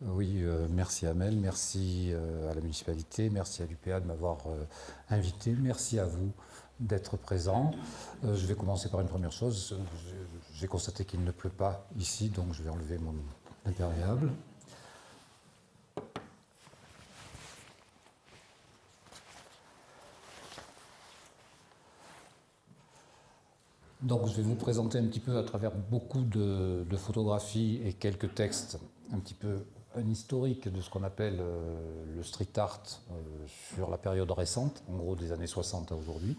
Oui, merci Amel, merci à la municipalité, merci à l'UPA de m'avoir invité, merci à vous d'être présent. Je vais commencer par une première chose. J'ai constaté qu'il ne pleut pas ici, donc je vais enlever mon imperméable. Donc je vais vous présenter un petit peu à travers beaucoup de photographies et quelques textes, un petit peu un historique de ce qu'on appelle le street art sur la période récente, en gros des années 60 à aujourd'hui.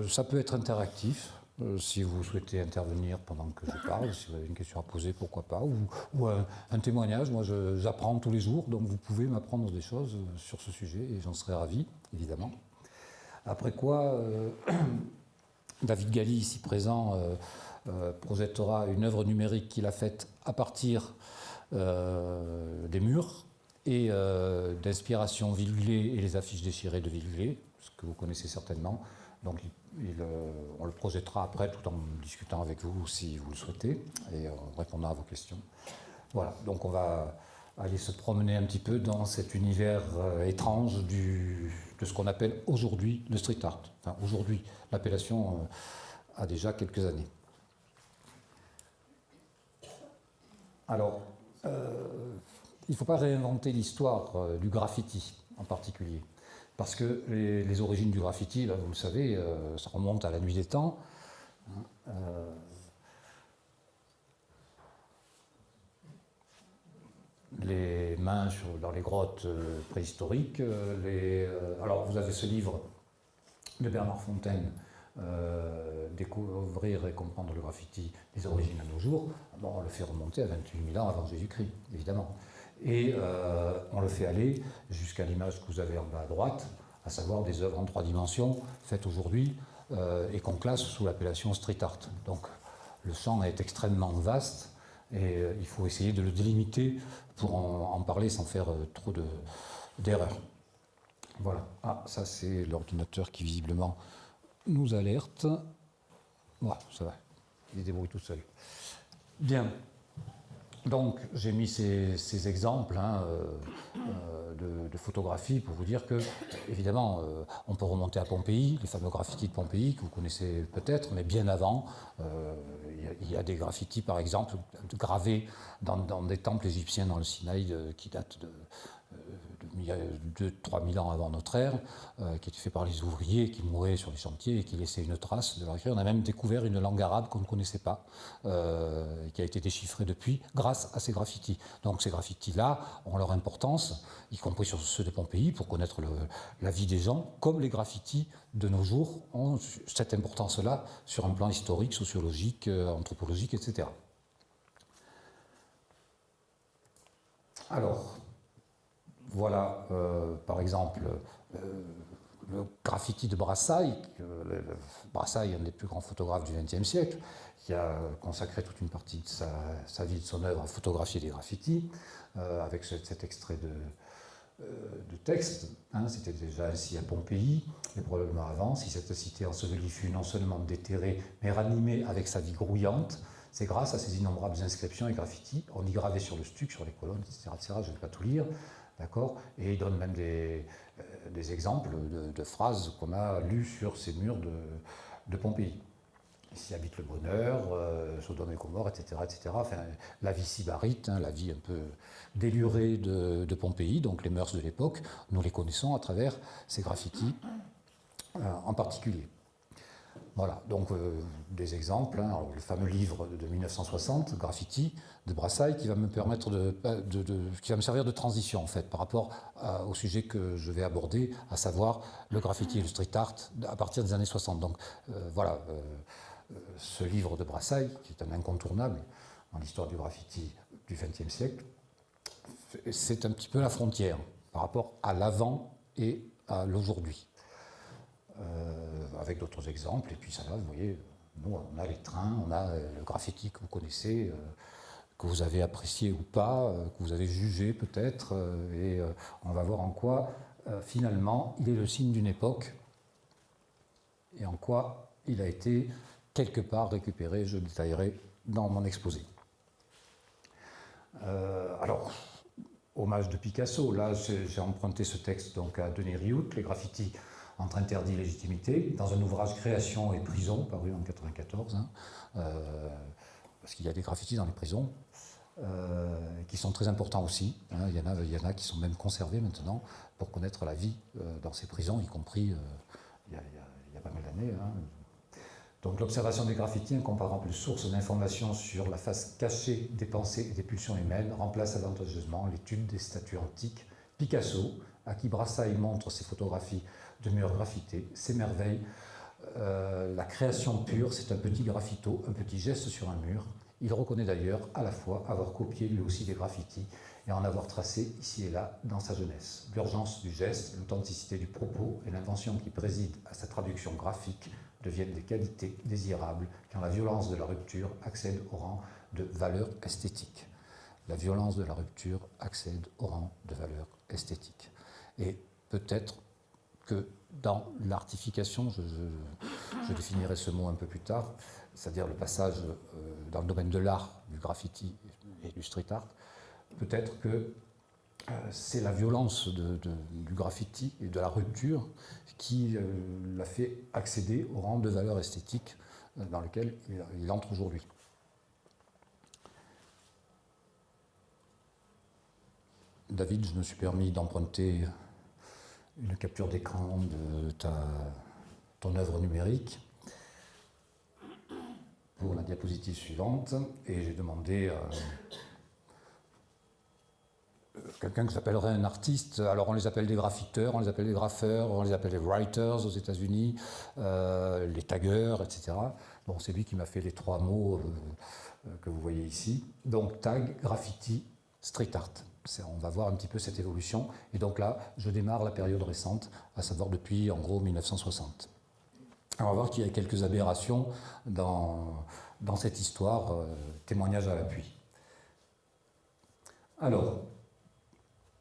Ça peut être interactif, si vous souhaitez intervenir pendant que je parle, si vous avez une question à poser, pourquoi pas, ou un témoignage. Moi j'apprends tous les jours, donc vous pouvez m'apprendre des choses sur ce sujet et j'en serai ravi, évidemment. Après quoi, David Galli, ici présent, projettera une œuvre numérique qu'il a faite à partir des murs et d'inspiration Villulé et les affiches déchirées de Villulé, ce que vous connaissez certainement. Donc on le projettera après tout en discutant avec vous si vous le souhaitez et en répondant à vos questions. Voilà, donc on va aller se promener un petit peu dans cet univers étrange de ce qu'on appelle aujourd'hui le street art. Enfin, aujourd'hui, l'appellation a déjà quelques années. Alors, il ne faut pas réinventer l'histoire du graffiti en particulier, parce que les origines du graffiti, là, vous le savez, ça remonte à la nuit des temps. Les mains dans les grottes préhistoriques. Alors vous avez ce livre de Bernard Fontaine, Découvrir et comprendre le graffiti des origines à nos jours. Bon, on le fait remonter à 28 000 ans avant Jésus-Christ, évidemment. Et on le fait aller jusqu'à l'image que vous avez en bas à droite, à savoir des œuvres en 3 dimensions faites aujourd'hui et qu'on classe sous l'appellation street art. Donc le champ est extrêmement vaste. Et il faut essayer de le délimiter pour en parler sans faire trop d'erreurs. Voilà. Ah, ça c'est l'ordinateur qui visiblement nous alerte. Voilà, ça va. Il se débrouille tout seul. Bien. Donc j'ai mis ces exemples de photographies pour vous dire que, évidemment, on peut remonter à Pompéi, les fameux graffitis de Pompéi que vous connaissez peut-être, mais bien avant, il y a des graffitis, par exemple, gravés dans des temples égyptiens dans le Sinaï qui datent de 2-3 000 ans avant notre ère, qui étaient faits par les ouvriers qui mouraient sur les chantiers et qui laissaient une trace de leur écriture. On a même découvert une langue arabe qu'on ne connaissait pas, qui a été déchiffrée depuis grâce à ces graffitis. Donc ces graffitis-là ont leur importance, y compris sur ceux de Pompéi, pour connaître la vie des gens, comme les graffitis de nos jours ont cette importance-là sur un plan historique, sociologique, anthropologique, etc. Alors, voilà, par exemple, le graffiti de Brassailles. Brassailles, un des plus grands photographes du XXe siècle, qui a consacré toute une partie de sa vie, de son œuvre à photographier des graffitis, avec cet extrait de texte. C'était déjà ainsi à Pompéi, et probablement avant. Si cette cité ensevelie fut non seulement déterrée, mais ranimée avec sa vie grouillante, c'est grâce à ces innombrables inscriptions et graffitis. On y gravait sur le stuc, sur les colonnes, etc. Je ne vais pas tout lire. D'accord. Et il donne même des exemples de phrases qu'on a lues sur ces murs de Pompéi. Ici habite le bonheur, Sodome et Gomorrhe, etc., etc. Enfin, la vie sybarite, la vie un peu délurée de Pompéi, donc les mœurs de l'époque, nous les connaissons à travers ces graffitis en particulier. Voilà, donc des exemples. Alors, le fameux livre de 1960, Graffiti, de Brassailles, qui va me permettre qui va me servir de transition en fait par rapport au sujet que je vais aborder, à savoir le graffiti et le street art à partir des années 60. Donc voilà, ce livre de Brassailles, qui est un incontournable dans l'histoire du graffiti du XXe siècle, c'est un petit peu la frontière par rapport à l'avant et à l'aujourd'hui. Avec d'autres exemples, et puis ça va, vous voyez, nous on a les trains, on a le graffiti que vous connaissez, que vous avez apprécié ou pas, que vous avez jugé peut-être, et on va voir en quoi finalement il est le signe d'une époque, et en quoi il a été quelque part récupéré, je détaillerai dans mon exposé. Alors, hommage de Picasso. Là, j'ai emprunté ce texte donc, à Denis Rioux, Les graffitis entre interdit et légitimité, dans un ouvrage Création et prison, paru en 1994, parce qu'il y a des graffitis dans les prisons, qui sont très importants aussi. Il y en a qui sont même conservés maintenant pour connaître la vie dans ces prisons, y compris il y a pas mal d'années. Donc l'observation des graffitis, incomparable source d'informations sur la face cachée des pensées et des pulsions humaines, remplace avantageusement l'étude des statues antiques. Picasso, à qui Brassailles montre ses photographies de murs graffités, s'émerveille. La création pure, c'est un petit graffito, un petit geste sur un mur. Il reconnaît d'ailleurs à la fois avoir copié lui aussi des graffitis et en avoir tracé ici et là dans sa jeunesse. L'urgence du geste, l'authenticité du propos et l'intention qui préside à sa traduction graphique deviennent des qualités désirables quand la violence de la rupture accède au rang de valeur esthétique. La violence de la rupture accède au rang de valeur esthétique. Et peut-être que dans l'artification, je définirai ce mot un peu plus tard, c'est-à-dire le passage dans le domaine de l'art, du graffiti et du street art, peut-être que c'est la violence du graffiti et de la rupture qui l'a fait accéder au rang de valeur esthétique dans lequel il entre aujourd'hui. David, je me suis permis d'emprunter une capture d'écran de ton œuvre numérique pour la diapositive suivante, et j'ai demandé à quelqu'un que j'appellerais un artiste. Alors on les appelle des graffiteurs, on les appelle des graffeurs, on les appelle des writers aux États-Unis, les taggers, etc. Bon, c'est lui qui m'a fait les trois mots que vous voyez ici. Donc tag, graffiti, street art. On va voir un petit peu cette évolution. Et donc là, je démarre la période récente, à savoir depuis en gros 1960. Alors on va voir qu'il y a quelques aberrations dans cette histoire, témoignage à l'appui. Alors,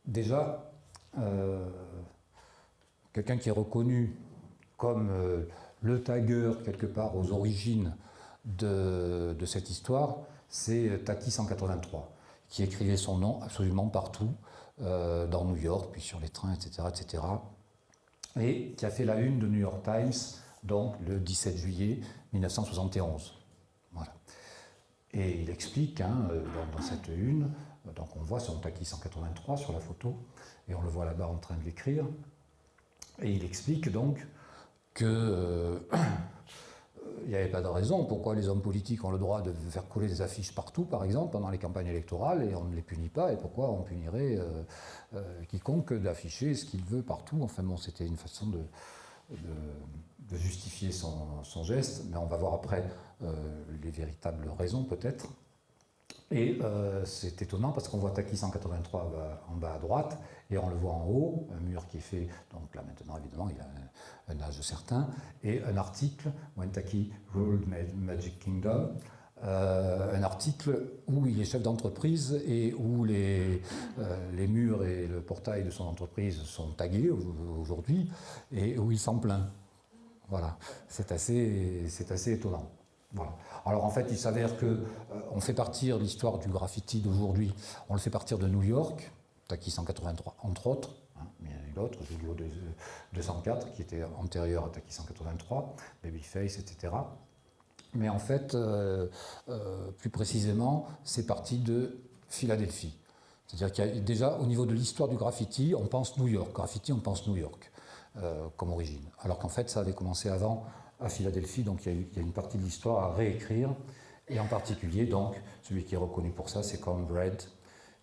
déjà, quelqu'un qui est reconnu comme le tagueur quelque part aux origines de cette histoire, c'est Taki 183, qui écrivait son nom absolument partout, dans New York, puis sur les trains, etc., etc., et qui a fait la une de New York Times, donc le 17 juillet 1971. Voilà. Et il explique, dans cette une, donc on voit son Taki 183 sur la photo, et on le voit là-bas en train de l'écrire, et il explique donc que il n'y avait pas de raison pourquoi les hommes politiques ont le droit de faire coller des affiches partout, par exemple, pendant les campagnes électorales, et on ne les punit pas, et pourquoi on punirait quiconque d'afficher ce qu'il veut partout. Enfin bon, c'était une façon de justifier son geste, mais on va voir après les véritables raisons peut-être. Et c'est étonnant parce qu'on voit Taki 183 en bas à droite et on le voit en haut, un mur qui est fait, donc là maintenant évidemment il a un âge certain, et un article, When Taki Ruled Magic Kingdom, un article où il est chef d'entreprise et où les murs et le portail de son entreprise sont tagués aujourd'hui et où il s'en plaint. Voilà, c'est assez étonnant. Voilà. Alors en fait, il s'avère qu'on fait partir l'histoire du graffiti d'aujourd'hui, on le fait partir de New York, Taki 183 entre autres, mais il y en a eu d'autres, Julio 204 qui était antérieur à Taki 183, Babyface, etc. Mais en fait, plus précisément, c'est parti de Philadelphie. C'est-à-dire qu'il y a déjà, au niveau de l'histoire du graffiti, on pense New York. Graffiti, on pense New York comme origine. Alors qu'en fait, ça avait commencé avant à Philadelphie, donc il y a une partie de l'histoire à réécrire. Et en particulier, donc, celui qui est reconnu pour ça, c'est Cornbread,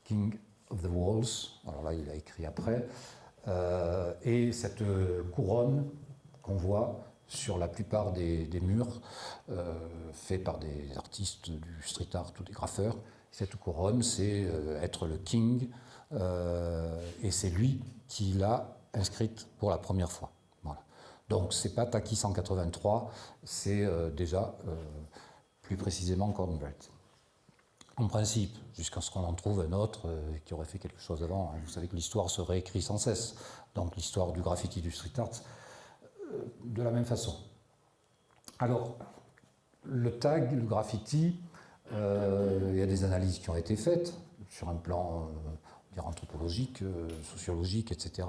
King of the Walls. Alors là, il a écrit après. Et cette couronne qu'on voit sur la plupart des murs faits par des artistes du street art ou des graffeurs. Cette couronne, c'est être le king, et c'est lui qui l'a inscrite pour la première fois. Voilà. Donc c'est pas Taki 183, c'est déjà plus précisément Cornbread. En principe, jusqu'à ce qu'on en trouve un autre qui aurait fait quelque chose avant. Vous savez que l'histoire se réécrit sans cesse. Donc l'histoire du graffiti, du street art, de la même façon. Alors, le tag, le graffiti, il y a des analyses qui ont été faites sur un plan, dire anthropologiques, sociologiques, etc.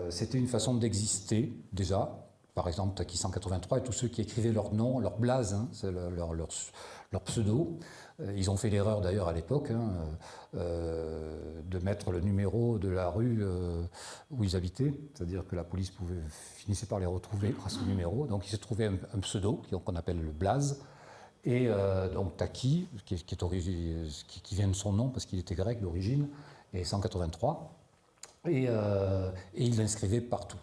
C'était une façon d'exister, déjà. Par exemple, Taki 183 et tous ceux qui écrivaient leur nom, leur blaze, hein, leur pseudo. Ils ont fait l'erreur d'ailleurs à l'époque de mettre le numéro de la rue où ils habitaient, c'est-à-dire que la police finissait par les retrouver grâce au numéro. Donc il se trouvait un pseudo qu'on appelle le blaze. Et donc Taki, qui vient de son nom parce qu'il était grec d'origine, et 183. Et il l'inscrivait partout.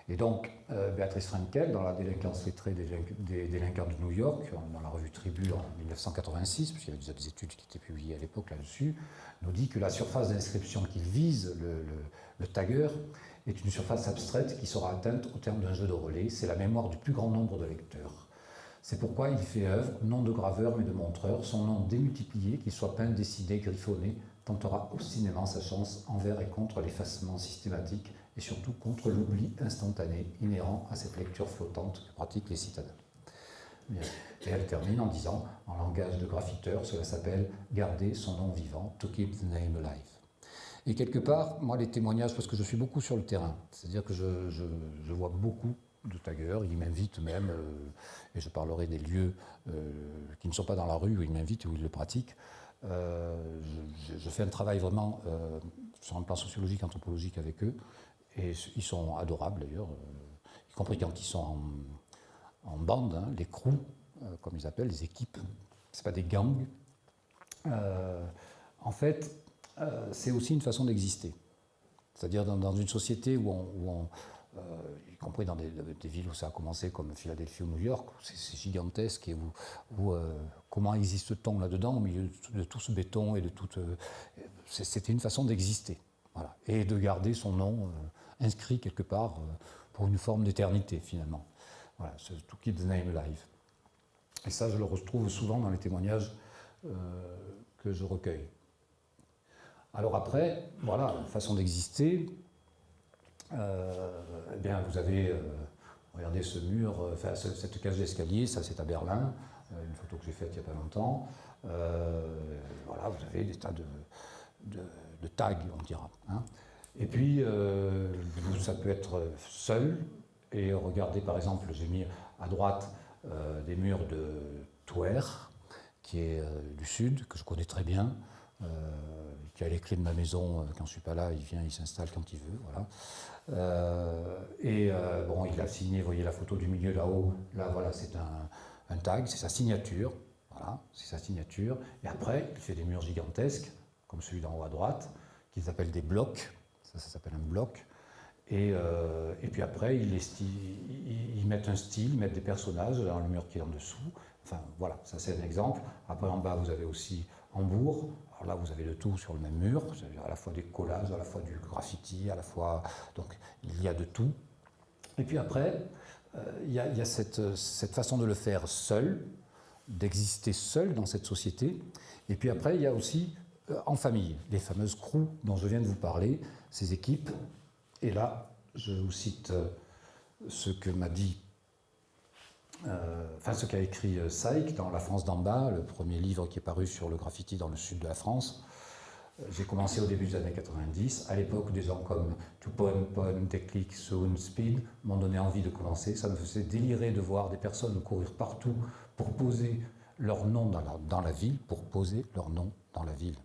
Et donc, Béatrice Frankel, dans la délinquance lettrée des délinquants de New York, dans la revue Tribu en 1986, puisqu'il y avait déjà des études qui étaient publiées à l'époque là-dessus, nous dit que la surface d'inscription qu'il vise, le tagger, est une surface abstraite qui sera atteinte au terme d'un jeu de relais. C'est la mémoire du plus grand nombre de lecteurs. C'est pourquoi il fait œuvre, non de graveur mais de montreur, son nom démultiplié, qu'il soit peint, dessiné, griffonné, tentera obstinément sa chance envers et contre l'effacement systématique et surtout contre l'oubli instantané inhérent à cette lecture flottante que pratiquent les citadins. Et elle termine en disant, en langage de graffiteur, cela s'appelle « garder son nom vivant », « to keep the name alive ». Et quelque part, moi, les témoignages, parce que je suis beaucoup sur le terrain, c'est-à-dire que je vois beaucoup de taggers, ils m'invitent même, et je parlerai des lieux qui ne sont pas dans la rue où ils m'invitent et où ils le pratiquent. Je fais un travail vraiment sur un plan sociologique, anthropologique avec eux, et ils sont adorables d'ailleurs, y compris quand ils sont en bande, hein, les crews, comme ils appellent, les équipes, c'est pas des gangs. En fait, c'est aussi une façon d'exister. C'est-à-dire dans une société y compris dans des villes où ça a commencé comme Philadelphie ou New York, où c'est gigantesque et où comment existe-t-on là-dedans au milieu de tout ce béton et de toute... c'était une façon d'exister, voilà, et de garder son nom inscrit quelque part pour une forme d'éternité finalement. Voilà, c'est to keep the name alive. Et ça, je le retrouve souvent dans les témoignages que je recueille. Alors après, voilà, façon d'exister. Eh bien, vous avez, regardez ce mur, cette cage d'escalier, ça c'est à Berlin, une photo que j'ai faite il n'y a pas longtemps. Voilà, vous avez des tas de tags, on dira. Hein. Et puis, ça peut être seul, et regardez par exemple, j'ai mis à droite des murs de Touer, qui est du sud, que je connais très bien. Qui a les clés de ma maison, quand je ne suis pas là, il vient, il s'installe quand il veut, voilà. Bon, il a signé, vous voyez la photo du milieu là-haut, là voilà, c'est un tag, c'est sa signature, voilà, c'est sa signature. Et après, il fait des murs gigantesques, comme celui d'en haut à droite, qu'ils appellent des blocs, ça s'appelle un bloc. Et puis après, ils mettent un style, ils mettent des personnages dans le mur qui est en dessous. Enfin, voilà, ça c'est un exemple. Après, en bas, vous avez aussi Hambourg. Alors là, vous avez le tout sur le même mur. Vous avez à la fois des collages, à la fois du graffiti, à la fois... Donc, il y a de tout. Et puis après, il y a cette façon de le faire seul, d'exister seul dans cette société. Et puis après, il y a aussi en famille, les fameuses crews dont je viens de vous parler, ces équipes. Et là, je vous cite ce que m'a dit... ce qu'a écrit Saïk dans La France d'en bas, le premier livre qui est paru sur le graffiti dans le sud de la France. J'ai commencé au début des années 90. À l'époque, des gens comme Toupon, Pon, Déclic, Soon, Speed m'ont donné envie de commencer. Ça me faisait délirer de voir des personnes courir partout pour poser leur nom dans la ville, pour poser leur nom dans la ville.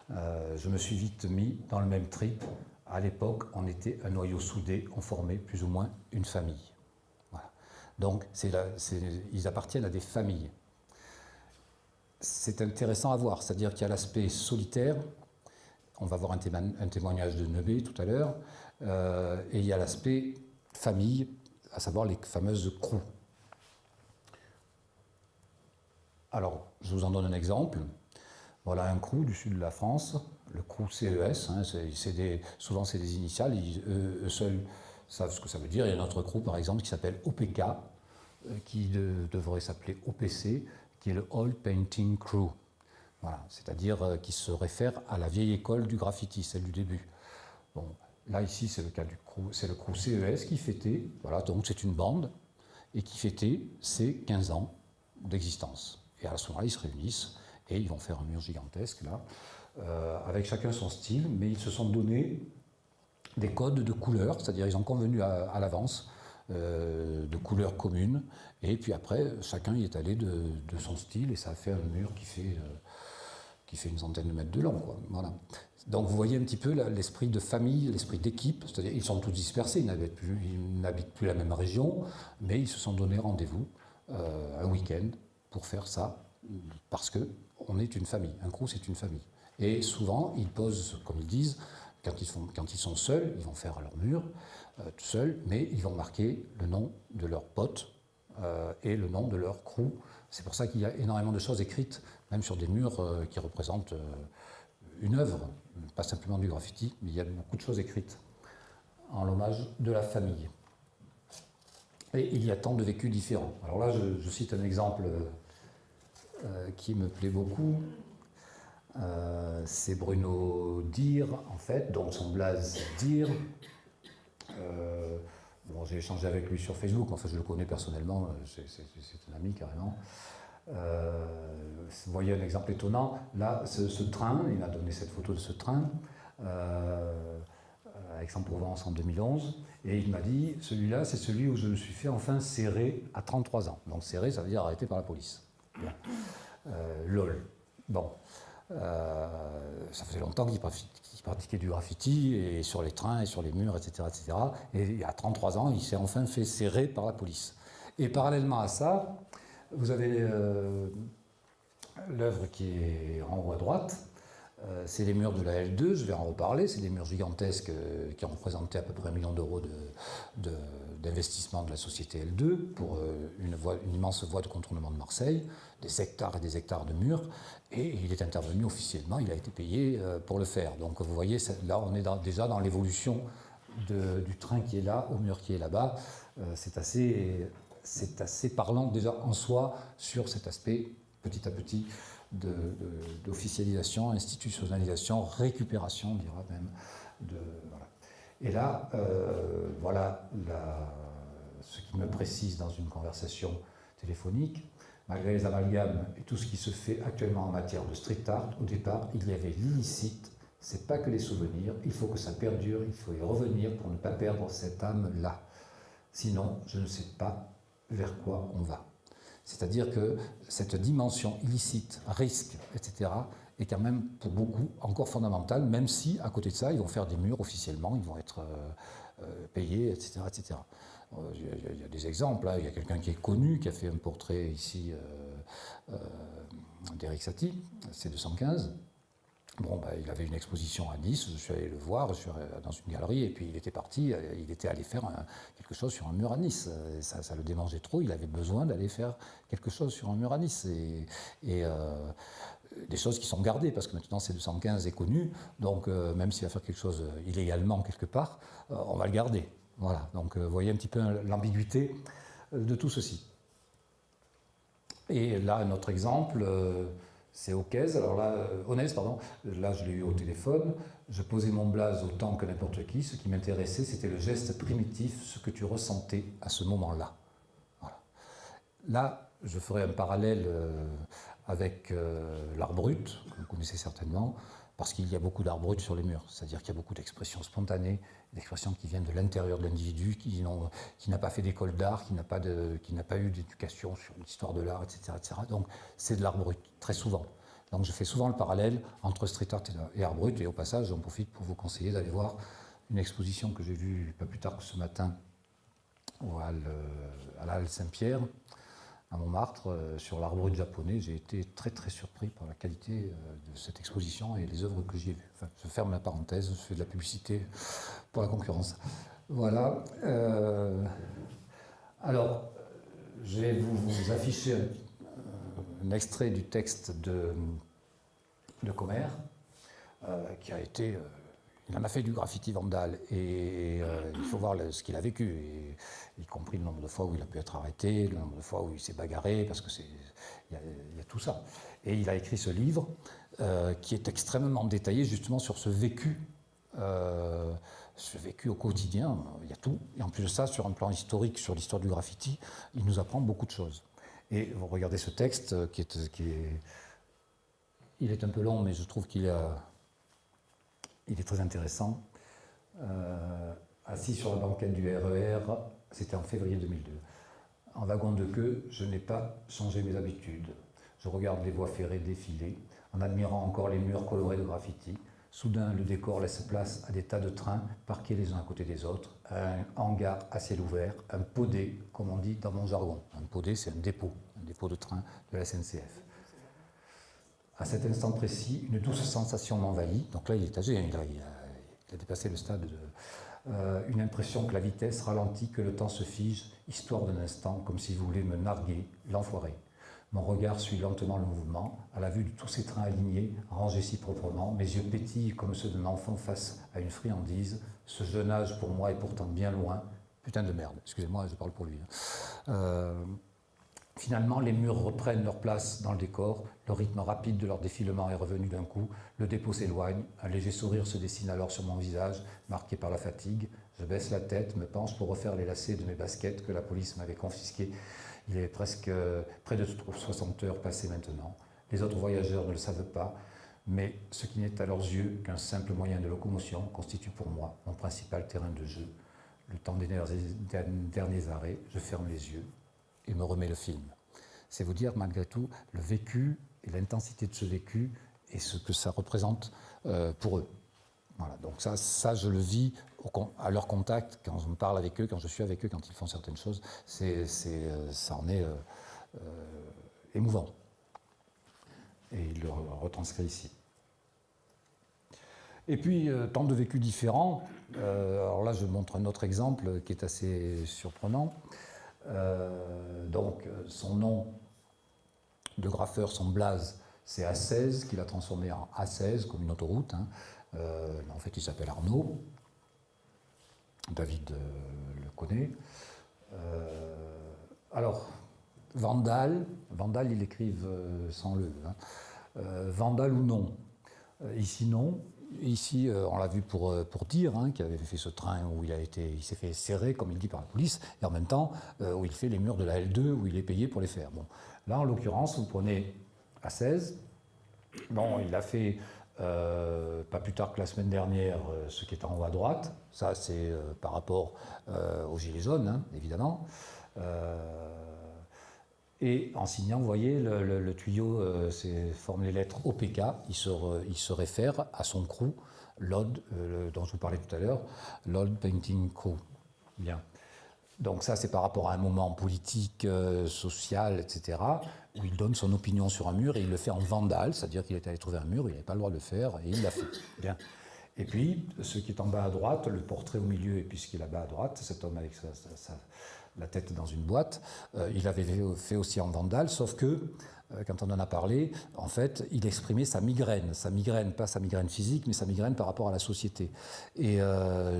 Je me suis vite mis dans le même trip. À l'époque, on était un noyau soudé, on formait plus ou moins une famille. Donc, ils appartiennent à des familles. C'est intéressant à voir, c'est-à-dire qu'il y a l'aspect solitaire, on va voir un témoignage de Nebé tout à l'heure, et il y a l'aspect famille, à savoir les fameuses crews. Alors, je vous en donne un exemple. Voilà un crew du sud de la France, le crew CES, hein, souvent c'est des initiales, eux seuls savent ce que ça veut dire. Il y a un autre crew, par exemple, qui s'appelle OPK, qui devrait s'appeler OPC, qui est le Oil Painting Crew. Voilà, c'est-à-dire qui se réfère à la vieille école du graffiti, celle du début. Bon, là, ici, c'est le cas du crew, c'est le crew CES qui fêtait, voilà, donc c'est une bande, et qui fêtait ses 15 ans d'existence. Et à ce moment-là, ils se réunissent, et ils vont faire un mur gigantesque, là. avec chacun son style, mais ils se sont donné des codes de couleurs, c'est-à-dire ils ont convenu à l'avance de couleurs communes, et puis après, chacun y est allé de son style, et ça a fait un mur qui fait une centaine de mètres de long, quoi. Voilà. Donc vous voyez un petit peu l'esprit de famille, l'esprit d'équipe, c'est-à-dire ils sont tous dispersés, ils n'habitent plus la même région, mais ils se sont donné rendez-vous un week-end pour faire ça, parce qu'on est une famille, un crew c'est une famille. Et souvent, ils posent, comme ils disent, quand ils sont seuls, ils vont faire leur mur tout seuls, mais ils vont marquer le nom de leurs potes et le nom de leur crew. C'est pour ça qu'il y a énormément de choses écrites, même sur des murs qui représentent une œuvre, pas simplement du graffiti, mais il y a beaucoup de choses écrites en l'hommage de la famille. Et il y a tant de vécus différents. Alors là, je cite un exemple qui me plaît beaucoup. C'est Bruno Dir, en fait, dont son blaze Dir. Bon, j'ai échangé avec lui sur Facebook, enfin je le connais personnellement, c'est un ami carrément. Vous voyez un exemple étonnant, là, ce train, il m'a donné cette photo de ce train, à Aix-en-Provence en 2011, et il m'a dit, celui-là, c'est celui où je me suis fait enfin serrer à 33 ans. Donc serrer, ça veut dire arrêté par la police. Bon. LOL. Bon. Ça faisait longtemps qu'il pratiquait du graffiti, et sur les trains, et sur les murs, etc. etc. Et à 33 ans, il s'est enfin fait serrer par la police. Et parallèlement à ça, vous avez l'œuvre qui est en haut à droite, c'est les murs de la L2, je vais en reparler, c'est des murs gigantesques qui ont représenté à peu près 1 million d'euros d'investissement de la société L2 pour une immense voie de contournement de Marseille, des hectares et des hectares de murs, et il est intervenu officiellement, il a été payé pour le faire. Donc vous voyez, là on est déjà dans l'évolution du train qui est là au mur qui est là-bas. C'est assez parlant déjà en soi sur cet aspect petit à petit d'officialisation, institutionnalisation, récupération, on dira même. Voilà. Et là, voilà ce qui me précise dans une conversation téléphonique. Malgré les amalgames et tout ce qui se fait actuellement en matière de street art, au départ, il y avait l'illicite. C'est pas que les souvenirs, il faut que ça perdure, il faut y revenir pour ne pas perdre cette âme-là. Sinon, je ne sais pas vers quoi on va. C'est-à-dire que cette dimension illicite, risque, etc., est quand même pour beaucoup encore fondamentale, même si, à côté de ça, ils vont faire des murs officiellement, ils vont être payés, etc. etc. Il y a des exemples, là. Il y a quelqu'un qui est connu, qui a fait un portrait ici d'Eric Satie, C215. Bon, il avait une exposition à Nice, je suis allé le voir, je suis dans une galerie, et puis il était parti, il était allé faire quelque chose sur un mur à Nice. Et ça le démangeait trop, il avait besoin d'aller faire quelque chose sur un mur à Nice. Et des choses qui sont gardées, parce que maintenant C215 est connu, donc même s'il va faire quelque chose illégalement quelque part, on va le garder. Voilà, donc vous voyez un petit peu l'ambiguïté de tout ceci. Et là, un autre exemple... c'est Onez, alors là, là je l'ai eu au téléphone, je posais mon blaze autant que n'importe qui, ce qui m'intéressait c'était le geste primitif, ce que tu ressentais à ce moment-là. Voilà. Là, je ferai un parallèle avec l'art brut, que vous connaissez certainement, parce qu'il y a beaucoup d'art brut sur les murs, c'est-à-dire qu'il y a beaucoup d'expressions spontanées, d'expressions qui viennent de l'intérieur de l'individu, qui n'a pas fait d'école d'art, qui n'a pas eu d'éducation sur l'histoire de l'art, etc., etc. Donc c'est de l'art brut, très souvent. Donc je fais souvent le parallèle entre street art et art brut, et au passage, j'en profite pour vous conseiller d'aller voir une exposition que j'ai vue pas plus tard que ce matin à la Halle Saint-Pierre, à Montmartre, sur l'art brut japonais. J'ai été très très surpris par la qualité de cette exposition et les œuvres que j'y ai vues. Enfin, je ferme la parenthèse, je fais de la publicité pour la concurrence. Voilà. Alors, je vais vous afficher un extrait du texte de Comer, qui a été... il en a fait du graffiti vandale, et il faut voir ce qu'il a vécu, et, y compris le nombre de fois où il a pu être arrêté, le nombre de fois où il s'est bagarré, parce qu'il y a tout ça. Et il a écrit ce livre qui est extrêmement détaillé justement sur ce vécu au quotidien. Il y a tout. Et en plus de ça, sur un plan historique, sur l'histoire du graffiti, il nous apprend beaucoup de choses. Et vous regardez ce texte qui est il est un peu long, mais je trouve qu'il est très intéressant. Assis sur la banquette du RER, c'était en février 2002. En wagon de queue, je n'ai pas changé mes habitudes. Je regarde les voies ferrées défiler, en admirant encore les murs colorés de graffiti. Soudain, le décor laisse place à des tas de trains parqués les uns à côté des autres, à un hangar à ciel ouvert, un podé, comme on dit dans mon jargon. Un podé, c'est un dépôt de train de la SNCF. À cet instant précis, une douce sensation m'envahit. Donc là, il est âgé, il a dépassé le stade de... une impression que la vitesse ralentit, que le temps se fige, histoire d'un instant, comme s'il voulait me narguer, l'enfoiré. Mon regard suit lentement le mouvement. À la vue de tous ces trains alignés, rangés si proprement, mes yeux pétillent comme ceux d'un enfant face à une friandise. Ce jeune âge, pour moi, est pourtant bien loin. Putain de merde, excusez-moi, je parle pour lui. Finalement, les murs reprennent leur place dans le décor. Le rythme rapide de leur défilement est revenu d'un coup. Le dépôt s'éloigne. Un léger sourire se dessine alors sur mon visage, marqué par la fatigue. Je baisse la tête, me penche pour refaire les lacets de mes baskets que la police m'avait confisquées. Il est presque près de 60 heures passées maintenant. Les autres voyageurs ne le savent pas, mais ce qui n'est à leurs yeux qu'un simple moyen de locomotion constitue pour moi mon principal terrain de jeu. Le temps des derniers arrêts, je ferme les yeux et me remets le film. C'est vous dire, malgré tout, le vécu et l'intensité de ce vécu et ce que ça représente pour eux. Voilà, donc ça, je le vis à leur contact, quand je me parle avec eux, quand je suis avec eux, quand ils font certaines choses, ça en est émouvant. Et il le retranscrit ici. Et puis, tant de vécus différents. Alors là, je montre un autre exemple qui est assez surprenant. Donc, son nom de graffeur, son blaze, c'est A16, qu'il a transformé en A16, comme une autoroute. Hein. En fait, il s'appelle Arnaud. David le connaît. Alors, Vandal, ils l'écrivent sans le. Hein. Vandal ou non. Ici, non. Ici, on l'a vu pour dire, hein, qu'il avait fait ce train où il s'est fait serrer, comme il dit, par la police, et en même temps, où il fait les murs de la L2, où il est payé pour les faire. Bon. Là, en l'occurrence, vous prenez A16. Bon, il a fait, pas plus tard que la semaine dernière, ce qui est en haut à droite. Ça, c'est par rapport aux Gilets jaunes, hein, évidemment. Et en signant, vous voyez, le tuyau forme les lettres OPK. Il se réfère à son crew, l'OD, dont je vous parlais tout à l'heure, l'Old Painting Crew. Bien. Donc ça, c'est par rapport à un moment politique, social, etc., où il donne son opinion sur un mur et il le fait en vandale, c'est-à-dire qu'il est allé trouver un mur, il n'avait pas le droit de le faire et il l'a fait. Bien. Et puis, ce qui est en bas à droite, le portrait au milieu, et puis ce qui est là-bas à droite, cet homme avec la tête dans une boîte, il avait fait aussi en vandale, sauf que, quand on en a parlé, en fait, il exprimait sa migraine, pas sa migraine physique, mais sa migraine par rapport à la société. Et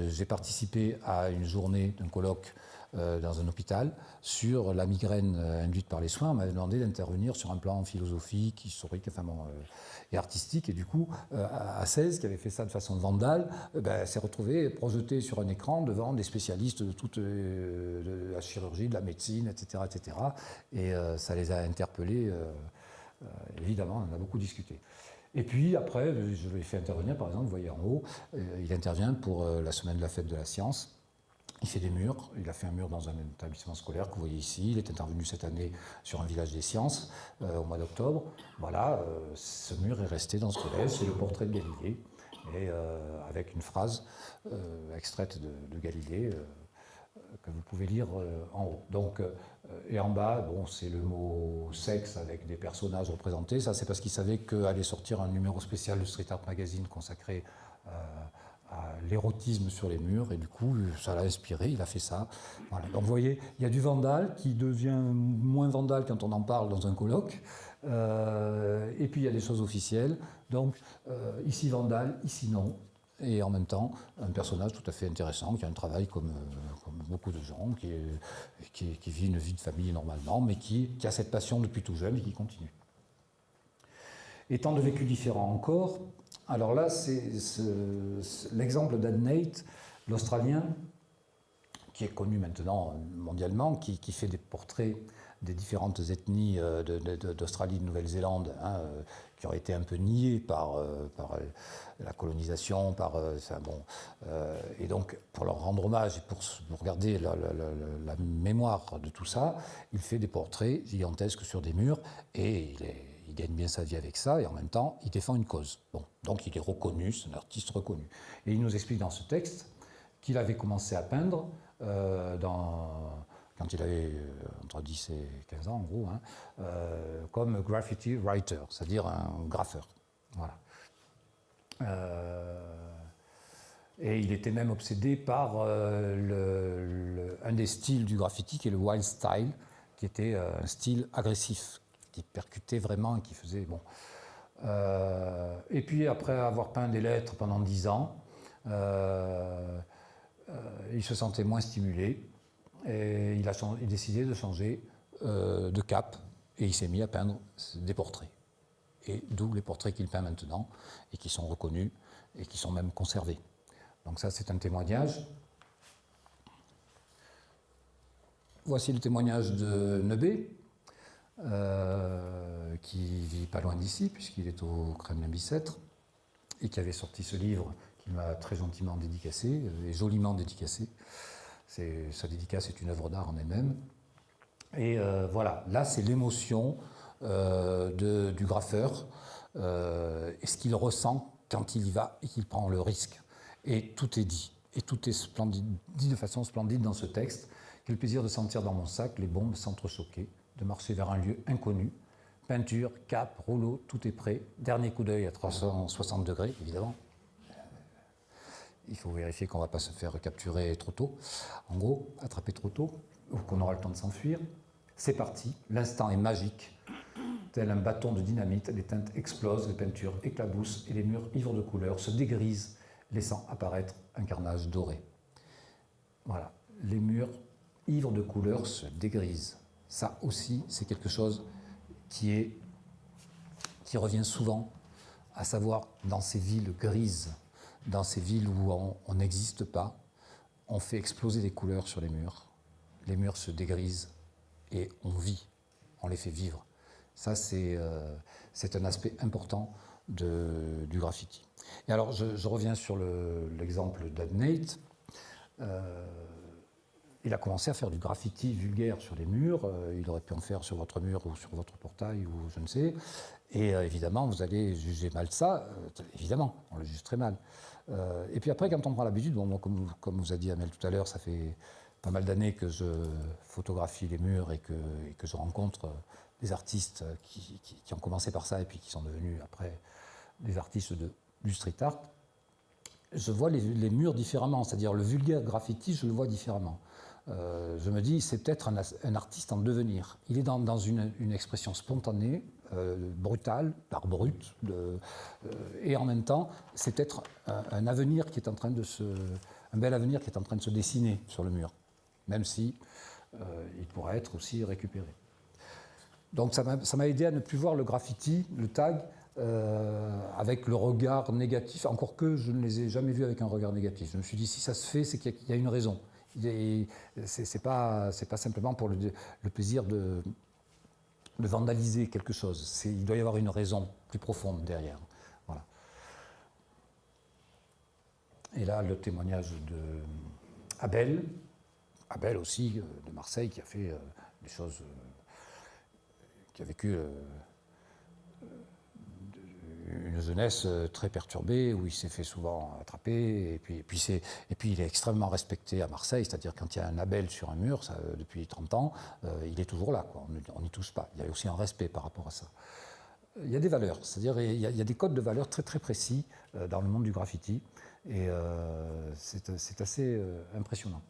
j'ai participé à une journée d'un colloque dans un hôpital sur la migraine induite par les soins. On m'avait demandé d'intervenir sur un plan philosophique, historique, enfin bon, et artistique. Et du coup, A16, qui avait fait ça de façon vandale, s'est retrouvé projeté sur un écran devant des spécialistes de toute de la chirurgie, de la médecine, etc. etc. Et ça les a interpellés. Évidemment, on en a beaucoup discuté. Et puis après, je l'ai fait intervenir, par exemple, vous voyez en haut, il intervient pour la semaine de la fête de la science. Il fait des murs, il a fait un mur dans un établissement scolaire que vous voyez ici, il est intervenu cette année sur un village des sciences au mois d'octobre. Voilà, ce mur est resté dans ce collège, c'est le portrait de Galilée, et avec une phrase extraite de Galilée que vous pouvez lire en haut. Donc, et en bas, bon, c'est le mot sexe avec des personnages représentés. Ça, c'est parce qu'il savait qu'allait sortir un numéro spécial de Street Art Magazine consacré à l'érotisme sur les murs, et du coup, ça l'a inspiré, il a fait ça. Voilà. Donc vous voyez, il y a du vandal qui devient moins vandal quand on en parle dans un colloque, et puis il y a des choses officielles. Donc ici vandal, ici non. Et en même temps, un personnage tout à fait intéressant, qui a un travail comme beaucoup de gens, qui vit une vie de famille normalement, mais qui a cette passion depuis tout jeune et qui continue. Et tant de vécus différents encore. Alors là, c'est l'exemple d'Ed Nate, l'Australien, qui est connu maintenant mondialement, qui fait des portraits des différentes ethnies d'Australie, de Nouvelle-Zélande, hein, qui auraient été un peu niées par la colonisation, et donc pour leur rendre hommage et pour regarder la mémoire de tout ça, il fait des portraits gigantesques sur des murs et il gagne bien sa vie avec ça et en même temps il défend une cause. Bon, donc il est reconnu, c'est un artiste reconnu. Et il nous explique dans ce texte qu'il avait commencé à peindre quand il avait entre 10 et 15 ans en gros, hein, comme graffiti writer, c'est-à-dire un graffeur. Voilà. Et il était même obsédé par un des styles du graffiti qui est le wild style, qui était un style agressif, qui percutait vraiment, qui faisait... Bon. Et puis après avoir peint des lettres pendant 10 ans, il se sentait moins stimulé et il a décidé de changer de cap et il s'est mis à peindre des portraits. Et d'où les portraits qu'il peint maintenant et qui sont reconnus et qui sont même conservés. Donc ça, c'est un témoignage. Voici le témoignage de Nebé, qui vit pas loin d'ici, puisqu'il est au Kremlin-Bicêtre, et qui avait sorti ce livre qu'il m'a très gentiment dédicacé, et joliment dédicacé. Sa dédicace est une œuvre d'art en elle-même. Et voilà, là, c'est l'émotion du graffeur, et ce qu'il ressent quand il y va et qu'il prend le risque. Et tout est dit. Et tout est splendide, dit de façon splendide dans ce texte. Quel plaisir de sentir dans mon sac les bombes s'entrechoquer, de marcher vers un lieu inconnu. Peinture, cape, rouleau, tout est prêt. Dernier coup d'œil à 360 degrés, évidemment. Il faut vérifier qu'on ne va pas se faire capturer trop tôt. En gros, attraper trop tôt, ou qu'on aura le temps de s'enfuir. C'est parti, l'instant est magique. Tel un bâton de dynamite, les teintes explosent, les peintures éclaboussent et les murs ivres de couleurs se dégrisent, laissant apparaître un carnage doré. Voilà, les murs ivres de couleurs se dégrisent. Ça aussi, c'est quelque chose qui revient souvent, à savoir dans ces villes grises, dans ces villes où on n'existe pas, on fait exploser des couleurs sur les murs se dégrisent et on vit, on les fait vivre. Ça, c'est un aspect important du graffiti. Et alors, je reviens sur l'exemple d'Adnate. Il a commencé à faire du graffiti vulgaire sur les murs. Il aurait pu en faire sur votre mur ou sur votre portail ou je ne sais. Et évidemment, vous allez juger mal ça. Évidemment, on le juge très mal. Et puis après, quand on prend l'habitude, bon, moi, comme vous a dit Amel tout à l'heure, ça fait pas mal d'années que je photographie les murs et que je rencontre des artistes qui ont commencé par ça et puis qui sont devenus après des artistes du street art. Je vois les murs différemment, c'est-à-dire le vulgaire graffiti, je le vois différemment. Je me dis, c'est peut-être un artiste en devenir. Il est dans une expression spontanée, brutale, d'art brut, et en même temps, c'est peut-être un avenir qui est en train un bel avenir qui est en train de se dessiner sur le mur, même si il pourrait être aussi récupéré. Donc ça m'a aidé à ne plus voir le graffiti, le tag, avec le regard négatif, encore que je ne les ai jamais vus avec un regard négatif. Je me suis dit, si ça se fait, c'est qu'il y a une raison. C'est pas simplement pour le plaisir de vandaliser quelque chose. Il doit y avoir une raison plus profonde derrière. Voilà. Et là, le témoignage d'Abel, Abel aussi, de Marseille, qui a fait des choses, qui a vécu une jeunesse très perturbée, où il s'est fait souvent attraper, et puis il est extrêmement respecté à Marseille, c'est-à-dire quand il y a un Abel sur un mur, ça, depuis 30 ans, il est toujours là, quoi. On n'y touche pas. Il y a aussi un respect par rapport à ça. Il y a des valeurs, c'est-à-dire il y a des codes de valeurs très très précis dans le monde du graffiti, et c'est assez impressionnant.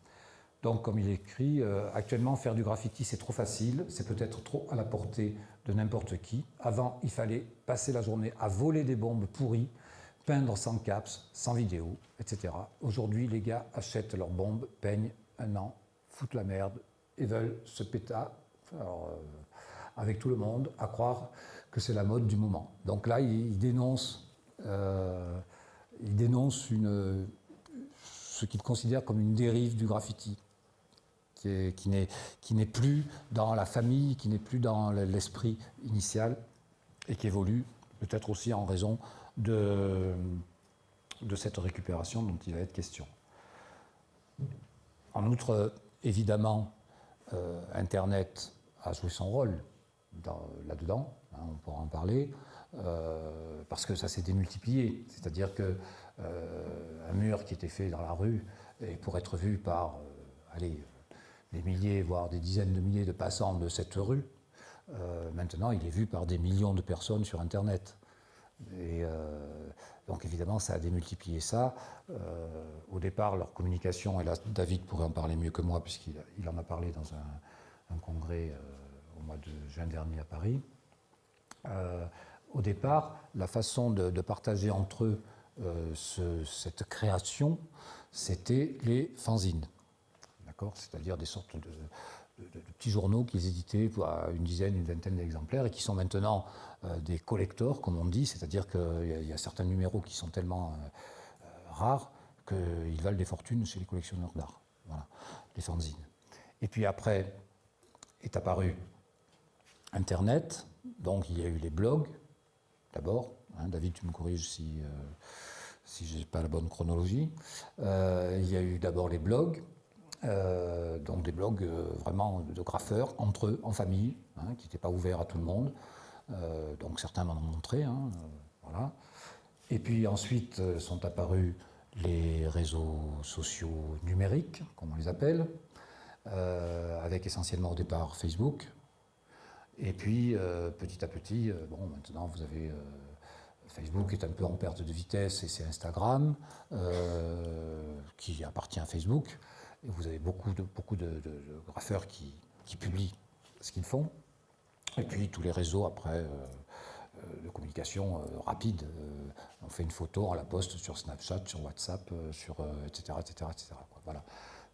Donc, comme il écrit, actuellement, faire du graffiti, c'est trop facile, c'est peut-être trop à la portée de n'importe qui. Avant, il fallait passer la journée à voler des bombes pourries, peindre sans caps, sans vidéo, etc. Aujourd'hui, les gars achètent leurs bombes, peignent un an, foutent la merde et veulent se péter avec tout le monde, à croire que c'est la mode du moment. Donc là, il dénonce ce qu'il considère comme une dérive du graffiti, qui n'est plus dans la famille, qui n'est plus dans l'esprit initial et qui évolue peut-être aussi en raison de cette récupération dont il va être question. En outre, évidemment, Internet a joué son rôle là-dedans, hein, on pourra en parler, parce que ça s'est démultiplié. C'est-à-dire qu'un mur qui était fait dans la rue et pour être vu par des milliers, voire des dizaines de milliers de passants de cette rue, maintenant il est vu par des millions de personnes sur Internet. Et donc évidemment ça a démultiplié ça. Au départ leur communication, et là David pourrait en parler mieux que moi puisqu'il en a parlé dans un congrès au mois de juin dernier à Paris. Au départ la façon de partager entre eux cette création, c'était les fanzines, d'accord, c'est-à-dire des sortes de petits journaux qu'ils éditaient à une dizaine, une vingtaine d'exemplaires et qui sont maintenant des collectors, comme on dit, c'est-à-dire qu'il y a certains numéros qui sont tellement rares qu'ils valent des fortunes chez les collectionneurs d'art. Voilà, les fanzines. Et puis après est apparu Internet, donc il y a eu les blogs, d'abord, hein, David, tu me corriges si je n'ai pas la bonne chronologie. Il y a eu d'abord les blogs, donc des blogs vraiment de graffeurs, entre eux, en famille, hein, qui n'étaient pas ouverts à tout le monde. Donc certains m'en ont montré. Hein, voilà. Et puis ensuite sont apparus les réseaux sociaux numériques, comme on les appelle, avec essentiellement au départ Facebook. Et puis petit à petit, maintenant vous avez... Facebook est un peu en perte de vitesse et c'est Instagram qui appartient à Facebook. Et vous avez beaucoup de graffeurs qui publient ce qu'ils font. Et puis tous les réseaux après de communication rapide. On fait une photo, on la poste sur Snapchat, sur WhatsApp, etc., etc., etc. Voilà.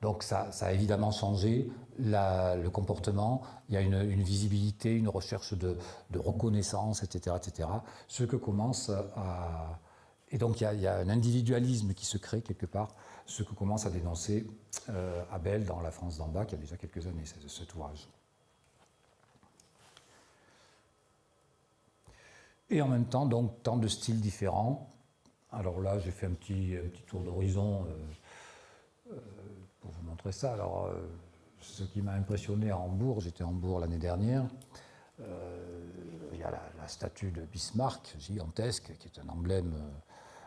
Donc ça a évidemment changé le comportement. Il y a une visibilité, une recherche de reconnaissance, etc., etc. Ce que commence à... Et donc il y a un individualisme qui se crée quelque part, ce que commence à dénoncer Abel dans La France d'en bas, qui a déjà quelques années, cet ouvrage. Et en même temps, donc, tant de styles différents. Alors là, j'ai fait un petit tour d'horizon pour vous montrer ça. Alors, ce qui m'a impressionné à Hambourg, j'étais à Hambourg l'année dernière, il y a la statue de Bismarck, gigantesque, qui est un emblème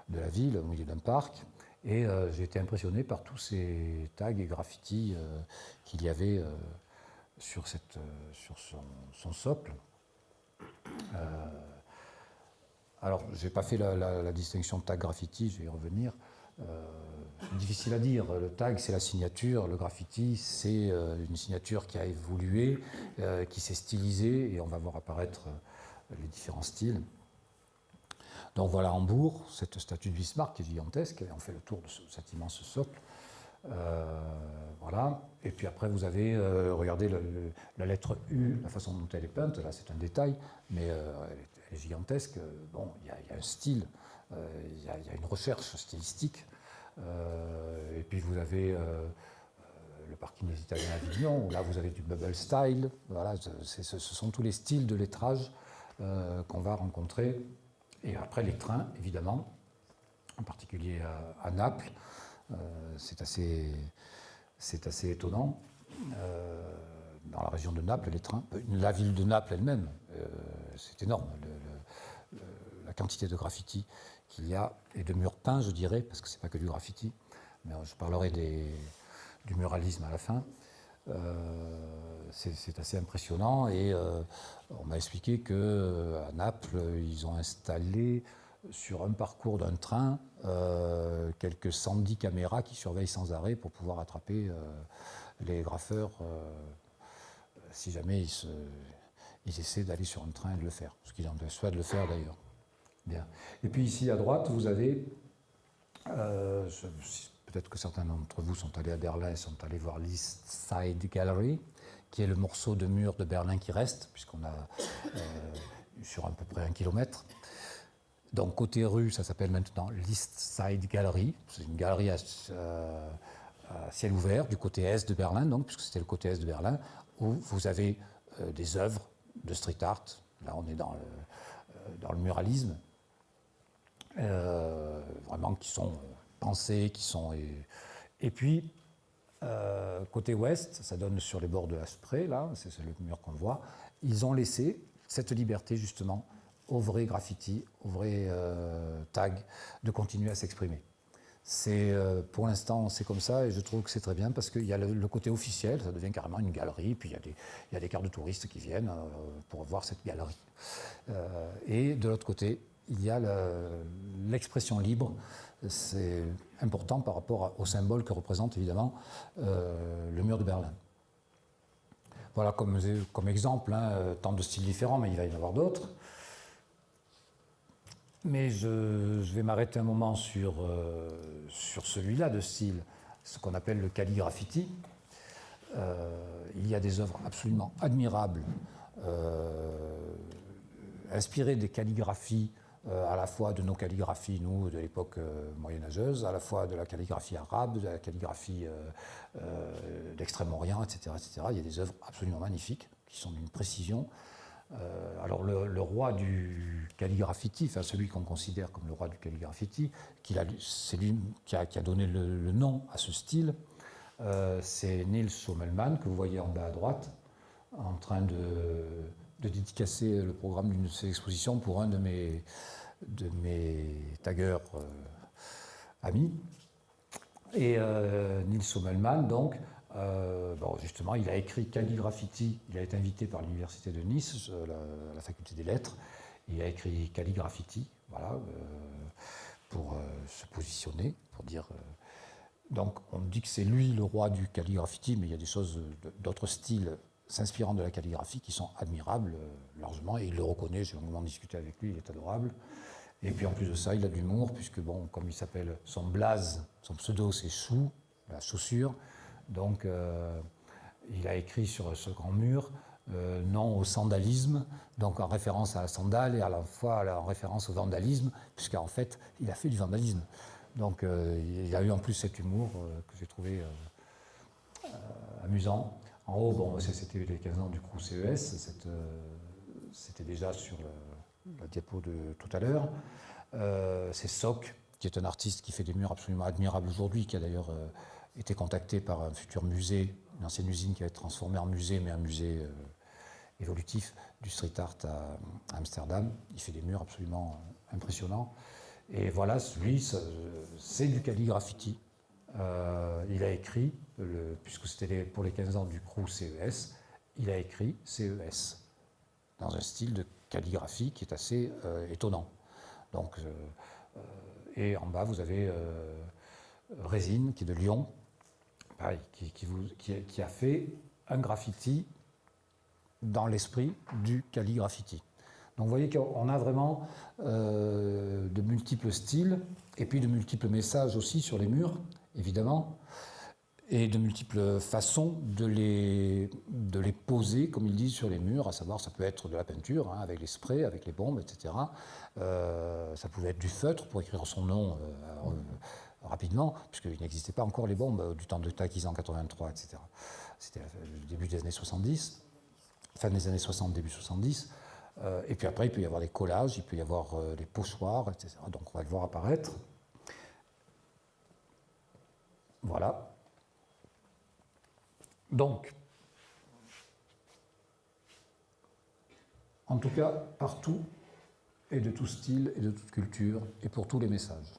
de la ville, au milieu d'un parc. Et j'ai été impressionné par tous ces tags et graffitis qu'il y avait sur son socle. Alors, je n'ai pas fait la distinction tag graffiti, je vais y revenir. C'est difficile à dire. Le tag, c'est la signature. Le graffiti, c'est une signature qui a évolué, qui s'est stylisée, et on va voir apparaître les différents styles. Donc voilà Hambourg, cette statue de Bismarck qui est gigantesque, et on fait le tour de cet immense socle. Voilà. Et puis après, vous avez, regardez la lettre U, la façon dont elle est peinte, là c'est un détail, mais elle est gigantesque. Bon, il y a un style, il y a une recherche stylistique. Et puis vous avez le parking des Italiens à Avignon, où là vous avez du bubble style. Voilà, ce sont tous les styles de lettrage qu'on va rencontrer. Et après les trains, évidemment, en particulier à Naples. C'est assez étonnant. Dans la région de Naples, les trains, la ville de Naples elle-même, c'est énorme, la quantité de graffiti qu'il y a, et de murs peints, je dirais, parce que ce n'est pas que du graffiti, mais je parlerai du muralisme à la fin. C'est assez impressionnant, et on m'a expliqué qu'à Naples, ils ont installé sur un parcours d'un train quelques 110 caméras qui surveillent sans arrêt pour pouvoir attraper les graffeurs si jamais ils essaient d'aller sur un train et de le faire, ce qu'ils ont le choix de le faire d'ailleurs. Bien. Et puis ici à droite, vous avez, peut-être que certains d'entre vous sont allés à Berlin et sont allés voir l'East Side Gallery, qui est le morceau de mur de Berlin qui reste, puisqu'on a sur à peu près 1 kilomètre. Donc côté rue, ça s'appelle maintenant l'East Side Gallery. C'est une galerie à ciel ouvert du côté est de Berlin, donc, puisque c'était le côté est de Berlin, où vous avez des œuvres de street art. Là, on est dans le muralisme, vraiment qui sont pensées, qui sont... Et puis, côté ouest, ça donne sur les bords de la Spree, là, c'est le mur qu'on voit, ils ont laissé cette liberté, justement, aux vrais graffitis, aux vrais tags, de continuer à s'exprimer. Pour l'instant, c'est comme ça, et je trouve que c'est très bien, parce qu'il y a le côté officiel, ça devient carrément une galerie, puis il y a des cartes de touristes qui viennent pour voir cette galerie. Et de l'autre côté, il y a l'expression libre. C'est important par rapport au symbole que représente évidemment le mur de Berlin. Voilà comme exemple, hein, tant de styles différents, mais il va y en avoir d'autres. Mais je vais m'arrêter un moment sur celui-là de style, ce qu'on appelle le calligraffiti. Il y a des œuvres absolument admirables, inspirées des calligraphies, à la fois de nos calligraphies, nous, de l'époque moyenâgeuse, à la fois de la calligraphie arabe, de la calligraphie d'Extrême-Orient, etc., etc. Il y a des œuvres absolument magnifiques, qui sont d'une précision. Alors le roi du calligraffiti, enfin celui qu'on considère comme le roi du calligraffiti, c'est lui qui a donné le nom à ce style, c'est Nils Sommelmann, que vous voyez en bas à droite, en train de dédicacer le programme d'une de ses expositions pour un de mes taggeurs amis. Et Nils Sommelmann, donc, justement, il a écrit Calligraffiti. Il a été invité par l'université de Nice, la faculté des lettres. Il a écrit Calligraffiti, voilà, pour se positionner, pour dire. Donc, on dit que c'est lui le roi du calligraffiti, mais il y a des choses d'autres styles s'inspirant de la calligraphie qui sont admirables largement, et il le reconnaît. J'ai longuement discuté avec lui, il est adorable. Et puis en plus de ça, il a de l'humour, puisque bon, comme il s'appelle, son blaze, son pseudo, c'est Chou, la chaussure. Donc il a écrit sur ce grand mur non au sandalisme, donc en référence à la sandale et à la fois en référence au vandalisme, puisqu'en fait, il a fait du vandalisme. Donc il a eu en plus cet humour que j'ai trouvé amusant. En haut, bon, c'était les 15 ans du Crous CES, c'était déjà sur la diapo de tout à l'heure. C'est Soc, qui est un artiste qui fait des murs absolument admirables aujourd'hui, qui a d'ailleurs été contacté par un futur musée, une ancienne usine qui va être transformée en musée, mais un musée évolutif du street art à Amsterdam. Il fait des murs absolument impressionnants. Et voilà, lui, c'est du calligraffiti. Il a écrit, puisque c'était pour les 15 ans du Crous CES, il a écrit CES, dans un style de calligraphie qui est assez étonnant. Donc, et en bas, vous avez Résine, qui est de Lyon, pareil, qui a fait un graffiti dans l'esprit du calligraffiti. Donc vous voyez qu'on a vraiment de multiples styles, et puis de multiples messages aussi sur les murs, évidemment, et de multiples façons de les poser, comme ils disent, sur les murs, à savoir, ça peut être de la peinture, hein, avec les sprays, avec les bombes, etc. Ça pouvait être du feutre pour écrire son nom rapidement, puisqu'il n'existait pas encore les bombes du temps de Takis en 83, etc. C'était le début des années 70, fin des années 60, début 70. Et puis après, il peut y avoir des collages, il peut y avoir des pochoirs, etc. Donc on va le voir apparaître. Voilà. Donc, en tout cas, partout, et de tout style, et de toute culture, et pour tous les messages.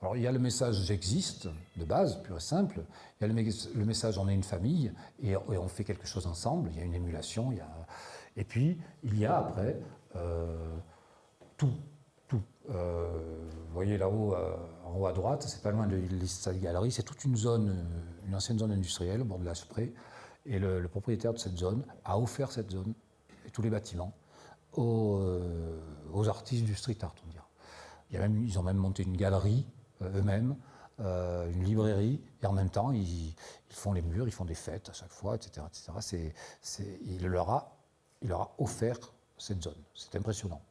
Alors, il y a le message « j'existe », de base, pur et simple. Il y a le message « on est une famille », et on fait quelque chose ensemble. Il y a une émulation, et puis, il y a après tout. Vous voyez là-haut, en haut à droite, c'est pas loin de l'East Side Gallery, c'est toute une zone, une ancienne zone industrielle au bord de la Spree, et le propriétaire de cette zone a offert cette zone et tous les bâtiments aux artistes du street art, on dirait. Ils ont même monté une galerie eux-mêmes, une librairie, et en même temps ils font les murs, ils font des fêtes à chaque fois, etc., etc. Il leur a offert cette zone, c'est impressionnant.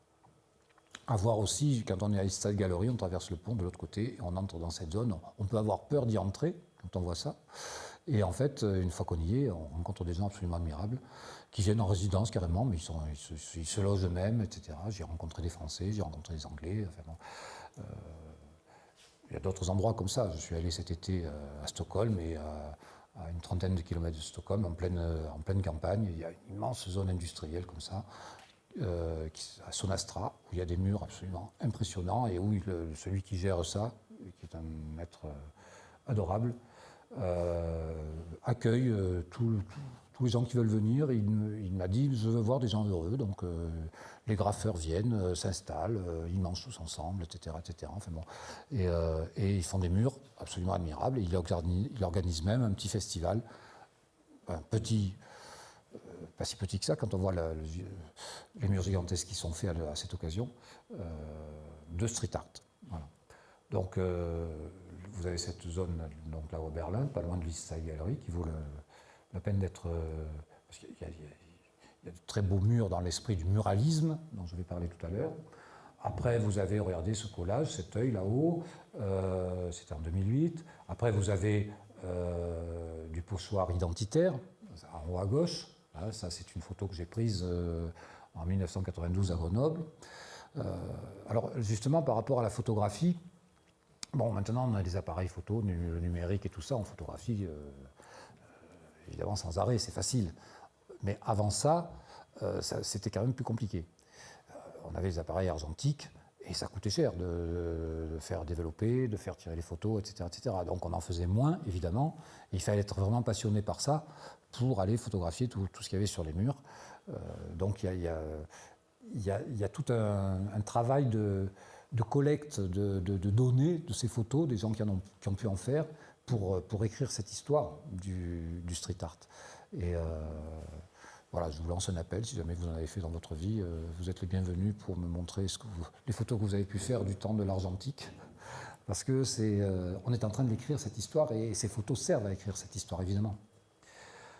À voir aussi, quand on est à East Side Gallery, on traverse le pont de l'autre côté, et on entre dans cette zone. On peut avoir peur d'y entrer, quand on voit ça. Et en fait, une fois qu'on y est, on rencontre des gens absolument admirables qui viennent en résidence carrément, mais ils se logent eux-mêmes, etc. J'ai rencontré des Français, j'ai rencontré des Anglais. Enfin, bon, il y a d'autres endroits comme ça. Je suis allé cet été à Stockholm et à une trentaine de kilomètres de Stockholm, en pleine campagne. Il y a une immense zone industrielle comme ça, à Sonastra, où il y a des murs absolument impressionnants et où celui qui gère ça, qui est un maître adorable, accueille tous les gens qui veulent venir. Il m'a dit, je veux voir des gens heureux, donc les graffeurs viennent, s'installent, ils mangent tous ensemble, etc. etc. Enfin, bon. Et ils font des murs absolument admirables. Et il organise même un petit festival, un petit, pas si petit que ça, quand on voit les murs gigantesques qui sont faits à cette occasion, de street art. Voilà. Donc, vous avez cette zone donc là à Berlin, pas loin de l'East Side Gallery, qui vaut la peine d'être. Parce qu'il y a de très beaux murs dans l'esprit du muralisme, dont je vais parler tout à l'heure. Après, vous avez, regardez ce collage, cet œil là-haut, c'était en 2008. Après, vous avez du pochoir identitaire, en haut à gauche. Là, ça, c'est une photo que j'ai prise en 1992 à Grenoble. Alors, justement, par rapport à la photographie, bon, maintenant, on a des appareils photo, le numérique et tout ça, on photographie évidemment sans arrêt, c'est facile. Mais avant ça, c'était quand même plus compliqué. On avait des appareils argentiques et ça coûtait cher de faire développer, de faire tirer les photos, etc., etc. Donc on en faisait moins, évidemment. Et il fallait être vraiment passionné par ça pour aller photographier tout ce qu'il y avait sur les murs. Donc il y a tout un travail de collecte de données de ces photos, des gens qui ont pu en faire, pour écrire cette histoire du street art. Et voilà, je vous lance un appel, si jamais vous en avez fait dans votre vie, vous êtes les bienvenus pour me montrer les photos que vous avez pu faire du temps de l'argentique, parce que on est en train d'écrire cette histoire, et ces photos servent à écrire cette histoire, évidemment.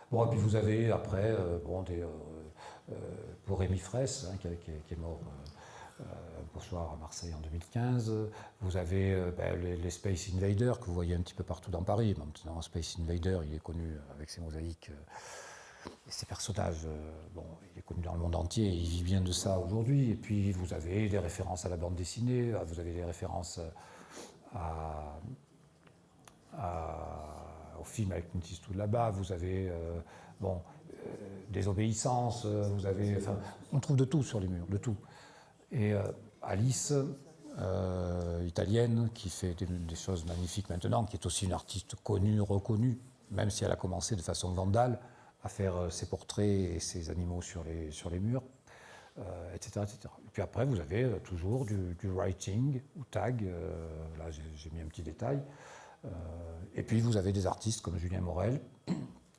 Bon, et puis vous avez après, pour Rémi Fraisse, hein, qui est mort pour soir à Marseille en 2015. Vous avez les Space Invaders que vous voyez un petit peu partout dans Paris. Maintenant, Space Invader, il est connu avec ses mosaïques et ses personnages. Bon, il est connu dans le monde entier, il vit bien de ça aujourd'hui. Et puis, vous avez des références à la bande dessinée, vous avez des références au film avec Clint Eastwood là-bas, vous avez des obéissances, on trouve de tout sur les murs, de tout. Et Alice, italienne, qui fait des choses magnifiques maintenant, qui est aussi une artiste connue, reconnue, même si elle a commencé de façon vandale à faire ses portraits et ses animaux sur les murs, etc., etc. Et puis après, vous avez toujours du writing ou tag, là j'ai mis un petit détail, et puis vous avez des artistes comme Julien Morel,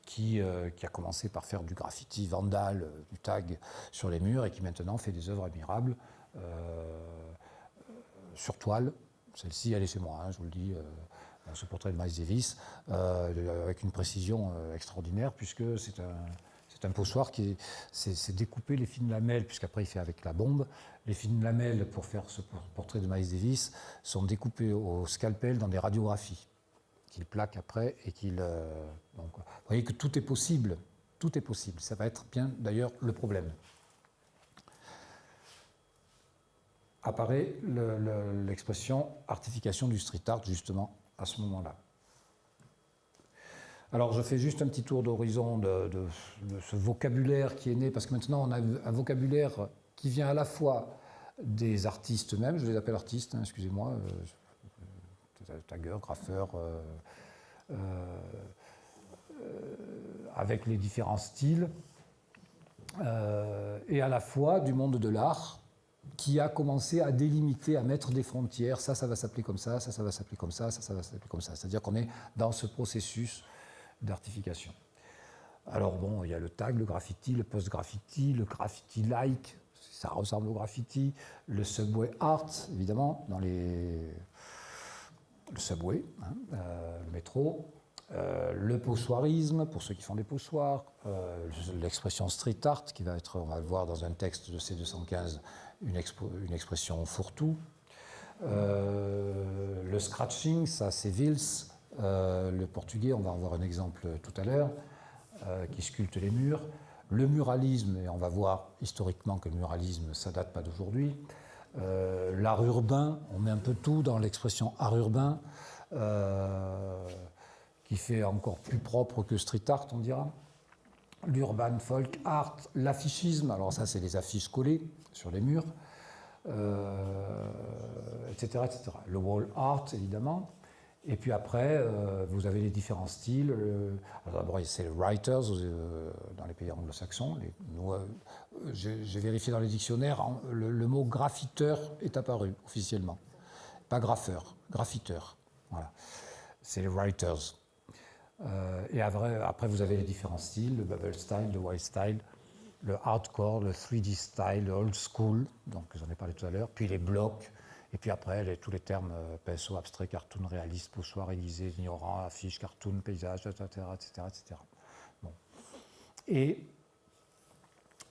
qui a commencé par faire du graffiti vandal, du tag sur les murs, et qui maintenant fait des œuvres admirables sur toile. Celle-ci, elle est chez moi, hein, je vous le dis, ce portrait de Miles Davis, avec une précision extraordinaire, puisque c'est un pochoir qui c'est découper les fines lamelles, puisqu'après il fait avec la bombe. Les fines lamelles pour faire ce portrait de Miles Davis sont découpées au scalpel dans des radiographies qu'il plaque après et donc, vous voyez que tout est possible. Tout est possible. Ça va être bien d'ailleurs le problème. Apparaît l'expression artification du street art justement à ce moment-là. Alors je fais juste un petit tour d'horizon de ce vocabulaire qui est né, parce que maintenant on a un vocabulaire qui vient à la fois des artistes eux-mêmes, je les appelle artistes, hein, excusez-moi, taggeurs, graffeurs, avec les différents styles, et à la fois du monde de l'art, qui a commencé à délimiter, à mettre des frontières. Ça va s'appeler comme ça, ça va s'appeler comme ça, ça va s'appeler comme ça. C'est-à-dire qu'on est dans ce processus d'artification. Alors bon, il y a le tag, le graffiti, le post-graffiti, le graffiti-like, ça ressemble au graffiti, le subway art, évidemment, dans le subway, hein, le métro, le pochoirisme, pour ceux qui font des pochoirs, l'expression street art, qui va être, on va le voir dans un texte de C215, une expression fourre-tout. Le scratching, ça c'est Vils, Le portugais, on va en voir un exemple tout à l'heure, qui sculpte les murs. Le muralisme, et on va voir historiquement que le muralisme, ça date pas d'aujourd'hui. L'art urbain, on met un peu tout dans l'expression art urbain, qui fait encore plus propre que street art, on dira. L'urban folk art, l'affichisme, alors ça c'est les affiches collées sur les murs, etc., etc. Le wall art, évidemment. Et puis après, vous avez les différents styles. Alors d'abord, c'est les writers dans les pays anglo-saxons. J'ai vérifié dans les dictionnaires, le mot graffiteur est apparu officiellement. Pas graffeur, graffiteur. Voilà. C'est les writers. Et après, vous avez les différents styles, le bubble style, le wild style, le hardcore, le 3D style, le old school, donc j'en ai parlé tout à l'heure, puis les blocs. Et puis après, tous les termes PSO, abstrait, cartoon, réaliste, poussoir, aiguisé, ignorant, affiche, cartoon, paysage, etc. etc., etc. Bon. Et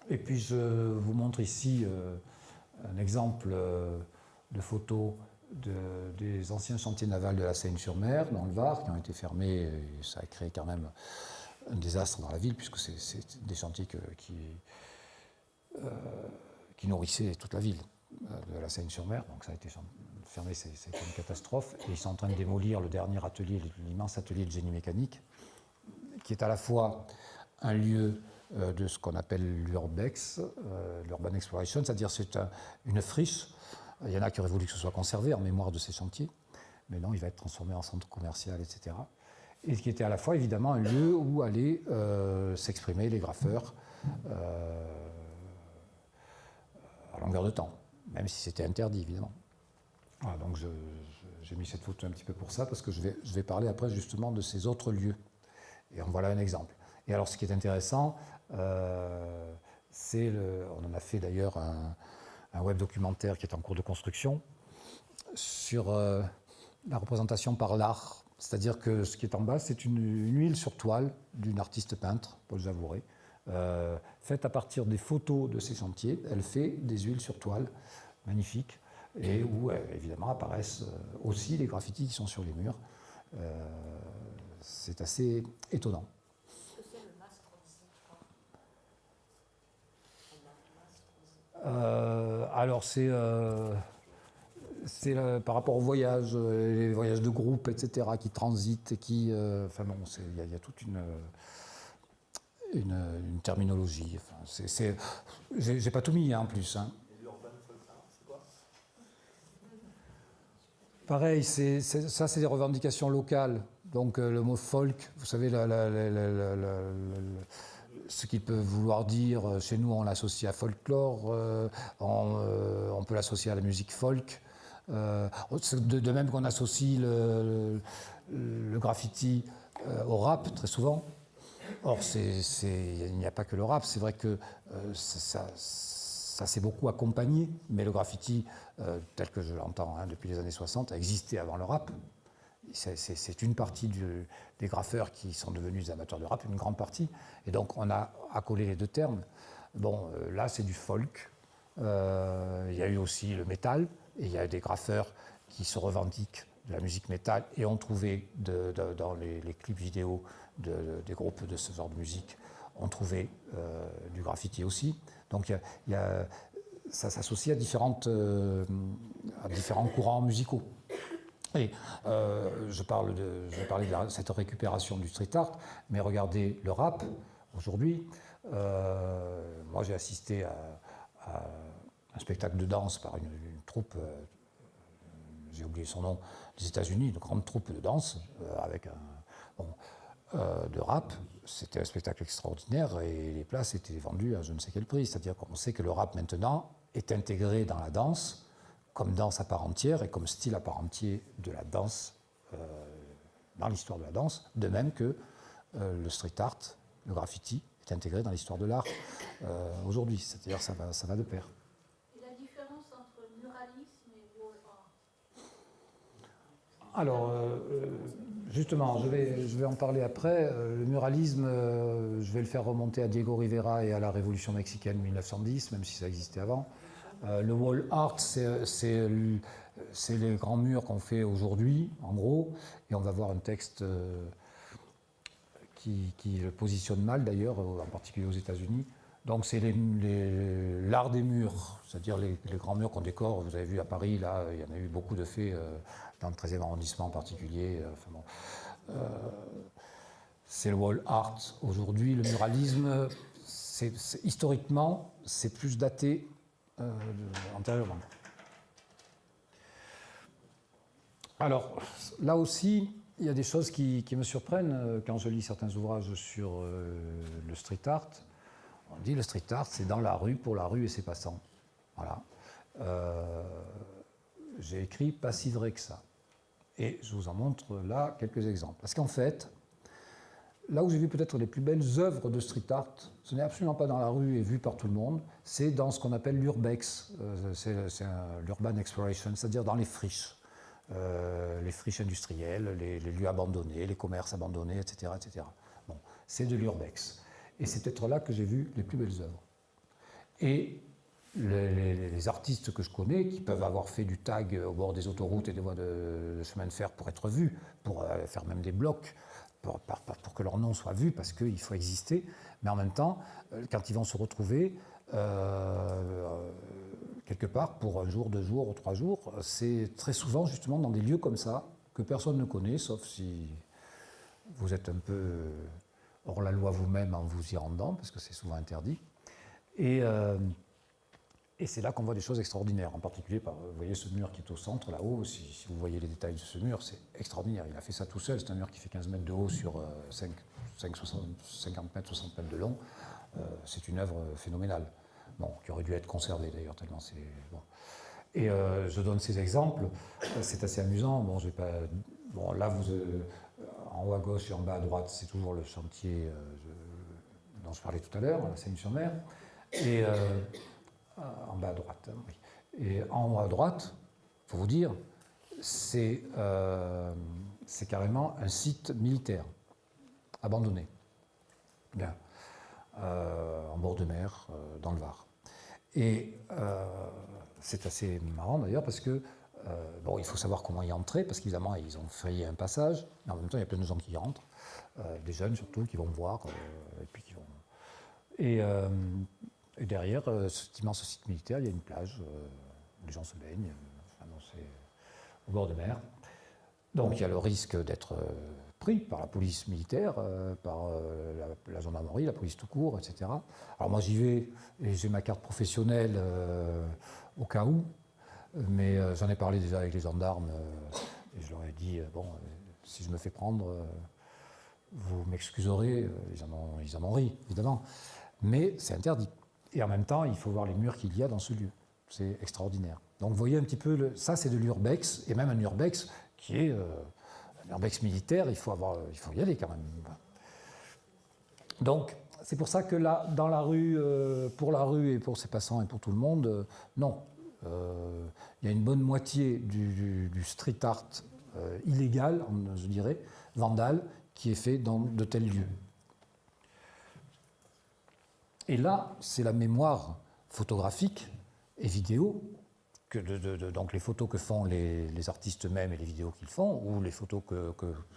puis je vous montre ici un exemple de photo des anciens chantiers navals de la Seine-sur-Mer, dans le Var, qui ont été fermés. Et ça a créé quand même un désastre dans la ville, puisque c'est des chantiers qui nourrissaient toute la ville de la Seine-sur-Mer, donc ça a été fermé, c'était une catastrophe. Et ils sont en train de démolir le dernier atelier, l'immense atelier de génie mécanique, qui est à la fois un lieu de ce qu'on appelle l'urbex, l'urban exploration, c'est-à-dire c'est une friche. Il y en a qui auraient voulu que ce soit conservé en mémoire de ces chantiers, mais non, il va être transformé en centre commercial, etc. Et qui était à la fois évidemment un lieu où allaient s'exprimer les graffeurs à longueur de temps, même si c'était interdit, évidemment. Voilà, donc j'ai mis cette photo un petit peu pour ça, parce que je vais parler après justement de ces autres lieux. Et en voilà un exemple. Et alors ce qui est intéressant, on en a fait d'ailleurs un web documentaire qui est en cours de construction, sur la représentation par l'art. C'est-à-dire que ce qui est en bas, c'est une huile sur toile d'une artiste peintre, Paul Javouret, faite à partir des photos de ces chantiers. Elle fait des huiles sur toile magnifiques, et où évidemment apparaissent aussi les graffitis qui sont sur les murs. C'est assez étonnant. Qu'est-ce que c'est le masque rosé ? Alors c'est par rapport aux voyages, les voyages de groupe, etc., qui transitent et qui... enfin bon, il y a toute une terminologie. Enfin, j'ai pas tout mis en plus. Hein. Et l'urban folk art, c'est quoi ? Pareil, ça c'est des revendications locales. Donc le mot folk, vous savez, ce qu'il peut vouloir dire, chez nous on l'associe à folklore, on peut l'associer à la musique folk. De même qu'on associe le graffiti au rap très souvent. Or, il n'y a pas que le rap. C'est vrai que ça s'est beaucoup accompagné, mais le graffiti, tel que je l'entends depuis les années 60, a existé avant le rap. C'est une partie des graffeurs qui sont devenus des amateurs de rap, une grande partie. Et donc, on a accolé les deux termes. Bon, là, c'est du folk. Il y a eu aussi le métal. Et il y a des graffeurs qui se revendiquent de la musique métal et ont trouvé dans les clips vidéo des groupes de ce genre de musique, ont trouvé du graffiti aussi. Donc ça s'associe à différents courants musicaux. Et je vais parler de cette récupération du street art, mais regardez le rap aujourd'hui. Moi j'ai assisté à un spectacle de danse par une troupe, j'ai oublié son nom, des États-Unis, une grande troupe de danse avec de rap. C'était un spectacle extraordinaire et les places étaient vendues à je ne sais quel prix. C'est-à-dire qu'on sait que le rap maintenant est intégré dans la danse comme danse à part entière et comme style à part entier de la danse dans l'histoire de la danse, de même que le street art, le graffiti est intégré dans l'histoire de l'art aujourd'hui. C'est-à-dire ça va de pair. Alors, justement, je vais en parler après. Le muralisme, je vais le faire remonter à Diego Rivera et à la Révolution mexicaine 1910, même si ça existait avant. Le wall art, c'est les grands murs qu'on fait aujourd'hui, en gros, et on va voir un texte qui le positionne mal d'ailleurs, en particulier aux États-Unis. Donc c'est l'art des murs, c'est-à-dire les grands murs qu'on décore. Vous avez vu à Paris, là, il y en a eu beaucoup de faits dans le 13e arrondissement en particulier. Enfin bon. C'est le wall art aujourd'hui. Le muralisme, historiquement, c'est plus daté antérieurement. Alors, là aussi, il y a des choses qui me surprennent quand je lis certains ouvrages sur le street art. On dit le street art, c'est dans la rue, pour la rue et ses passants. Voilà. J'ai écrit pas si vrai que ça. Et je vous en montre là quelques exemples. Parce qu'en fait, là où j'ai vu peut-être les plus belles œuvres de street art, ce n'est absolument pas dans la rue et vu par tout le monde, c'est dans ce qu'on appelle l'urbex, c'est l'urban exploration, c'est-à-dire dans les friches industrielles, les lieux abandonnés, les commerces abandonnés, etc. etc. Bon, c'est de l'urbex. Et c'est peut-être là que j'ai vu les plus belles œuvres. Et les artistes que je connais, qui peuvent avoir fait du tag au bord des autoroutes et des voies de chemin de fer pour être vus, pour faire même des blocs, pour que leur nom soit vu, parce qu'il faut exister, mais en même temps, quand ils vont se retrouver quelque part pour un jour, 2 jours ou 3 jours, c'est très souvent justement dans des lieux comme ça, que personne ne connaît, sauf si vous êtes un peu hors la loi vous-même en vous y rendant, parce que c'est souvent interdit. Et c'est là qu'on voit des choses extraordinaires, en particulier, vous voyez ce mur qui est au centre, là-haut, si vous voyez les détails de ce mur, c'est extraordinaire. Il a fait ça tout seul, c'est un mur qui fait 15 mètres de haut sur 50 mètres, 60 mètres de long. C'est une œuvre phénoménale, bon, qui aurait dû être conservée d'ailleurs, tellement c'est... Bon. Et je donne ces exemples, c'est assez amusant. Bon, je vais pas... bon là, en haut à gauche et en bas à droite, c'est toujours le chantier dont je parlais tout à l'heure, la Seine-sur-Mer. Et... en bas à droite, hein, oui. Et en haut à droite, il faut vous dire, c'est carrément un site militaire, abandonné, bien, en bord de mer, dans le Var. Et c'est assez marrant d'ailleurs parce que, bon, il faut savoir comment y entrer, parce qu'évidemment, ils ont frayé un passage, mais en même temps, il y a plein de gens qui y rentrent, des jeunes surtout, qui vont voir, et puis qui vont... Et derrière cet immense site militaire, il y a une plage où les gens se baignent, c'est au bord de mer. Donc il y a le risque d'être pris par la police militaire, par la gendarmerie, la police tout court, etc. Alors moi j'y vais et j'ai ma carte professionnelle au cas où, mais j'en ai parlé déjà avec les gendarmes et je leur ai dit, bon, si je me fais prendre, vous m'excuserez, ils en ont ri, évidemment, mais c'est interdit. Et en même temps, il faut voir les murs qu'il y a dans ce lieu. C'est extraordinaire. Donc vous voyez un petit peu, ça c'est de l'urbex, et même un urbex qui est un urbex militaire, il faut y aller quand même. Donc c'est pour ça que là, dans la rue, pour la rue et pour ses passants et pour tout le monde, non. Il y a une bonne moitié du street art illégal, je dirais, vandale, qui est fait dans de tels lieux. Et là, c'est la mémoire photographique et vidéo, donc les photos que font les artistes eux-mêmes et les vidéos qu'ils font, ou les photos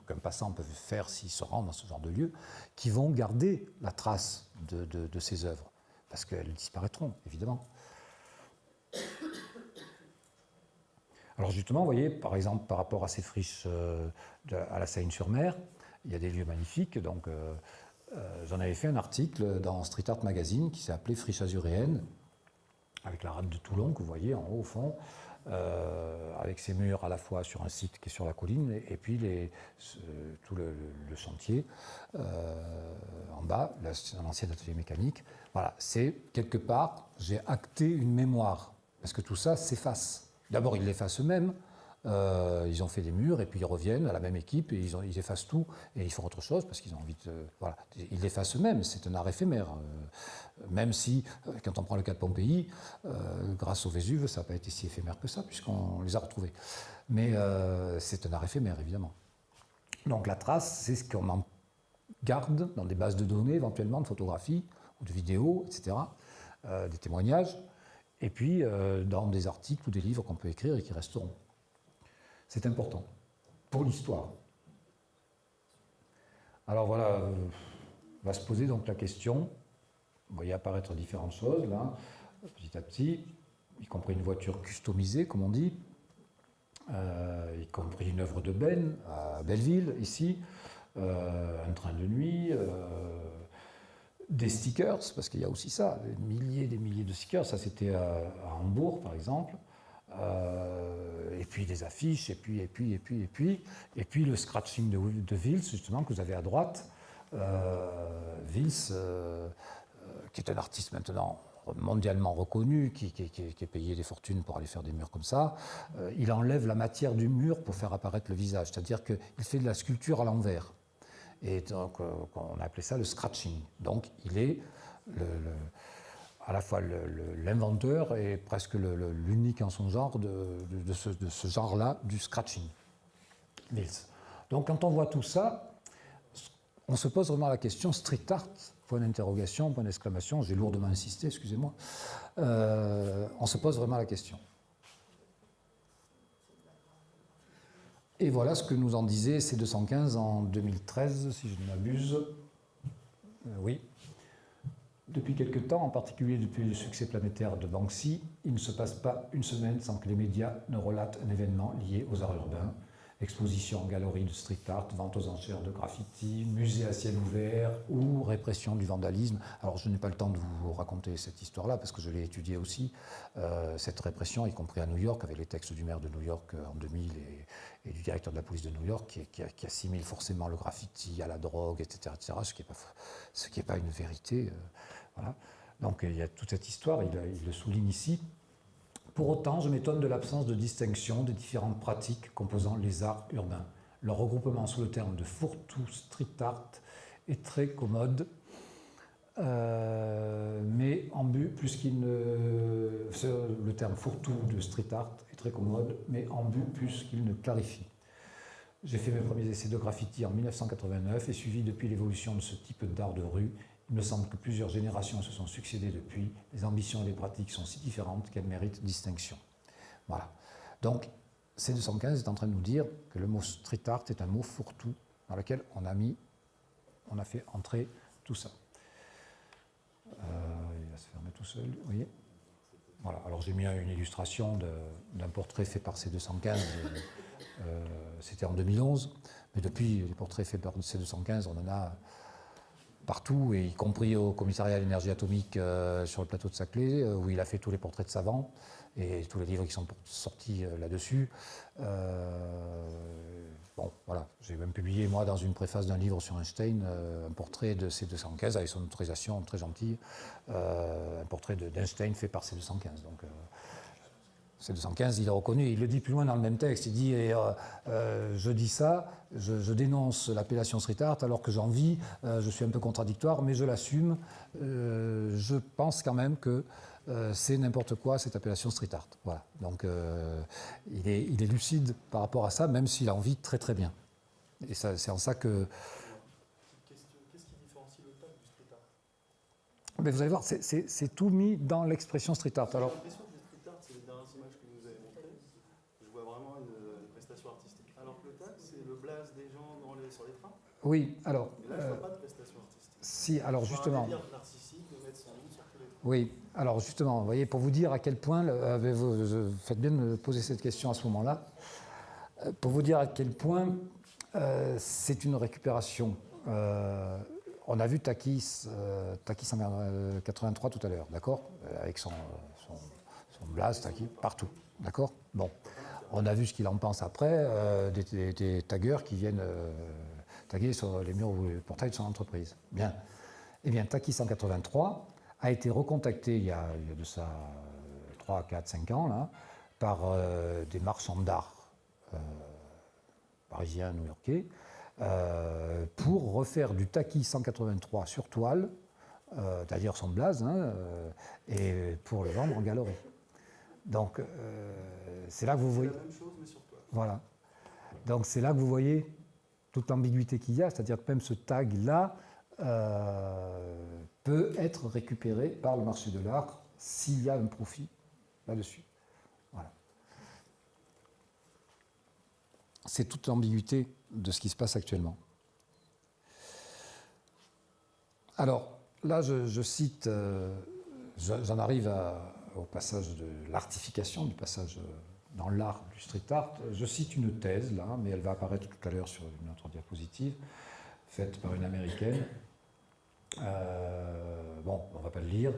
qu'un passant peut faire s'il se rend dans ce genre de lieu, qui vont garder la trace de ces œuvres, parce qu'elles disparaîtront, évidemment. Alors justement, vous voyez, par exemple, par rapport à ces friches à la Seine-sur-Mer, il y a des lieux magnifiques, donc... j'en avais fait un article dans Street Art Magazine qui s'est appelé Friche azuréenne, avec la rade de Toulon que vous voyez en haut au fond, avec ses murs à la fois sur un site qui est sur la colline et puis tout le chantier en bas, l'ancien atelier mécanique. Voilà, c'est quelque part, j'ai acté une mémoire, parce que tout ça s'efface. D'abord, ils l'effacent eux-mêmes. Ils ont fait des murs et puis ils reviennent à la même équipe et ils effacent tout et ils font autre chose parce qu'ils ont envie de... Voilà. Ils l'effacent eux-mêmes, c'est un art éphémère. Même si, quand on prend le cas de Pompéi, grâce au Vésuve, ça n'a pas été si éphémère que ça puisqu'on les a retrouvés. Mais c'est un art éphémère, évidemment. Donc la trace, c'est ce qu'on en garde dans des bases de données, éventuellement de photographies ou de vidéos, etc., des témoignages. et puis dans des articles ou des livres qu'on peut écrire et qui resteront. C'est important pour l'histoire. Alors voilà, va se poser donc la question, vous voyez apparaître différentes choses là, petit à petit, y compris une voiture customisée, comme on dit, y compris une œuvre de Ben à Belleville, ici, un train de nuit, des stickers, parce qu'il y a aussi ça, des milliers de stickers, ça c'était à Hambourg par exemple, et puis des affiches, et puis le scratching de Vils, justement, que vous avez à droite. Vils, qui est un artiste maintenant mondialement reconnu, qui est payé des fortunes pour aller faire des murs comme ça, il enlève la matière du mur pour faire apparaître le visage, c'est-à-dire qu'il fait de la sculpture à l'envers. Et donc, on a appelé ça le scratching. Donc, il est à la fois l'inventeur et presque l'unique en son genre de ce genre-là du scratching. Mills. Donc, quand on voit tout ça, on se pose vraiment la question street art, point d'interrogation, point d'exclamation, j'ai lourdement insisté, excusez-moi. On se pose vraiment la question. Et voilà ce que nous en disait C215 en 2013, si je ne m'abuse. Oui. Depuis quelque temps, en particulier depuis le succès planétaire de Banksy, il ne se passe pas une semaine sans que les médias ne relatent un événement lié aux arts urbains. Exposition en galerie de street art, vente aux enchères de graffiti, musée à ciel ouvert ou répression du vandalisme. Alors je n'ai pas le temps de vous raconter cette histoire-là parce que je l'ai étudiée aussi, cette répression, y compris à New York, avec les textes du maire de New York en 2000 et du directeur de la police de New York qui assimile forcément le graffiti à la drogue, etc., ce qui n'est pas une vérité. Voilà. Donc il y a toute cette histoire, il le souligne ici. Pour autant, je m'étonne de l'absence de distinction des différentes pratiques composant les arts urbains. Leur regroupement sous le terme de fourre-tout street art est très commode, mais en but, plus qu'il ne... Le terme fourre-tout de street art est très commode, mais en but plus qu'il ne clarifie. J'ai fait mes premiers essais de graffiti en 1989 et suivi depuis l'évolution de ce type d'art de rue. Il me semble que plusieurs générations se sont succédées depuis. Les ambitions et les pratiques sont si différentes qu'elles méritent distinction. Voilà. Donc, C215 est en train de nous dire que le mot street art est un mot fourre-tout dans lequel on a fait entrer tout ça. Il va se fermer tout seul, vous voyez. Voilà. Alors, j'ai mis une illustration d'un portrait fait par C215. C'était en 2011. Mais depuis, les portraits faits par C215, on en a partout, et y compris au commissariat à l'énergie atomique sur le plateau de Saclay, où il a fait tous les portraits de savants et tous les livres qui sont sortis là-dessus. Bon, voilà, j'ai même publié, moi, dans une préface d'un livre sur Einstein, un portrait de C215 avec son autorisation très gentille, un portrait d'Einstein fait par C215. Donc, C215, il est reconnu, il le dit plus loin dans le même texte, il dit je dis ça, je dénonce l'appellation street art alors que j'en vis, je suis un peu contradictoire, mais je l'assume, je pense quand même que c'est n'importe quoi cette appellation street art. Voilà. Donc il est lucide par rapport à ça, même s'il en vit très très bien. Et c'est en ça que... Qu'est-ce qui différencie le tag du street art? Mais vous allez voir, c'est tout mis dans l'expression street art. Alors, j'ai l'impression que le street art, c'est les dernières images que vous nous avez montrées. Je vois vraiment une prestation artistique. Alors que le tag, c'est le blaze des gens sur les trains. oui, alors... Et là, je ne vois pas de prestation artistique. Si, alors justement... Je vois un délire narcissique de mettre son nom sur tous les trains. Oui, alors justement, vous voyez, pour vous dire à quel point, vous faites bien de me poser cette question à ce moment-là, pour vous dire à quel point c'est une récupération. On a vu Takis 183 tout à l'heure, d'accord, avec son blaze, Takis, partout, d'accord. Bon, on a vu ce qu'il en pense après, des taggeurs qui viennent taguer sur les murs ou les portails de son entreprise. Bien. Eh bien, Takis 183 a été recontacté il y a de ça 3, 4, 5 ans, là, par des marchands d'art parisiens, new-yorkais, pour refaire du Takis 183 sur toile, d'ailleurs son blaze, et pour le vendre en galerie. Donc, c'est là que vous voyez... C'est la même chose, mais sur toile. Voilà. Donc, c'est là que vous voyez toute l'ambiguïté qu'il y a, c'est-à-dire que même ce tag-là peut être récupéré par le marché de l'art s'il y a un profit là-dessus. Voilà. C'est toute l'ambiguïté de ce qui se passe actuellement. Alors, là, je cite, j'en arrive au passage de l'artification, du passage dans l'art du street art. Je cite une thèse, là, mais elle va apparaître tout à l'heure sur une autre diapositive, faite par une Américaine. Bon, on ne va pas le lire.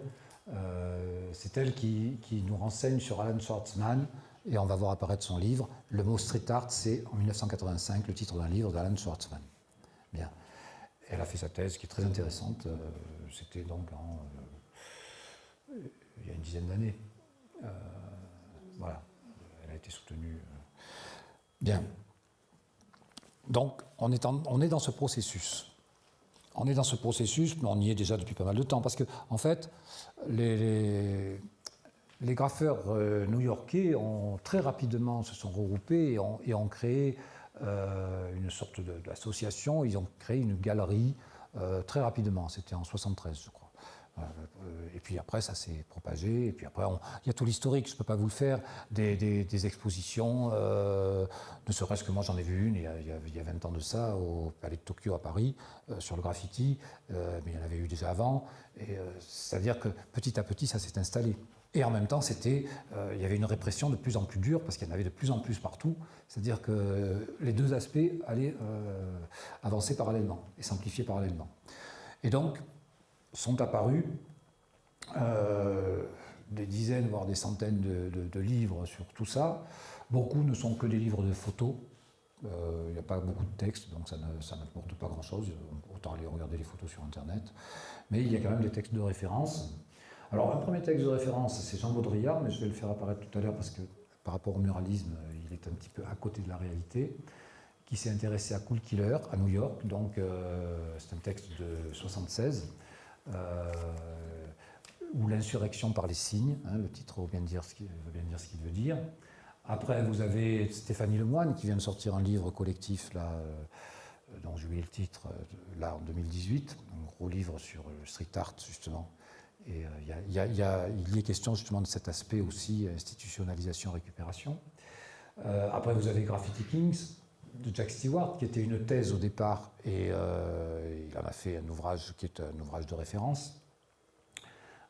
C'est elle qui nous renseigne sur Alan Schwartzman, et on va voir apparaître son livre. Le mot street art, c'est en 1985 le titre d'un livre d'Alan Schwartzman. Bien. Elle a fait sa thèse qui est très intéressante. C'était donc il y a une dizaine d'années. Voilà. Elle a été soutenue. Bien. Donc, on est dans ce processus. On est dans ce processus, mais on y est déjà depuis pas mal de temps, parce que, en fait, les graffeurs new-yorkais ont très rapidement se sont regroupés et ont créé une sorte d'association. Ils ont créé une galerie très rapidement. C'était en 1973, je crois. Et puis après, ça s'est propagé. Et puis après, il y a tout l'historique, je ne peux pas vous le faire, des expositions. Ne serait-ce que moi, j'en ai vu une il y a 20 ans de ça, au Palais de Tokyo à Paris, sur le graffiti. Mais il y en avait eu déjà avant. C'est-à-dire que petit à petit, ça s'est installé. Et en même temps, il y avait une répression de plus en plus dure, parce qu'il y en avait de plus en plus partout. C'est-à-dire que les deux aspects allaient avancer parallèlement et s'amplifier parallèlement. Et donc, sont apparus des dizaines, voire des centaines de livres sur tout ça. Beaucoup ne sont que des livres de photos. Il n'y a pas beaucoup de textes, donc ça n'apporte pas grand-chose. Autant aller regarder les photos sur Internet. Mais il y a quand même des textes de référence. Alors, un premier texte de référence, c'est Jean Baudrillard, mais je vais le faire apparaître tout à l'heure parce que par rapport au muralisme, il est un petit peu à côté de la réalité, qui s'est intéressé à Cool Killer, à New York. Donc, c'est un texte de 1976. Ou l'insurrection par les signes, hein, le titre veut bien dire ce qu'il veut dire. Après, vous avez Stéphanie Lemoine qui vient de sortir un livre collectif, là, dont j'ai oublié le titre, là en 2018, un gros livre sur le street art justement. Et il y est question justement de cet aspect aussi, institutionnalisation, récupération. Après, vous avez Graffiti Kings de Jack Stewart, qui était une thèse au départ, et il en a fait un ouvrage qui est un ouvrage de référence.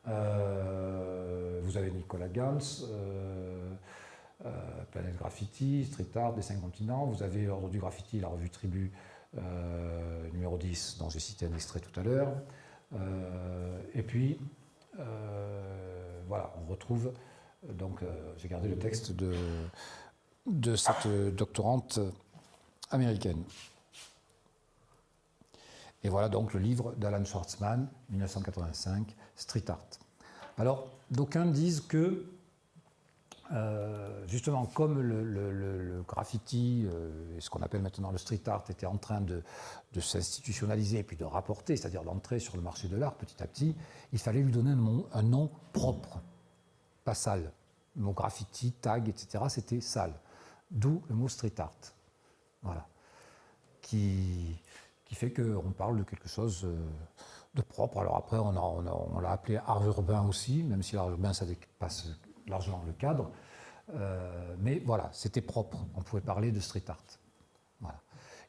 Vous avez Nicolas Gans, Planète Graffiti, Street Art des 5 continents. Vous avez Ordre du Graffiti, la revue Tribu, numéro 10, dont j'ai cité un extrait tout à l'heure. Et puis, voilà, on retrouve, donc j'ai gardé le texte de cette doctorante américaine. Et voilà donc le livre d'Alan Schwartzman, 1985, Street Art. Alors, d'aucuns disent que, justement, comme le graffiti et ce qu'on appelle maintenant le street art était en train de s'institutionnaliser et puis de rapporter, c'est-à-dire d'entrer sur le marché de l'art petit à petit, il fallait lui donner un nom propre, pas sale. Le mot graffiti, tag, etc., c'était sale. D'où le mot street art. Voilà. Qui fait qu'on parle de quelque chose de propre. Alors après, on l'a appelé art urbain aussi, même si l'art urbain, ça dépasse largement le cadre. Mais voilà, c'était propre. On pouvait parler de street art. Voilà.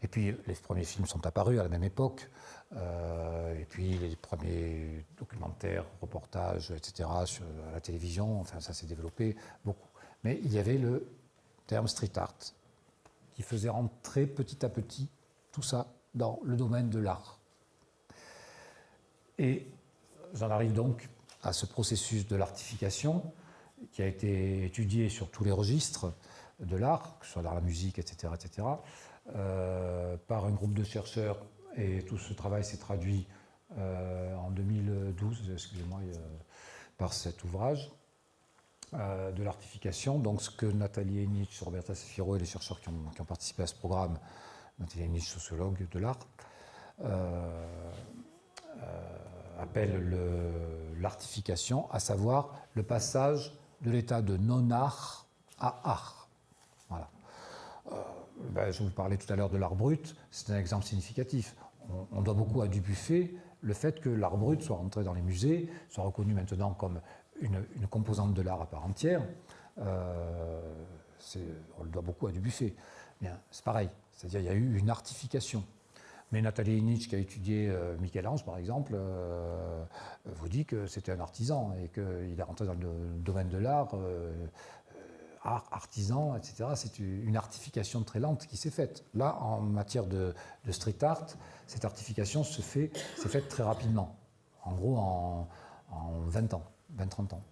Et puis, les premiers films sont apparus à la même époque. Et puis, les premiers documentaires, reportages, etc., à la télévision, enfin, ça s'est développé beaucoup. Mais il y avait le terme street art qui faisait rentrer petit à petit tout ça dans le domaine de l'art. Et j'en arrive donc à ce processus de l'artification qui a été étudié sur tous les registres de l'art, que ce soit dans la musique, etc., par un groupe de chercheurs, et tout ce travail s'est traduit en 2012, excusez-moi, par cet ouvrage de l'artification. Donc ce que Nathalie Henich, Roberta Safiro et les chercheurs qui ont participé à ce programme, Nathalie Henich, sociologue de l'art, appelle l'artification, à savoir le passage de l'état de non-art à art. Voilà. Je vous parlais tout à l'heure de l'art brut, c'est un exemple significatif. On doit beaucoup à Dubuffet le fait que l'art brut soit rentré dans les musées, soit reconnu maintenant comme une composante de l'art à part entière. On le doit beaucoup à Dubuffet. Bien, c'est pareil, c'est-à-dire il y a eu une artification. Mais Nathalie Henich, qui a étudié Michel-Ange, par exemple, vous dit que c'était un artisan et qu'il est rentré dans le domaine de l'art, art, artisan, etc. C'est une artification très lente qui s'est faite. Là, en matière de street art, cette artification s'est faite très rapidement. En gros, en 20 ans, 20-30 ans.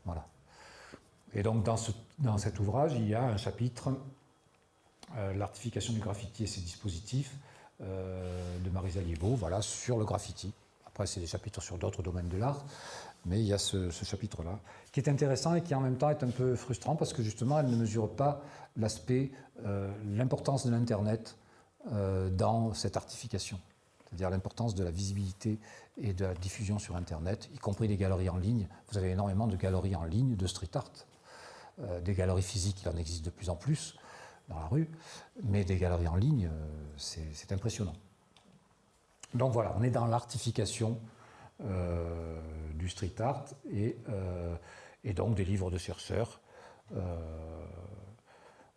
Voilà. Et donc, dans cet ouvrage, il y a un chapitre, l'artification du graffiti et ses dispositifs, de Marisa Liébaud, voilà, sur le graffiti. Après, c'est des chapitres sur d'autres domaines de l'art, mais il y a ce chapitre-là, qui est intéressant et qui en même temps est un peu frustrant parce que justement, elle ne mesure pas l'aspect, l'importance de l'Internet dans cette artification. C'est-à-dire l'importance de la visibilité et de la diffusion sur Internet, y compris des galeries en ligne. Vous avez énormément de galeries en ligne de street art. Des galeries physiques, il en existe de plus en plus dans la rue, mais des galeries en ligne, c'est impressionnant. Donc voilà, on est dans l'artification du street art et donc des livres de chercheurs.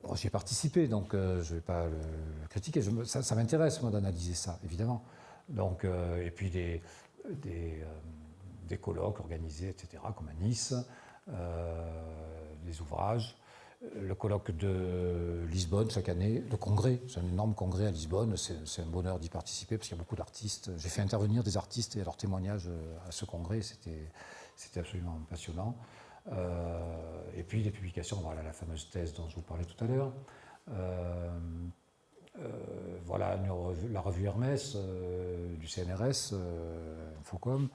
Bon, j'y ai participé, donc je ne vais pas le critiquer. Ça m'intéresse, moi, d'analyser ça, évidemment. Donc, et puis des colloques organisés, etc., comme à Nice, des ouvrages. Le colloque de Lisbonne chaque année, le congrès, c'est un énorme congrès à Lisbonne, c'est un bonheur d'y participer parce qu'il y a beaucoup d'artistes. J'ai fait intervenir des artistes et leurs témoignages à ce congrès, c'était absolument passionnant. Et puis des publications, voilà la fameuse thèse dont je vous parlais tout à l'heure. Voilà la revue Hermès du CNRS, Infocom.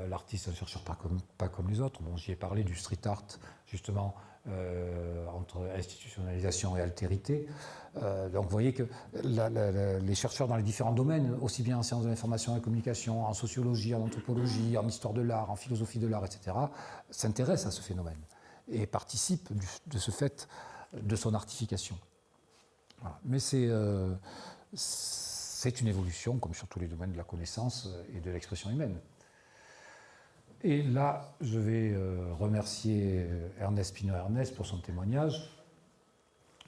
L'artiste, un chercheur pas comme les autres. Bon, j'y ai parlé du street art, justement, entre institutionnalisation et altérité. Donc vous voyez que les chercheurs dans les différents domaines, aussi bien en sciences de l'information et de la communication, en sociologie, en anthropologie, en histoire de l'art, en philosophie de l'art, etc., s'intéressent à ce phénomène et participent de ce fait de son artification. Voilà. Mais c'est une évolution, comme sur tous les domaines de la connaissance et de l'expression humaine. Et là, je vais remercier Ernest Pinault-Ernest pour son témoignage.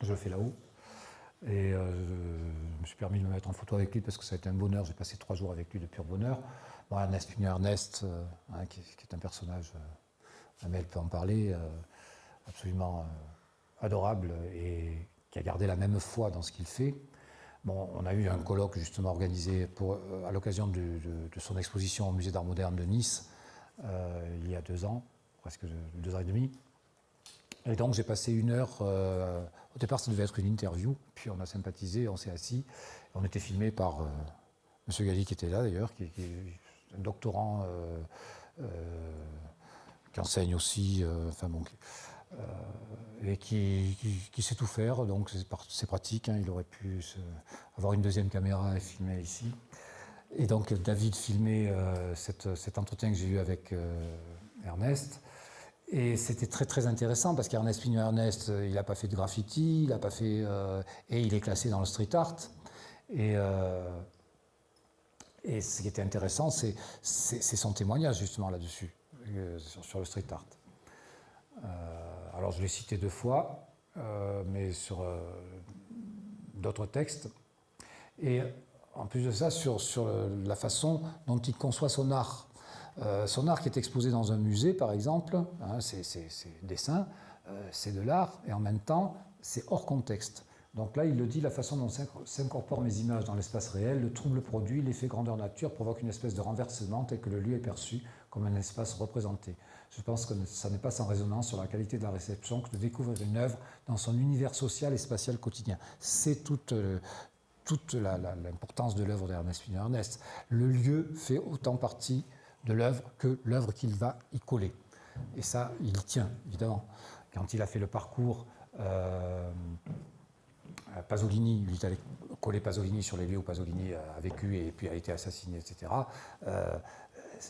Je le fais là-haut. Et je me suis permis de me mettre en photo avec lui parce que ça a été un bonheur. J'ai passé 3 jours avec lui de pur bonheur. Bon, Ernest Pinault-Ernest, qui est un personnage, Amel peut en parler, absolument adorable et qui a gardé la même foi dans ce qu'il fait. Bon, on a eu un colloque justement organisé à l'occasion de son exposition au Musée d'Art Moderne de Nice, il y a 2 ans, presque 2 ans et demi. Et donc j'ai passé 1 heure, au départ ça devait être une interview, puis on a sympathisé, on s'est assis, on était filmé par M. Galli qui était là d'ailleurs, qui est un doctorant qui enseigne aussi, et qui sait tout faire, donc c'est pratique, hein, il aurait pu avoir une 2e caméra et filmer ici. Et donc David filmait cet entretien que j'ai eu avec Ernest. Et c'était très très intéressant parce qu'Ernest Pinault-Ernest, il n'a pas fait de graffiti, il n'a pas fait, et il est classé dans le street art. Et ce qui était intéressant, c'est son témoignage justement là-dessus, sur le street art. Alors je l'ai cité 2 fois, mais sur d'autres textes. Et en plus de ça, sur la façon dont il conçoit son art. Son art qui est exposé dans un musée, par exemple, hein, ses dessins, c'est de l'art, et en même temps, c'est hors contexte. Donc là, il le dit, la façon dont s'incorporent mes images dans l'espace réel, le trouble produit, l'effet grandeur nature provoque une espèce de renversement tel que le lieu est perçu comme un espace représenté. Je pense que ça n'est pas sans résonance sur la qualité de la réception que de découvrir une œuvre dans son univers social et spatial quotidien. C'est toute l'importance de l'œuvre d'Ernest Pinault-Ernest. Le lieu fait autant partie de l'œuvre que l'œuvre qu'il va y coller. Et ça, il y tient, évidemment. Quand il a fait le parcours Pasolini, lui est allé coller Pasolini sur les lieux où Pasolini a vécu et puis a été assassiné, etc.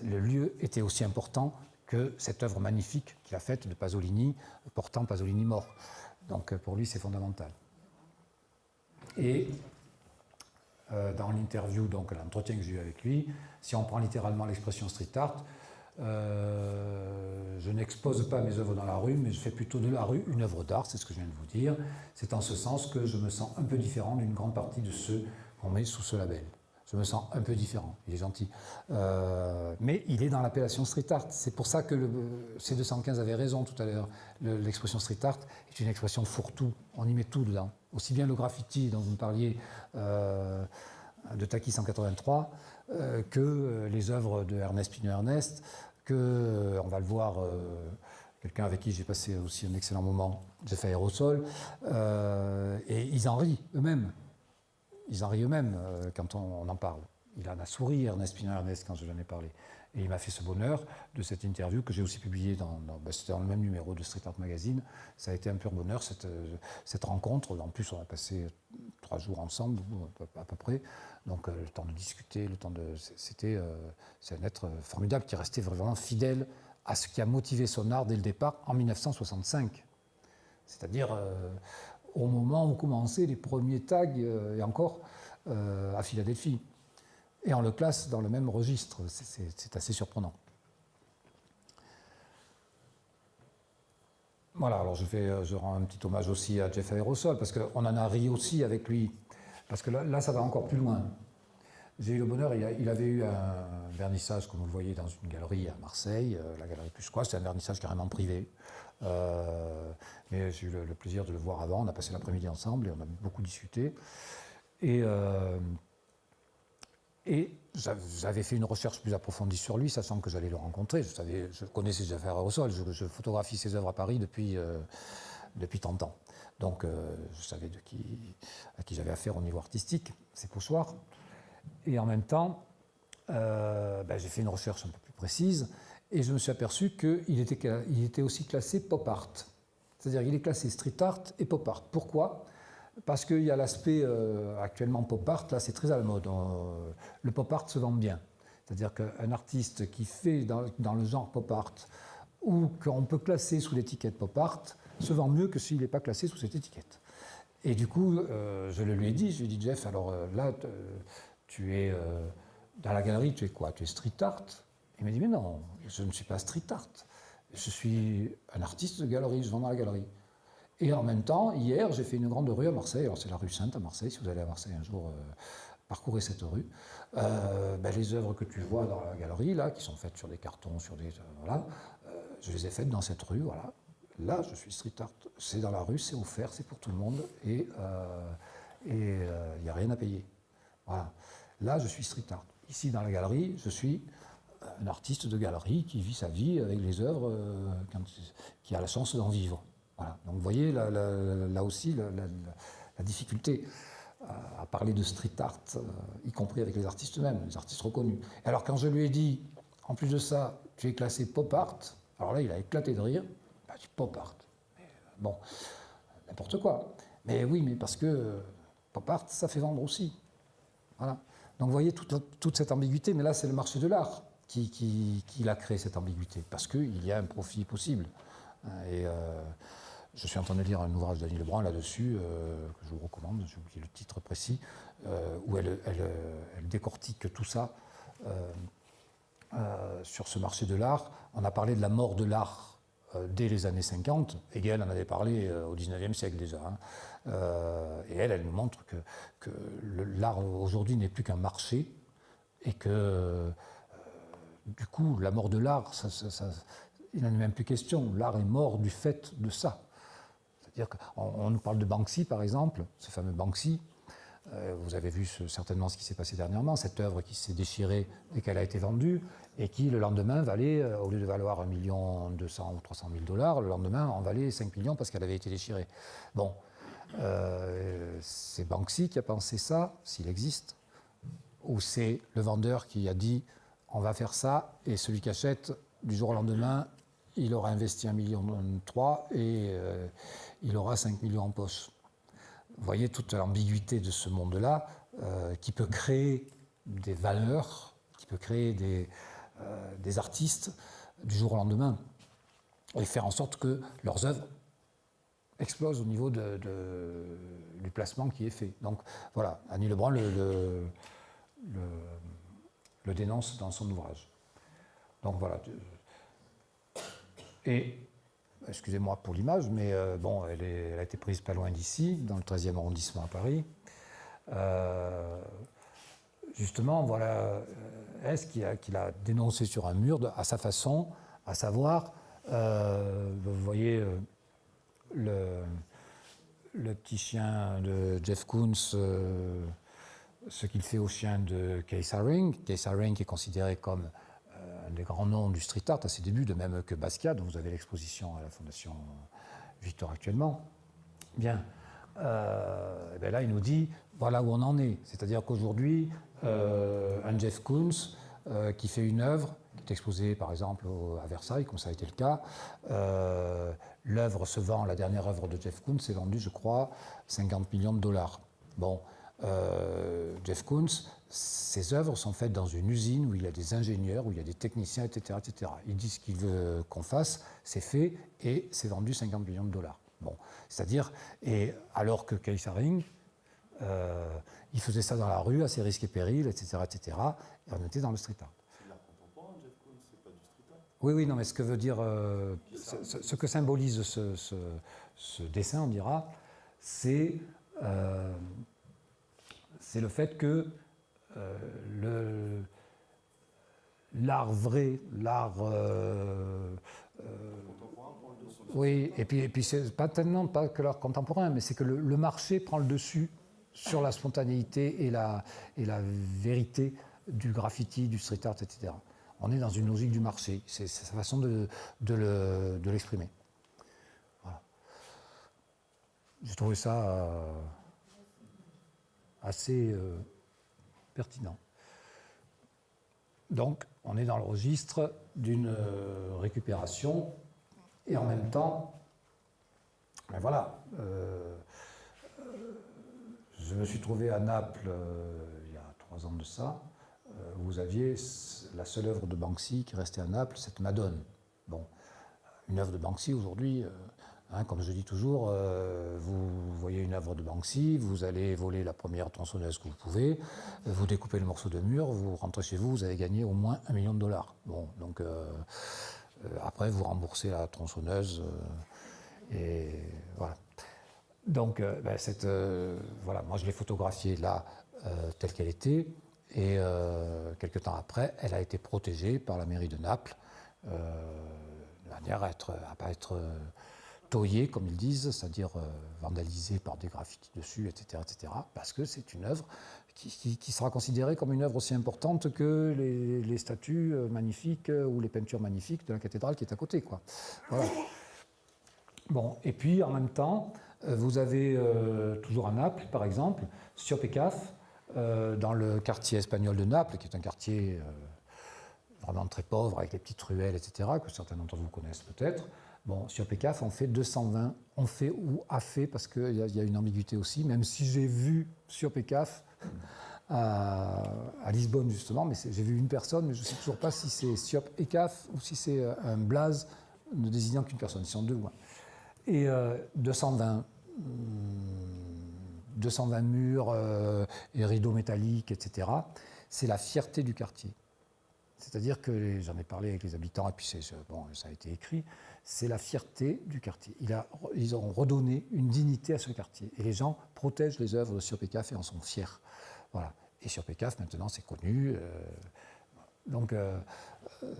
Le lieu était aussi important que cette œuvre magnifique qu'il a faite de Pasolini, portant Pasolini mort. Donc pour lui, c'est fondamental. Et dans l'interview, donc l'entretien que j'ai eu avec lui, si on prend littéralement l'expression street art, Je n'expose pas mes œuvres dans la rue, mais je fais plutôt de la rue une œuvre d'art, c'est ce que je viens de vous dire. C'est en ce sens que je me sens un peu différent d'une grande partie de ceux qu'on met sous ce label. Je me sens un peu différent, il est gentil. Mais il est dans l'appellation street art. C'est pour ça que C215 avait raison tout à l'heure. L'expression street art est une expression fourre-tout. On y met tout dedans. Aussi bien le graffiti dont vous me parliez de Taki 183 que les œuvres de Ernest Pinault-Ernest, que, on va le voir, quelqu'un avec qui j'ai passé aussi un excellent moment, Jeff Aérosol, et ils en rient eux-mêmes. Ils en rient eux-mêmes quand on en parle. Il en a souri, Ernest Pinault-Ernest, quand je lui en ai parlé. Et il m'a fait ce bonheur de cette interview que j'ai aussi publiée c'était dans le même numéro de Street Art Magazine. Ça a été un pur bonheur, cette rencontre. En plus, on a passé 3 jours ensemble, à peu près. Donc, le temps de discuter, c'est un être formidable qui est resté vraiment fidèle à ce qui a motivé son art dès le départ en 1965. C'est-à-dire au moment où commençaient les premiers tags, et encore, à Philadelphie. Et on le classe dans le même registre. C'est assez surprenant. Voilà, alors je rends un petit hommage aussi à Jeff Aérosol, parce qu'on en a ri aussi avec lui. Parce que là, ça va encore plus loin. J'ai eu le bonheur, il avait eu un vernissage, comme vous le voyez, dans une galerie à Marseille, la galerie Plus Quoi, c'était un vernissage carrément privé. Mais j'ai eu le plaisir de le voir avant, on a passé l'après-midi ensemble et on a beaucoup discuté. Et j'avais fait une recherche plus approfondie sur lui, sachant que j'allais le rencontrer. Je connaissais Jeff Aérosol, je photographie ses œuvres à Paris depuis 30 ans. Donc je savais à qui j'avais affaire au niveau artistique, ces poussoirs. Et en même temps, j'ai fait une recherche un peu plus précise et je me suis aperçu qu'il était aussi classé pop art. C'est-à-dire qu'il est classé street art et pop art. Pourquoi ? Parce qu'il y a l'aspect actuellement pop art, là c'est très à la mode. Le pop art se vend bien. C'est-à-dire qu'un artiste qui fait dans le genre pop art ou qu'on peut classer sous l'étiquette pop art se vend mieux que s'il n'est pas classé sous cette étiquette. Et du coup, je le lui ai dit, Jeff, alors là, tu es dans la galerie, tu es quoi ? Tu es street art ? Il m'a dit, mais non, je ne suis pas street art. Je suis un artiste de galerie, je vends dans la galerie. Et en même temps, hier, j'ai fait une grande rue à Marseille. Alors c'est la rue Sainte à Marseille, si vous allez à Marseille un jour, parcourez cette rue. Les œuvres que tu vois dans la galerie, là, qui sont faites sur des cartons, voilà, je les ai faites dans cette rue, voilà. Là, je suis street art. C'est dans la rue, c'est offert, c'est pour tout le monde, et il n'y a rien à payer. Voilà. Là, je suis street art. Ici, dans la galerie, je suis un artiste de galerie qui vit sa vie avec les œuvres, qui a la chance d'en vivre. Voilà. Donc vous voyez là aussi la difficulté à parler de street art, y compris avec les artistes eux-mêmes, les artistes reconnus. Et alors quand je lui ai dit, en plus de ça, tu es classé pop art, alors là il a éclaté de rire. Bah, du pop art. Mais, bon, n'importe quoi. Mais oui, mais parce que pop art, ça fait vendre aussi. Voilà. Donc vous voyez toute cette ambiguïté, mais là c'est le marché de l'art qui a créé cette ambiguïté, parce qu'il y a un profit possible. Et je suis en train de lire un ouvrage d'Annie Lebrun là-dessus, que je vous recommande, j'ai oublié le titre précis, où elle décortique tout ça sur ce marché de l'art. On a parlé de la mort de l'art dès les années 50. Hegel en avait parlé au XIXe siècle déjà. Et elle nous montre que l'art aujourd'hui n'est plus qu'un marché et que du coup, la mort de l'art, il n'en est même plus question. L'art est mort du fait de ça. C'est-à-dire qu'on nous parle de Banksy, par exemple, ce fameux Banksy. Vous avez vu certainement ce qui s'est passé dernièrement, cette œuvre qui s'est déchirée dès qu'elle a été vendue et qui, le lendemain, valait, au lieu de valoir 1 200 000 ou 300 000 $, le lendemain, en valait 5 millions parce qu'elle avait été déchirée. Bon, c'est Banksy qui a pensé ça, s'il existe, ou c'est le vendeur qui a dit on va faire ça, et celui qui achète, du jour au lendemain, il aura investi 1,3 million et il aura 5 millions en poche. Vous voyez toute l'ambiguïté de ce monde-là qui peut créer des valeurs, qui peut créer des artistes du jour au lendemain et faire en sorte que leurs œuvres explosent au niveau du placement qui est fait. Donc voilà, Annie Lebrun le dénonce dans son ouvrage. Donc voilà. Et, excusez-moi pour l'image, mais bon, elle a été prise pas loin d'ici, dans le 13e arrondissement à Paris. Justement, voilà, est-ce qu'il a dénoncé sur un mur à sa façon, à savoir, vous voyez le petit chien de Jeff Koons, ce qu'il fait au chien de Keith Haring. Keith Haring est considéré comme un des grands noms du street art à ses débuts, de même que Basquiat, dont vous avez l'exposition à la Fondation Victor actuellement. Bien. Et bien là, il nous dit voilà où on en est. C'est-à-dire qu'aujourd'hui, un Jeff Koons qui fait une œuvre, qui est exposée par exemple à Versailles, comme ça a été le cas, l'œuvre se vend, la dernière œuvre de Jeff Koons s'est vendue, je crois, 50 millions de dollars. Bon, Jeff Koons, ses œuvres sont faites dans une usine où il y a des ingénieurs, où il y a des techniciens, etc. etc. Il dit ce qu'il veut qu'on fasse, c'est fait et c'est vendu 50 millions de dollars. Bon, c'est-à-dire, et alors que Keith Haring, il faisait ça dans la rue, à ses risques et périls, etc., etc., et on était dans le street art. C'est de l'art contemporain, Jeff Koons, c'est pas du street art. Oui, oui, non, mais ce que veut dire, ce que symbolise ce dessin, on dira, c'est le fait que l'art vrai, l'art... Contemporain prend le dessus. oui, et puis c'est pas tellement pas que l'art contemporain, mais c'est que le marché prend le dessus sur la spontanéité et la vérité du graffiti, du street art, etc. On est dans une logique du marché, c'est sa façon de l'exprimer. Voilà. J'ai trouvé ça assez pertinent. Donc, on est dans le registre d'une récupération et en même temps, ben voilà, je me suis trouvé à Naples il y a 3 ans de ça. Vous aviez la seule œuvre de Banksy qui restait à Naples, cette Madone. Bon, une œuvre de Banksy aujourd'hui, comme je dis toujours, vous voyez une œuvre de Banksy, vous allez voler la première tronçonneuse que vous pouvez, vous découpez le morceau de mur, vous rentrez chez vous, vous avez gagné au moins 1 million de dollars. Bon, donc après vous remboursez la tronçonneuse et voilà. Donc voilà, moi je l'ai photographiée là telle qu'elle était. Et quelques temps après, elle a été protégée par la mairie de Naples, de manière à ne pas être taillée, comme ils disent, c'est-à-dire vandalisée par des graffitis dessus, etc., etc., parce que c'est une œuvre qui sera considérée comme une œuvre aussi importante que les statues magnifiques ou les peintures magnifiques de la cathédrale qui est à côté, quoi. Voilà. Bon, et puis en même temps, vous avez toujours à Naples, par exemple, Siopecaf, dans le quartier espagnol de Naples, qui est un quartier vraiment très pauvre, avec les petites ruelles, etc., que certains d'entre vous connaissent peut-être. Bon, Siopecaf en fait 220, on fait ou a fait, parce qu'il y a une ambiguïté aussi, même si j'ai vu Siopecaf à Lisbonne, justement, mais j'ai vu une personne, mais je ne sais toujours pas si c'est Siopecaf ou si c'est un blaze ne désignant qu'une personne, ils sont deux. Ouais. Et 220 murs et rideaux métalliques, etc. C'est la fierté du quartier. C'est-à-dire que, j'en ai parlé avec les habitants, et puis ça a été écrit, c'est la fierté du quartier. Ils ont redonné une dignité à ce quartier. Et les gens protègent les œuvres de Siopecaf et en sont fiers. Voilà. Et Siopecaf, maintenant, c'est connu. Donc,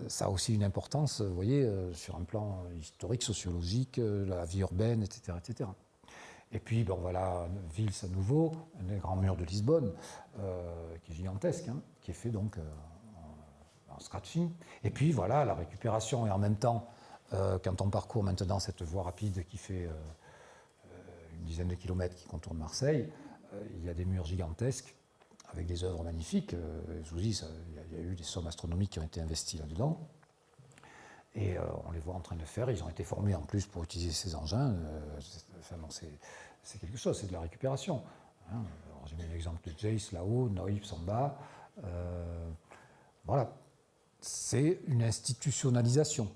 ça a aussi une importance, vous voyez, sur un plan historique, sociologique, la vie urbaine, etc., etc. Et puis, bon, voilà, Vils à nouveau, un des grands murs de Lisbonne, qui est gigantesque, qui est fait donc en scratching. Et puis, voilà, la récupération. Et en même temps, quand on parcourt maintenant cette voie rapide qui fait une dizaine de kilomètres qui contourne Marseille, il y a des murs gigantesques avec des œuvres magnifiques. Je vous dis, il y a eu des sommes astronomiques qui ont été investies là-dedans. Et on les voit en train de faire. Ils ont été formés en plus pour utiliser ces engins. C'est quelque chose, c'est de la récupération. J'ai mis l'exemple de Jace là-haut, Noïps en bas. Voilà. C'est une institutionnalisation.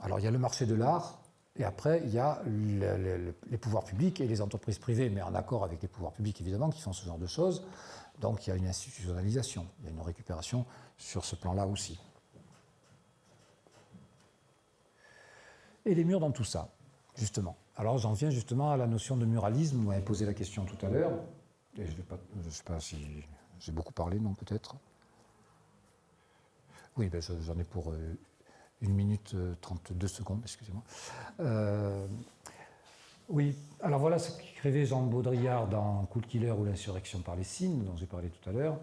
Alors il y a le marché de l'art, et après il y a les pouvoirs publics et les entreprises privées, mais en accord avec les pouvoirs publics évidemment, qui font ce genre de choses. Donc il y a une institutionnalisation, il y a une récupération sur ce plan-là aussi. et les murs dans tout ça, justement. Alors j'en viens justement à la notion de muralisme. Vous m'avez posé la question tout à l'heure, et je ne sais pas si j'ai beaucoup parlé, non, peut-être. Oui, ben j'en ai pour 1 minute 32 secondes, excusez-moi. Oui, alors voilà ce qu'écrivait Jean Baudrillard dans Cool Killer ou l'insurrection par les signes, dont j'ai parlé tout à l'heure.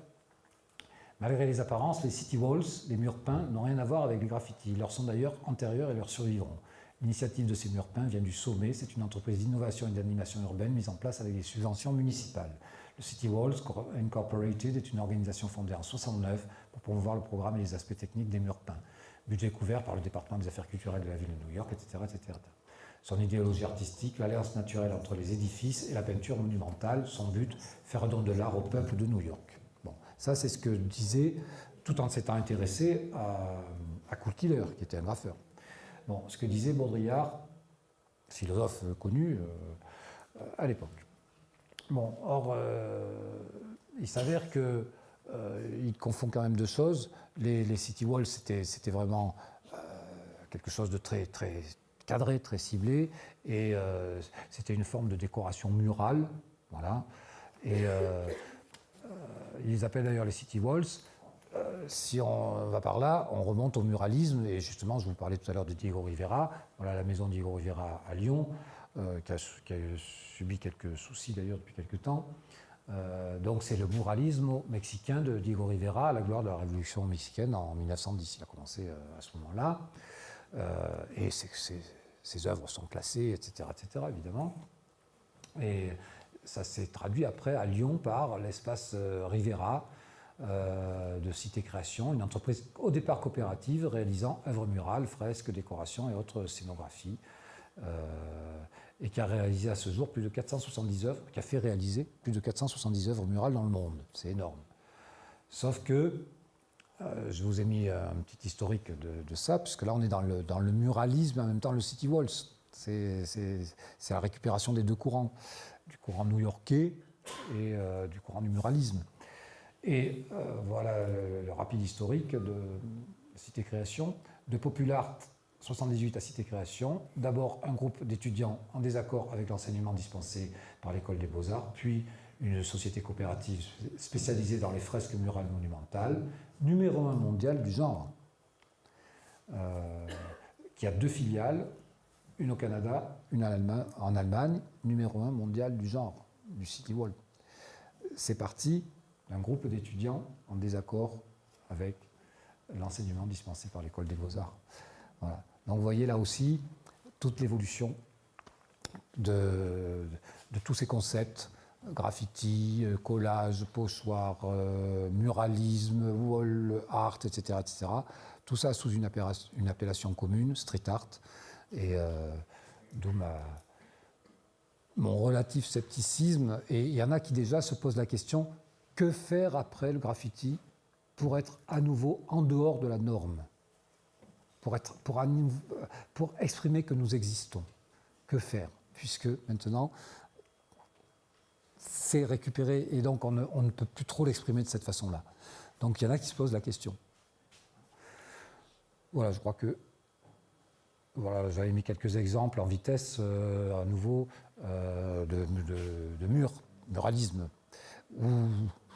Malgré les apparences, les city walls, les murs peints, n'ont rien à voir avec les graffitis. Ils leur sont d'ailleurs antérieurs et leur survivront. L'initiative de ces murs peints vient du Sommet. C'est une entreprise d'innovation et d'animation urbaine mise en place avec des subventions municipales. Le City Walls Incorporated est une organisation fondée en 1969 pour promouvoir le programme et les aspects techniques des murs peints. Budget couvert par le département des affaires culturelles de la ville de New York, etc., etc. Son idéologie artistique, l'alliance naturelle entre les édifices et la peinture monumentale. Son but, faire don de l'art au peuple de New York. Bon, ça c'est ce que disait, tout en s'étant intéressé à Cool Killer, qui était un graffeur. Bon, ce que disait Baudrillard, philosophe connu à l'époque. Bon, or, il s'avère qu'il confond quand même deux choses. Les city walls, c'était vraiment quelque chose de très, très cadré, très ciblé, et c'était une forme de décoration murale, voilà. Et ils les appellent d'ailleurs les city walls. Si on va par là, on remonte au muralisme, et justement, je vous parlais tout à l'heure de Diego Rivera. Voilà la maison Diego Rivera à Lyon, qui a subi quelques soucis d'ailleurs depuis quelques temps. Donc c'est le muralisme mexicain de Diego Rivera à la gloire de la Révolution mexicaine en 1910. Il a commencé à ce moment-là, et ses œuvres sont classées, etc., évidemment. Et ça s'est traduit après à Lyon par l'espace Rivera, de Cité Création, une entreprise au départ coopérative réalisant œuvres murales, fresques, décorations et autres scénographies, et qui a réalisé à ce jour plus de 470 œuvres, qui a fait réaliser plus de 470 œuvres murales dans le monde. C'est énorme. Sauf que, je vous ai mis un petit historique de ça, puisque là on est dans le muralisme et en même temps le city walls. C'est la récupération des deux courants, du courant new-yorkais et du courant du muralisme. Et voilà le rapide historique de Cité Création. De Populart 78 à Cité Création, d'abord un groupe d'étudiants en désaccord avec l'enseignement dispensé par l'École des Beaux-Arts, puis une société coopérative spécialisée dans les fresques murales monumentales, numéro 1 mondial du genre, qui a 2 filiales, une au Canada, une en Allemagne, numéro 1 mondial du genre, du City Wall. C'est parti d'un groupe d'étudiants en désaccord avec l'enseignement dispensé par l'École des Beaux-Arts. Voilà. Donc vous voyez là aussi toute l'évolution de tous ces concepts, graffiti, collage, pochoir, muralisme, wall art, etc., etc. Tout ça sous une appellation commune, street art, et d'où mon relatif scepticisme. Et il y en a qui déjà se posent la question: que faire après le graffiti pour être à nouveau en dehors de la norme, pour exprimer que nous existons? Que faire, puisque maintenant c'est récupéré et donc on ne peut plus trop l'exprimer de cette façon-là. Donc il y en a qui se posent la question. Voilà, je crois que voilà, j'avais mis quelques exemples en vitesse à nouveau de muralisme ou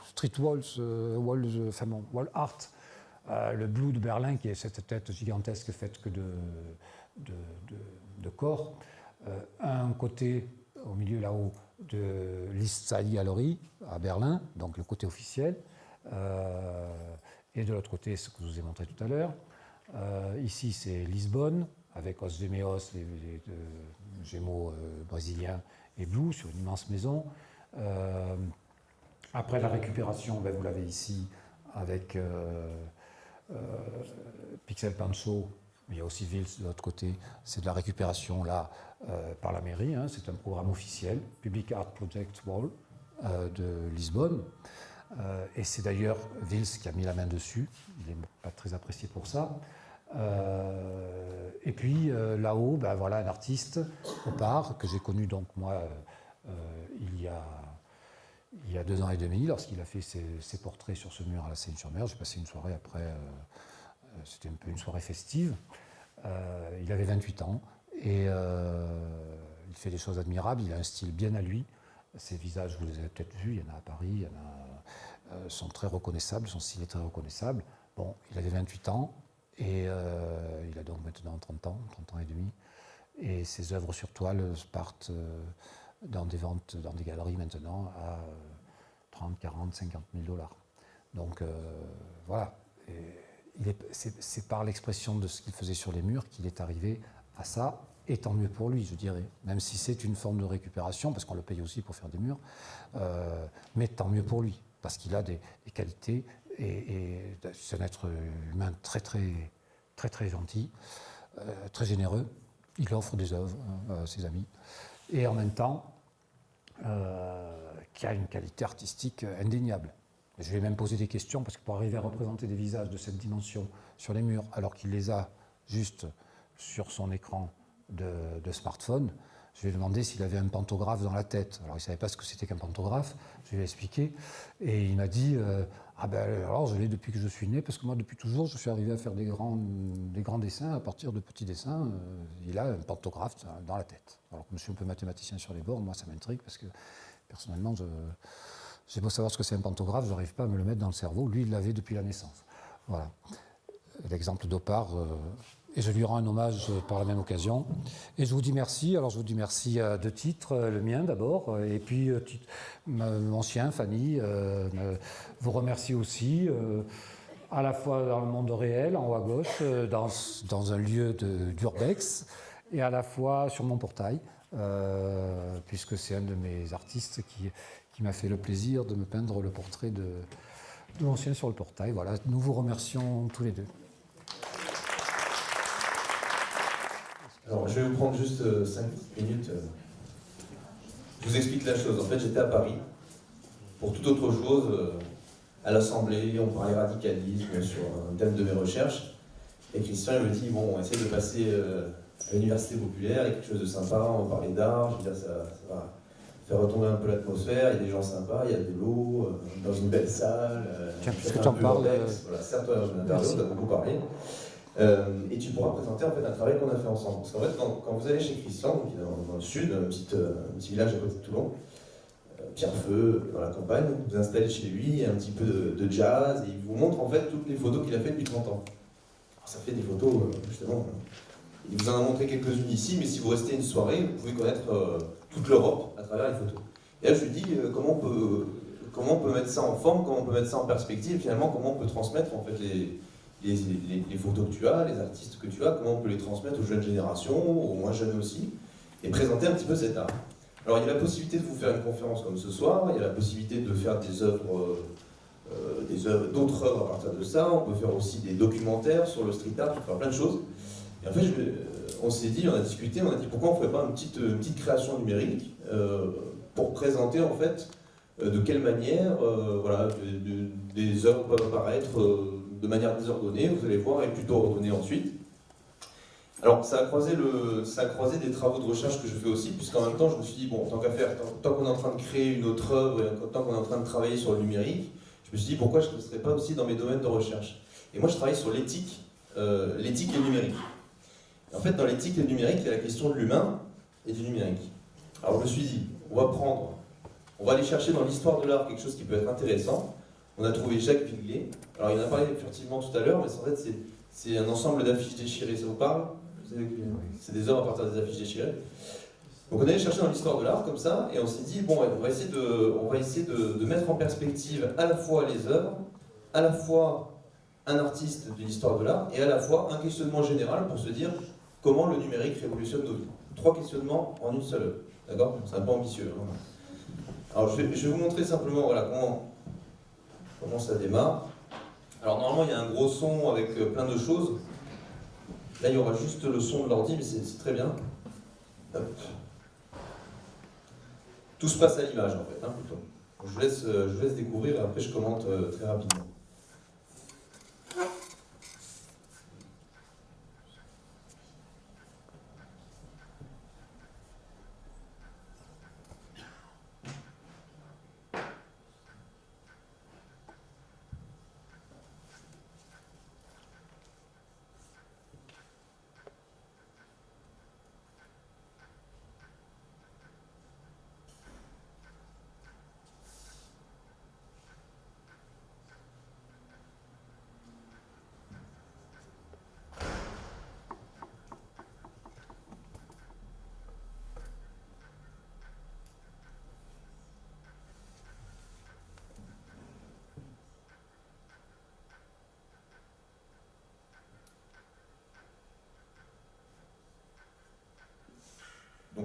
street walls, wall art. Le Blue de Berlin, qui est cette tête gigantesque faite que de corps. Un côté, au milieu là-haut, de l'East Side Gallery à Berlin, donc le côté officiel. Et de l'autre côté, ce que je vous ai montré tout à l'heure. Ici, c'est Lisbonne, avec Os Gemeos, les Gémeaux brésiliens, et Blue, sur une immense maison. Après la récupération, ben, vous l'avez ici, avec Pixel Pancho, il y a aussi Vils de l'autre côté. C'est de la récupération là par la mairie, hein, c'est un programme officiel, Public Art Project Wall de Lisbonne. Et c'est d'ailleurs Vils qui a mis la main dessus, il n'est pas très apprécié pour ça. Et puis là-haut, ben, voilà un artiste, Opar, que j'ai connu donc moi il y a 2 ans et demi, lorsqu'il a fait ses portraits sur ce mur à la Seine-sur-Mer. J'ai passé une soirée après, c'était un peu une soirée festive. Il avait 28 ans Et il fait des choses admirables, il a un style bien à lui. Ses visages, vous les avez peut-être vus, il y en a à Paris, il y en a, sont très reconnaissables, son style est très reconnaissable. Bon, il avait 28 ans et il a donc maintenant 30 ans et demi. Et ses œuvres sur toile partent dans des ventes, dans des galeries maintenant à 30, 40, 50 000 dollars. Donc voilà. C'est par l'expression de ce qu'il faisait sur les murs qu'il est arrivé à ça, et tant mieux pour lui, je dirais. Même si c'est une forme de récupération, parce qu'on le paye aussi pour faire des murs, mais tant mieux pour lui, parce qu'il a des qualités, et c'est un être humain très, très, très, très gentil, très généreux. Il offre des œuvres à ses amis, et en même temps, qui a une qualité artistique indéniable. Je vais même poser des questions, parce que pour arriver à représenter des visages de cette dimension sur les murs, alors qu'il les a juste sur son écran de smartphone, je lui ai demandé s'il avait un pantographe dans la tête. Alors il ne savait pas ce que c'était qu'un pantographe, je lui ai expliqué, et il m'a dit ah ben alors je l'ai depuis que je suis né, parce que moi depuis toujours je suis arrivé à faire des grands dessins à partir de petits dessins. Il a un pantographe dans la tête. Alors que je suis un peu mathématicien sur les bords, moi ça m'intrigue, parce que personnellement j'ai beau savoir ce que c'est un pantographe, je n'arrive pas à me le mettre dans le cerveau. Lui, il l'avait depuis la naissance. Voilà. L'exemple d'Opar. Et je lui rends un hommage par la même occasion. Et je vous dis merci. Alors, je vous dis merci à deux titres. Le mien, d'abord. Et puis, mon chien, Fanny, vous remercie aussi. À la fois dans le monde réel, en haut à gauche, dans un lieu d'urbex, et à la fois sur mon portail, puisque c'est un de mes artistes qui m'a fait le plaisir de me peindre le portrait de mon chien sur le portail. Voilà, nous vous remercions tous les deux. Alors, je vais vous prendre juste 5 minutes. Je vous explique la chose. En fait, j'étais à Paris pour toute autre chose. À l'Assemblée, on parlait radicalisme sur un thème de mes recherches. Et Christian il me dit, bon, on essaie de passer à l'université populaire, il y a quelque chose de sympa, on va parler d'art, je veux dire, ça va faire retomber un peu l'atmosphère, il y a des gens sympas, il y a de l'eau, dans une belle salle. Tiens, puisque tu en parles. Voilà, certes, on a beaucoup parlé. Et tu pourras présenter en fait un travail qu'on a fait ensemble. Parce qu'en fait, quand vous allez chez Christian, qui est dans le sud, un petit village à côté de Toulon, Pierrefeu, dans la campagne, vous vous installez chez lui, il y a un petit peu de jazz, et il vous montre en fait toutes les photos qu'il a faites depuis 30 ans. Alors, ça fait des photos, justement. Il vous en a montré quelques-unes ici, mais si vous restez une soirée, vous pouvez connaître toute l'Europe à travers les photos. Et là, je lui dis comment on peut mettre ça en forme, comment on peut mettre ça en perspective, et finalement, comment on peut transmettre en fait les photos que tu as, les artistes que tu as, comment on peut les transmettre aux jeunes générations, aux moins jeunes aussi, et présenter un petit peu cet art. Alors il y a la possibilité de vous faire une conférence comme ce soir, il y a la possibilité de faire d'autres œuvres à partir de ça, on peut faire aussi des documentaires sur le street art, on peut faire plein de choses. Et en fait, on s'est dit, on a discuté, on a dit pourquoi on ne ferait pas une petite création numérique pour présenter en fait de quelle manière voilà, des œuvres peuvent apparaître de manière désordonnée, vous allez voir, et plutôt ordonnée ensuite. Alors, ça a croisé des travaux de recherche que je fais aussi, puisqu'en même temps, je me suis dit, bon, tant qu'à faire, tant qu'on est en train de créer une autre œuvre, et tant qu'on est en train de travailler sur le numérique, je me suis dit, pourquoi je ne serais pas aussi dans mes domaines de recherche? Et moi, je travaille sur l'éthique et le numérique. Et en fait, dans l'éthique et le numérique, il y a la question de l'humain et du numérique. Alors, je me suis dit, on va aller chercher dans l'histoire de l'art quelque chose qui peut être intéressant. On a trouvé Jacques Villeray. Alors, il en a parlé furtivement tout à l'heure, mais en fait, c'est un ensemble d'affiches déchirées, ça vous parle? C'est des œuvres à partir des affiches déchirées. Donc on allait chercher dans l'histoire de l'art comme ça, et on s'est dit, bon, on va essayer de mettre en perspective à la fois les œuvres, à la fois un artiste de l'histoire de l'art, et à la fois un questionnement général pour se dire comment le numérique révolutionne nos vies. 3 questionnements en une seule œuvre, d'accord? C'est un peu ambitieux. Hein. Alors je vais vous montrer simplement voilà, comment ça démarre. Alors normalement il y a un gros son avec plein de choses. Là, il y aura juste le son de l'ordi, mais c'est très bien. Hop. Tout se passe à l'image, en fait, hein, plutôt. Je vous laisse découvrir, et après je commente très rapidement.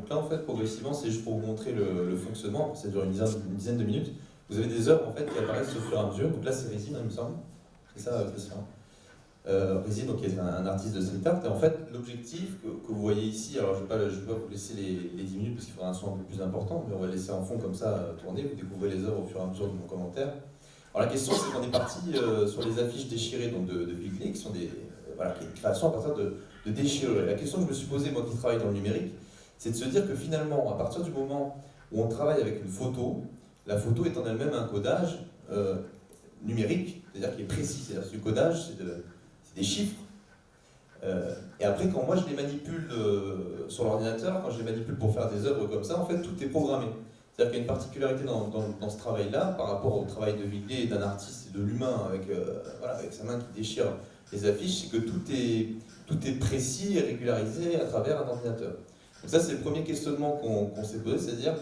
Donc là, en fait, progressivement, c'est juste pour vous montrer le fonctionnement. Ça dure une dizaine de minutes. Vous avez des œuvres en fait qui apparaissent au fur et à mesure. Donc là, c'est Résine, il me semble. C'est ça, Christian. Résine, donc, qui est un artiste de street art. Et en fait, l'objectif que vous voyez ici, alors je ne vais pas vous laisser les 10 minutes parce qu'il faudra un son un peu plus important, mais on va laisser en fond comme ça tourner. Vous découvrez les œuvres au fur et à mesure de mon commentaire. Alors la question, c'est qu'on est parti sur les affiches déchirées donc de Vigley, qui sont des, qui est une création à partir de déchirures. La question que je me suis posée, moi qui travaille dans le numérique, c'est de se dire que finalement, à partir du moment où on travaille avec une photo, la photo est en elle-même un codage numérique, c'est-à-dire qui est précis. C'est-à-dire que ce codage, c'est des chiffres. Et après, quand moi je les manipule sur l'ordinateur, quand je les manipule pour faire des œuvres comme ça, en fait, tout est programmé. C'est-à-dire qu'il y a une particularité dans ce travail-là, par rapport au travail de Vigley et d'un artiste et de l'humain avec sa main qui déchire les affiches, c'est que tout est précis et régularisé à travers un ordinateur. Donc ça, c'est le premier questionnement qu'on s'est posé, c'est-à-dire,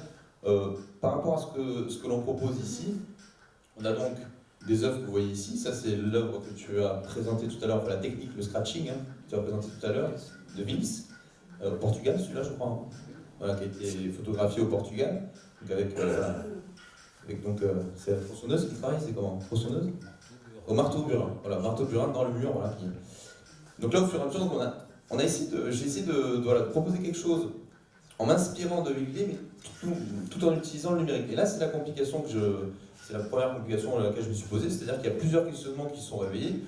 par rapport à ce que l'on propose ici, on a donc des œuvres que vous voyez ici. Ça, c'est l'œuvre que tu as présentée tout à l'heure, la technique, le scratching, que tu as présenté tout à l'heure, de Vils, au Portugal, celui-là, je crois, voilà, qui a été photographié au Portugal. Donc c'est la tronçonneuse qui travaille, c'est comment? Tronçonneuse? Au marteau-burin. Voilà, marteau-burin dans le mur, voilà. Donc là, au fur et à mesure, donc j'ai essayé de proposer quelque chose en m'inspirant de Vigley, mais tout en utilisant le numérique. Et là, c'est la complication c'est la première complication à laquelle je me suis posée, c'est-à-dire qu'il y a plusieurs questionnements qui sont réveillés,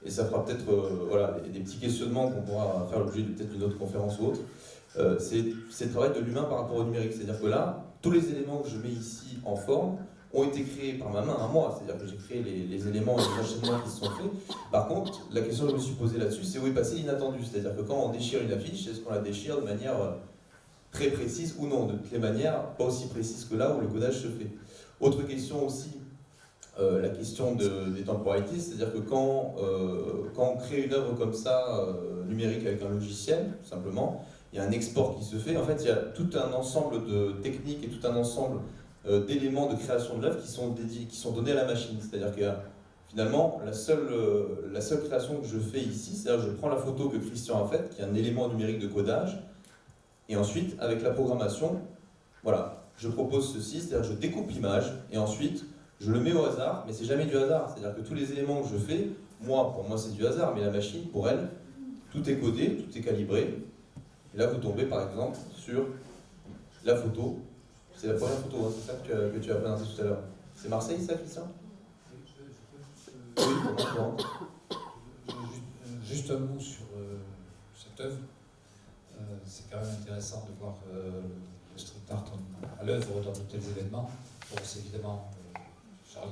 et ça fera peut-être des petits questionnements qu'on pourra faire l'objet de peut-être une autre conférence ou autre. C'est le travail de l'humain par rapport au numérique, c'est-à-dire que là, tous les éléments que je mets ici en forme ont été créés par ma main à moi, c'est-à-dire que j'ai créé les éléments et les enchaînements qui se sont faits. Par contre, la question que je me suis posée là-dessus, c'est où est passé l'inattendu, c'est-à-dire que quand on déchire une affiche, est-ce qu'on la déchire de manière très précise ou non, de toutes les manières, pas aussi précise que là où le codage se fait. Autre question aussi, la question des temporalités, c'est-à-dire que quand on crée une œuvre comme ça, numérique avec un logiciel, tout simplement, il y a un export qui se fait. En fait, il y a tout un ensemble de techniques et tout un ensemble d'éléments de création de l'œuvre qui sont donnés à la machine. C'est-à-dire que finalement, la seule création que je fais ici, c'est-à-dire que je prends la photo que Christian a faite, qui est un élément numérique de codage, et ensuite, avec la programmation, voilà, je propose ceci, c'est-à-dire que je découpe l'image, et ensuite, je le mets au hasard, mais c'est jamais du hasard. C'est-à-dire que tous les éléments que je fais, pour moi c'est du hasard, mais la machine, pour elle, tout est codé, tout est calibré. Et là, vous tombez par exemple sur la photo. C'est la première photo, hein, c'est ça que tu as présenté tout à l'heure. C'est Marseille, ça, Christian? Oui, comment? Juste un mot sur cette œuvre. C'est quand même intéressant de voir le street art à l'œuvre dans de tels événements. Bon, c'est évidemment Charlie,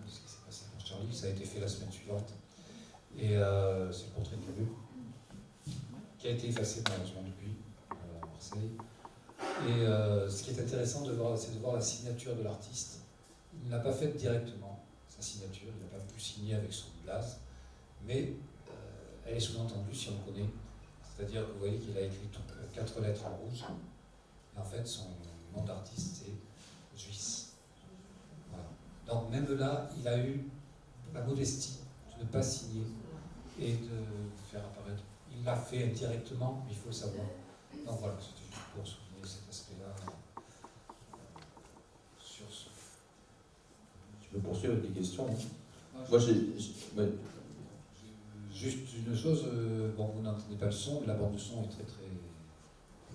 ce qui s'est passé pour Charlie, ça a été fait la semaine suivante. Et c'est le portrait de Camus, qui a été effacé malheureusement depuis à Marseille. Et ce qui est intéressant c'est de voir la signature de l'artiste. Il ne l'a pas faite directement, sa signature, il n'a pas pu signer avec son blaze, mais elle est sous-entendue si on le connaît. C'est-à-dire que vous voyez qu'il a écrit 4 lettres en rouge, et en fait son nom d'artiste c'est Juice. Voilà. Donc même là, il a eu la modestie de ne pas signer et de faire apparaître. Il l'a fait indirectement, mais il faut le savoir. Donc voilà, c'était juste pour souligner cet aspect-là sur ce. Tu peux poursuivre avec des questions. Moi, juste une chose, vous n'entendez pas le son, mais la bande de son est très très...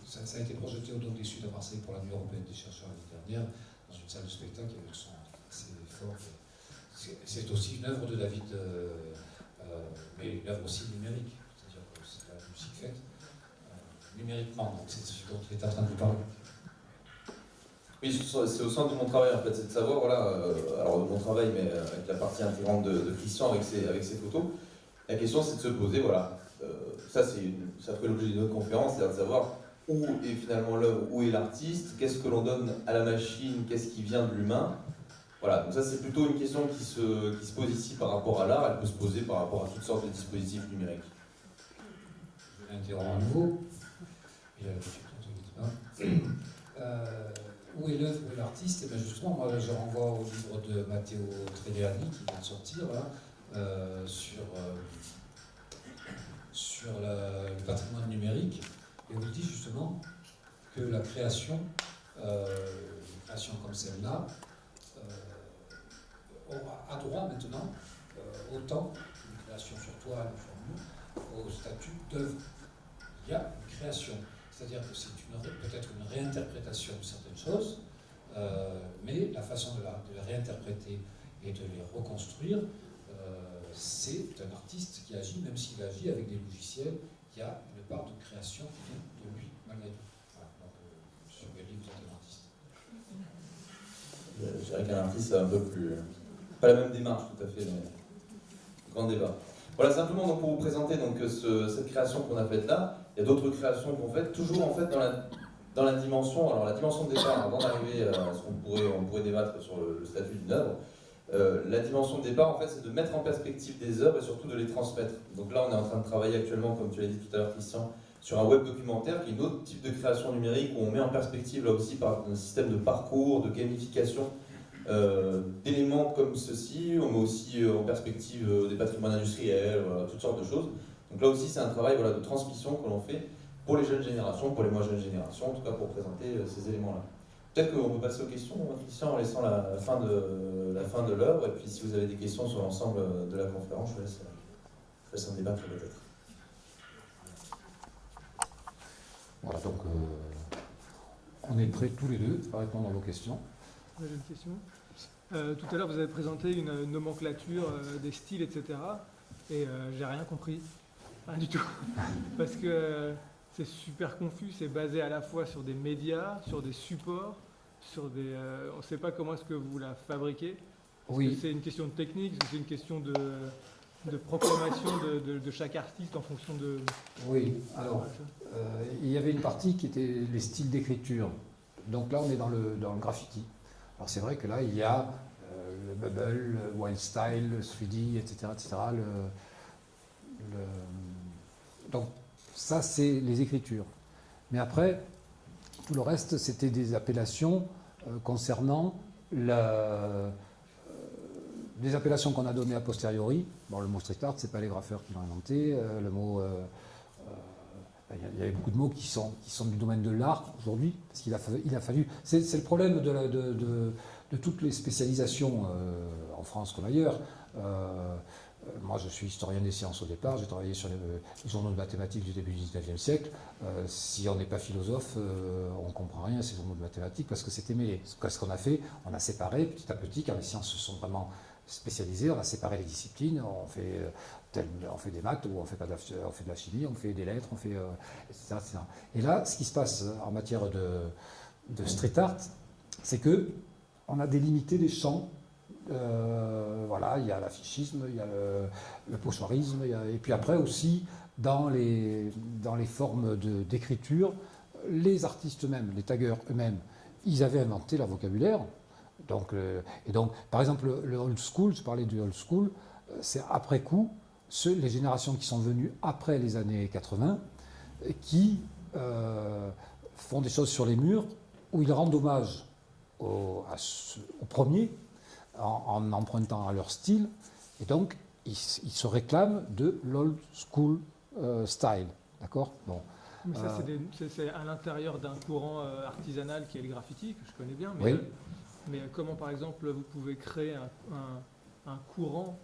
Ça a été projeté au Dôme des Suds à Marseille pour la Nuit européenne des chercheurs l'année dernière, dans une salle de spectacle avec le son assez fort. C'est aussi une œuvre de David, mais une œuvre aussi numérique, c'est-à-dire que c'est la musique faite numériquement, donc c'est ce dont il est en train de vous parler. Oui, c'est au centre de mon travail en fait, c'est de savoir, alors de mon travail, mais avec la partie intégrante de Christian, avec ses photos, la question c'est de se poser, ça ferait l'objet d'une autre conférence, c'est-à-dire de savoir où est finalement l'œuvre, où est l'artiste, qu'est-ce que l'on donne à la machine, qu'est-ce qui vient de l'humain. Voilà, donc ça c'est plutôt une question qui se pose ici par rapport à l'art, elle peut se poser par rapport à toutes sortes de dispositifs numériques. Je vais interrompre à nouveau. Où est l'œuvre, où est l'artiste? Et bien justement, moi je renvoie au livre de Matteo Trediani qui vient de sortir là, sur le patrimoine numérique, et où il dit justement que la création, une création comme celle-là, a droit maintenant, autant qu'une création sur toile, sur mur, au statut d'œuvre. Il y a une création, c'est-à-dire que c'est peut-être une réinterprétation de certaines choses, mais la façon de les réinterpréter et de les reconstruire, c'est un artiste qui agit, même s'il agit avec des logiciels, il y a une part de création qui vient de lui, malgré tout. Voilà. Donc, sur le livre, vous êtes un artiste. Je dirais qu'un artiste, c'est un peu plus... Pas la même démarche, tout à fait, mais grand débat. Voilà, simplement donc, pour vous présenter donc, cette création qu'on a faite là, il y a d'autres créations qu'on fait, toujours en fait dans la dimension, alors la dimension de départ, avant d'arriver à ce on pourrait débattre sur le statut d'une œuvre, la dimension de départ, en fait, c'est de mettre en perspective des œuvres et surtout de les transmettre. Donc là, on est en train de travailler actuellement, comme tu l'as dit tout à l'heure, Christian, sur un web documentaire qui est un autre type de création numérique où on met en perspective, là aussi, par un système de parcours, de gamification, d'éléments comme ceci. On met aussi en perspective des patrimoines industriels, voilà, toutes sortes de choses. Donc là aussi, c'est un travail voilà, de transmission que l'on fait pour les jeunes générations, pour les moins jeunes générations, en tout cas pour présenter ces éléments-là. Peut-être qu'on peut passer aux questions, Christian, en laissant la fin de l'œuvre, et puis si vous avez des questions sur l'ensemble de la conférence, je laisse en débattre peut-être. Voilà, donc on est prêts tous les deux à répondre à vos questions. J'ai une question. Tout à l'heure, vous avez présenté une nomenclature des styles, etc. Et j'ai rien compris. Rien du tout. Parce que c'est super confus, c'est basé à la fois sur des médias, sur des supports, sur des... on ne sait pas comment est-ce que vous la fabriquez. Oui. C'est une question de technique, c'est une question de proclamation de chaque artiste en fonction de... Oui, alors, il y avait une partie qui était les styles d'écriture. Donc là, on est dans le graffiti. Alors c'est vrai que là, il y a le bubble, le wild style, le 3D, etc. etc. Donc ça, c'est les écritures. Mais après, tout le reste, c'était des appellations concernant des appellations qu'on a données a posteriori. Bon, le mot street art, c'est pas les graffeurs qui l'ont inventé. Le mot... il y avait beaucoup de mots qui sont du domaine de l'art aujourd'hui, parce qu'il a fallu... C'est le problème de toutes les spécialisations en France comme ailleurs. Moi, je suis historien des sciences au départ, j'ai travaillé sur les journaux de mathématiques du début du 19e siècle. Si on n'est pas philosophe, on ne comprend rien à ces journaux de mathématiques parce que c'était mêlé. Ce qu'on a fait, on a séparé petit à petit, quand les sciences se sont vraiment spécialisées, on a séparé les disciplines, on fait des maths, ou on fait de la chimie, on fait des lettres, on fait etc., etc. Et là, ce qui se passe en matière de street art, c'est que on a délimité les champs. Voilà, il y a l'affichisme, il y a le pochoirisme, et puis après aussi dans les formes d'écriture, les artistes eux-mêmes, les taggeurs eux-mêmes, ils avaient inventé leur vocabulaire. Donc, par exemple, le old school, je parlais du old school, c'est après coup, les générations qui sont venues après les années 80, qui font des choses sur les murs où ils rendent hommage au premier, en empruntant à leur style, et donc ils se réclament de l'old school style, d'accord ? Bon. Mais ça, c'est à l'intérieur d'un courant artisanal qui est le graffiti, que je connais bien, mais comment par exemple vous pouvez créer un courant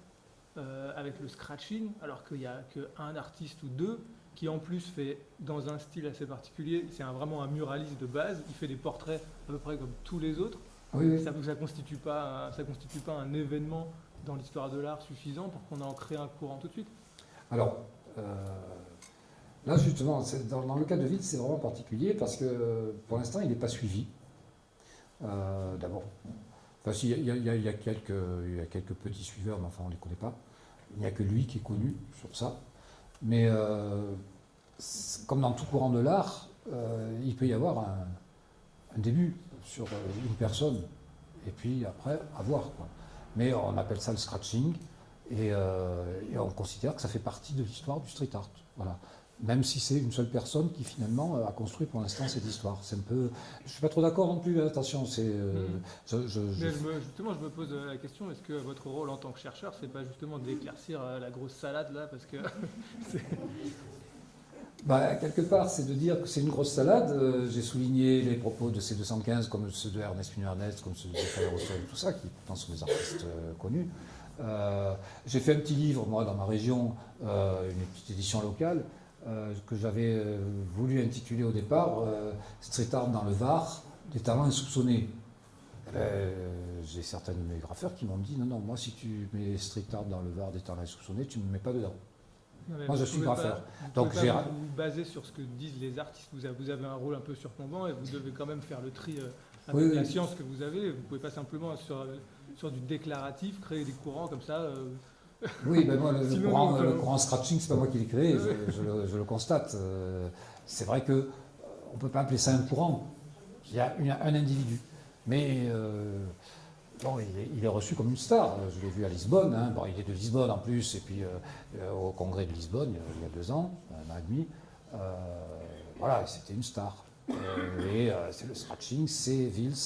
avec le scratching, alors qu'il n'y a qu'un artiste ou deux qui en plus fait dans un style assez particulier, c'est vraiment un muraliste de base, il fait des portraits à peu près comme tous les autres. Oui. Ça ne constitue pas un événement dans l'histoire de l'art suffisant pour qu'on en crée un courant tout de suite. Alors, là justement, dans le cas de Vite, c'est vraiment particulier parce que pour l'instant, il n'est pas suivi. D'abord. Enfin, si, il y a quelques petits suiveurs, mais enfin, on ne les connaît pas. Il n'y a que lui qui est connu sur ça. Mais comme dans tout courant de l'art, il peut y avoir un début sur une personne, et puis après, à voir, quoi. Mais on appelle ça le scratching, et on considère que ça fait partie de l'histoire du street art. Voilà. Même si c'est une seule personne qui finalement a construit pour l'instant cette histoire. C'est un peu... Je ne suis pas trop d'accord non plus, attention, c'est... Justement, je me pose la question, est-ce que votre rôle en tant que chercheur, c'est pas justement d'éclaircir la grosse salade là, parce que... Quelque part, c'est de dire que c'est une grosse salade. J'ai souligné les propos de C215, comme ceux de Ernest Pinu-Ernest, comme ceux de Zéphane Rousseau, tout ça, qui pourtant sont des artistes connus. J'ai fait un petit livre, moi, dans ma région, une petite édition locale, que j'avais voulu intituler au départ Street Art dans le Var, des talents insoupçonnés. J'ai certains de mes graffeurs qui m'ont dit non, moi, si tu mets Street Art dans le Var, des talents insoupçonnés, tu ne me mets pas dedans. Non, Moi, je suis graffeur. Donc, vous vous basez sur ce que disent les artistes. Vous avez un rôle un peu surplombant et vous devez quand même faire le tri avec la science que vous avez. Vous ne pouvez pas simplement, sur du déclaratif, créer des courants comme ça. Oui, moi, le courant scratching, c'est pas moi qui l'ai créé, je le constate. C'est vrai qu'on ne peut pas appeler ça un courant. Il y a un individu. Mais bon, il est reçu comme une star. Je l'ai vu à Lisbonne. Bon, il est de Lisbonne en plus, et puis au congrès de Lisbonne, il y a 2 ans, un an et demi. Voilà, c'était une star. C'est le scratching, c'est Vils,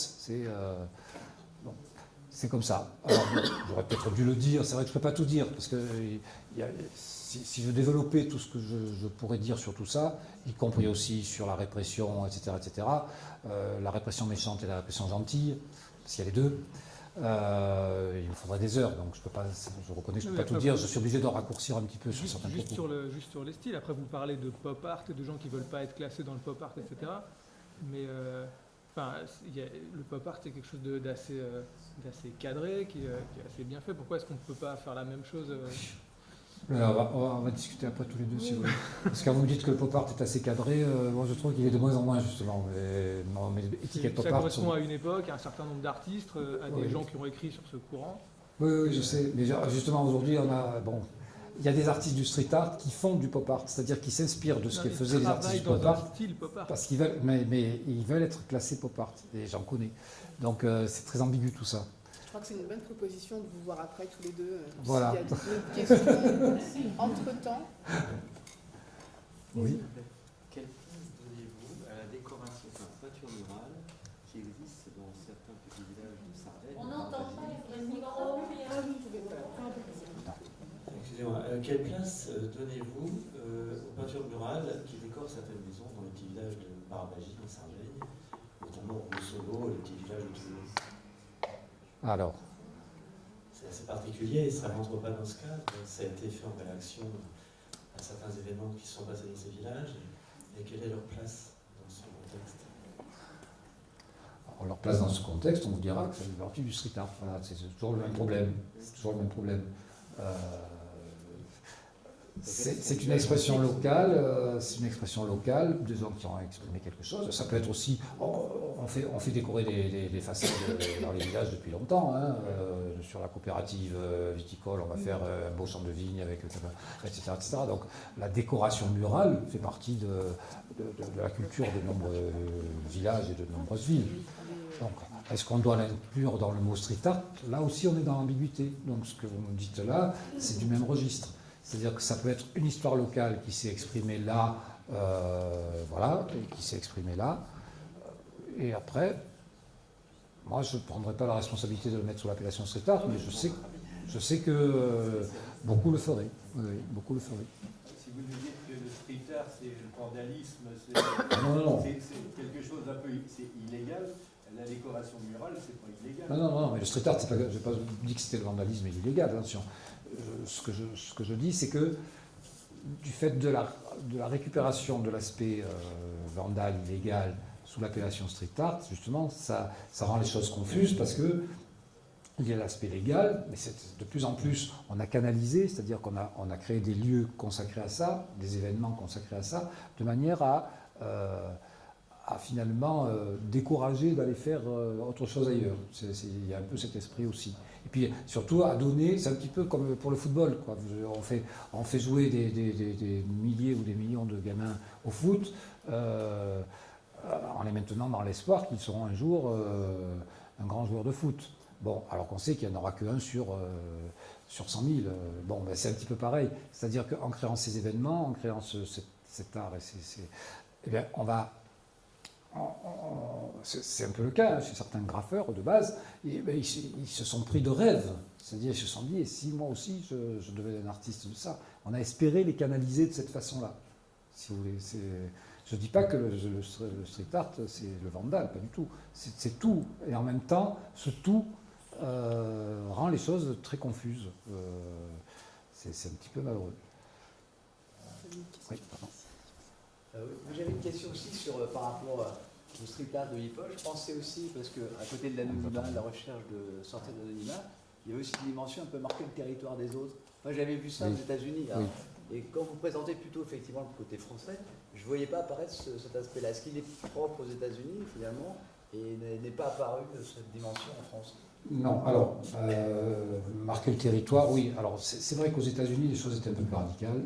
c'est comme ça. Alors, j'aurais peut-être dû le dire, c'est vrai que je ne peux pas tout dire, parce que si je développais tout ce que je pourrais dire sur tout ça, y compris aussi sur la répression, etc., la répression méchante et la répression gentille, parce qu'il y a les deux, il me faudrait des heures, donc je reconnais que je ne peux pas tout dire, je suis obligé de raccourcir un petit peu sur certains propos. Juste sur les styles, après vous parlez de pop art et de gens qui ne veulent pas être classés dans le pop art, etc. Mais le pop art c'est quelque chose d'assez cadré, qui est assez bien fait. Pourquoi est-ce qu'on ne peut pas faire la même chose On va discuter après tous les deux, si vous voulez. Parce que quand vous me dites que le pop art est assez cadré, moi je trouve qu'il est de moins en moins, justement. Mais l'étiquette pop art... Ça correspond à une époque, à un certain nombre d'artistes, à des gens qui ont écrit sur ce courant. Oui, je sais. Mais justement, aujourd'hui, il y a des artistes du street art qui font du pop art, c'est-à-dire qui s'inspirent de ce que faisaient les artistes du pop art. Parce qu'ils veulent, mais ils veulent être classés pop art, et j'en connais. Donc c'est très ambigu tout ça. Je crois que c'est une bonne proposition de vous voir après tous les deux. Voilà. S'il y a d'autres questions entre-temps. Oui. Quelle place donnez-vous à la décoration, peinture murale qui existe dans certains petits villages de Sardaigne? On n'entend pas le micro. Excusez-moi, quelle place donnez-vous aux peintures murales qui décorent certaines maisons dans les petits villages de Barabagie, en Sardaigne, notamment au Solo, les petits villages de Toulouse? Alors. C'est assez particulier et ça ne rentre pas dans ce cadre. Ça a été fait en réaction à certains événements qui se sont passés dans ces villages. Et quelle est leur place dans ce contexte? Alors, leur place dans ce contexte, on vous dira que ça fait partie du street art. Voilà, c'est toujours le même problème. C'est toujours le même problème. C'est une expression locale, des gens qui ont exprimé quelque chose. Ça peut être aussi, on fait décorer des façades dans les villages depuis longtemps. Sur la coopérative viticole, on va faire un beau champ de vigne avec, etc., etc. Donc la décoration murale fait partie de la culture de nombreux villages et de nombreuses villes. Donc, est-ce qu'on doit l'inclure dans le mot street art? Là aussi, on est dans l'ambiguïté. Donc ce que vous me dites là, c'est du même registre. C'est-à-dire que ça peut être une histoire locale qui s'est exprimée là, et qui s'est exprimée là. Et après, moi, je ne prendrai pas la responsabilité de le mettre sous l'appellation street art, mais je sais que beaucoup le feraient. Oui, beaucoup le feraient. Si vous nous dites que le street art, c'est le vandalisme, c'est quelque chose d'un peu illégal, la décoration murale, c'est pas illégal. Non, mais le street art, je n'ai pas dit que c'était le vandalisme et l'illégal, attention. Ce que je dis, c'est que du fait de la récupération de l'aspect vandal, illégal, sous l'appellation street art, justement, ça rend les choses confuses parce que il y a l'aspect légal, mais de plus en plus, on a canalisé, c'est-à-dire qu'on a créé des lieux consacrés à ça, des événements consacrés à ça, de manière à finalement décourager d'aller faire autre chose ailleurs. Il y a un peu cet esprit aussi. Et puis surtout à donner, c'est un petit peu comme pour le football, quoi. On fait jouer des milliers ou des millions de gamins au foot, en les maintenant dans l'espoir qu'ils seront un jour un grand joueur de foot. Bon, alors qu'on sait qu'il n'y en aura qu'un sur 100 000. Bon, ben c'est un petit peu pareil. C'est-à-dire qu'en créant ces événements, en créant cet art, eh bien, c'est un peu le cas chez certains graffeurs de base, ils se sont pris de rêve, c'est-à-dire ils se sont dit, et si moi aussi je devenais un artiste de ça, on a espéré les canaliser de cette façon-là. si vous voulez. Je ne dis pas que le street art, c'est le vandal, pas du tout. C'est tout. Et en même temps, ce tout rend les choses très confuses. C'est un petit peu malheureux. Oui, pardon. J'avais une question aussi par rapport au street art de hip-hop. Je pensais aussi, parce qu'à côté de l'anonymat, de la recherche de sortir de l'anonymat, il y avait aussi une dimension un peu marquer le territoire des autres. Moi, j'avais vu ça aux États-Unis. Oui. Et quand vous présentez plutôt effectivement le côté français, je ne voyais pas apparaître cet aspect-là. Est-ce qu'il est propre aux États-Unis finalement et n'est pas apparu de cette dimension en France? Non, alors, marquer le territoire, oui. Alors, c'est vrai qu'aux États-Unis, les choses étaient un peu plus radicales.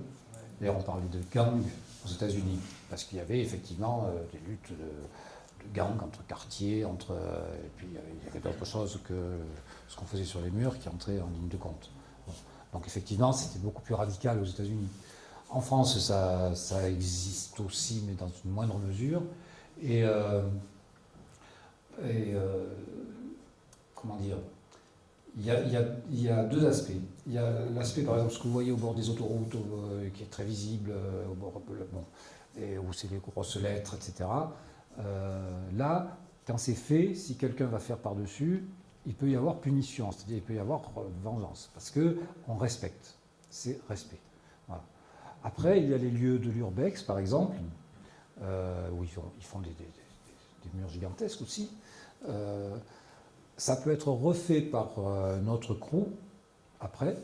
D'ailleurs, on parlait de gangs aux États-Unis, parce qu'il y avait effectivement des luttes de gangs entre quartiers, et puis il y avait d'autres choses que ce qu'on faisait sur les murs qui entraient en ligne de compte. Bon. Donc effectivement, c'était beaucoup plus radical aux États-Unis. En France, ça existe aussi, mais dans une moindre mesure. Et comment dire, il y a deux aspects. Il y a l'aspect, par exemple, ce que vous voyez au bord des autoroutes, qui est très visible, au bord, et où c'est les grosses lettres, etc. Là, quand c'est fait, si quelqu'un va faire par-dessus, il peut y avoir punition, c'est-à-dire il peut y avoir vengeance, parce qu'on respecte. C'est respect. Voilà. Après, il y a les lieux de l'urbex, par exemple, où ils font des murs gigantesques aussi. Ça peut être refait par notre crew après,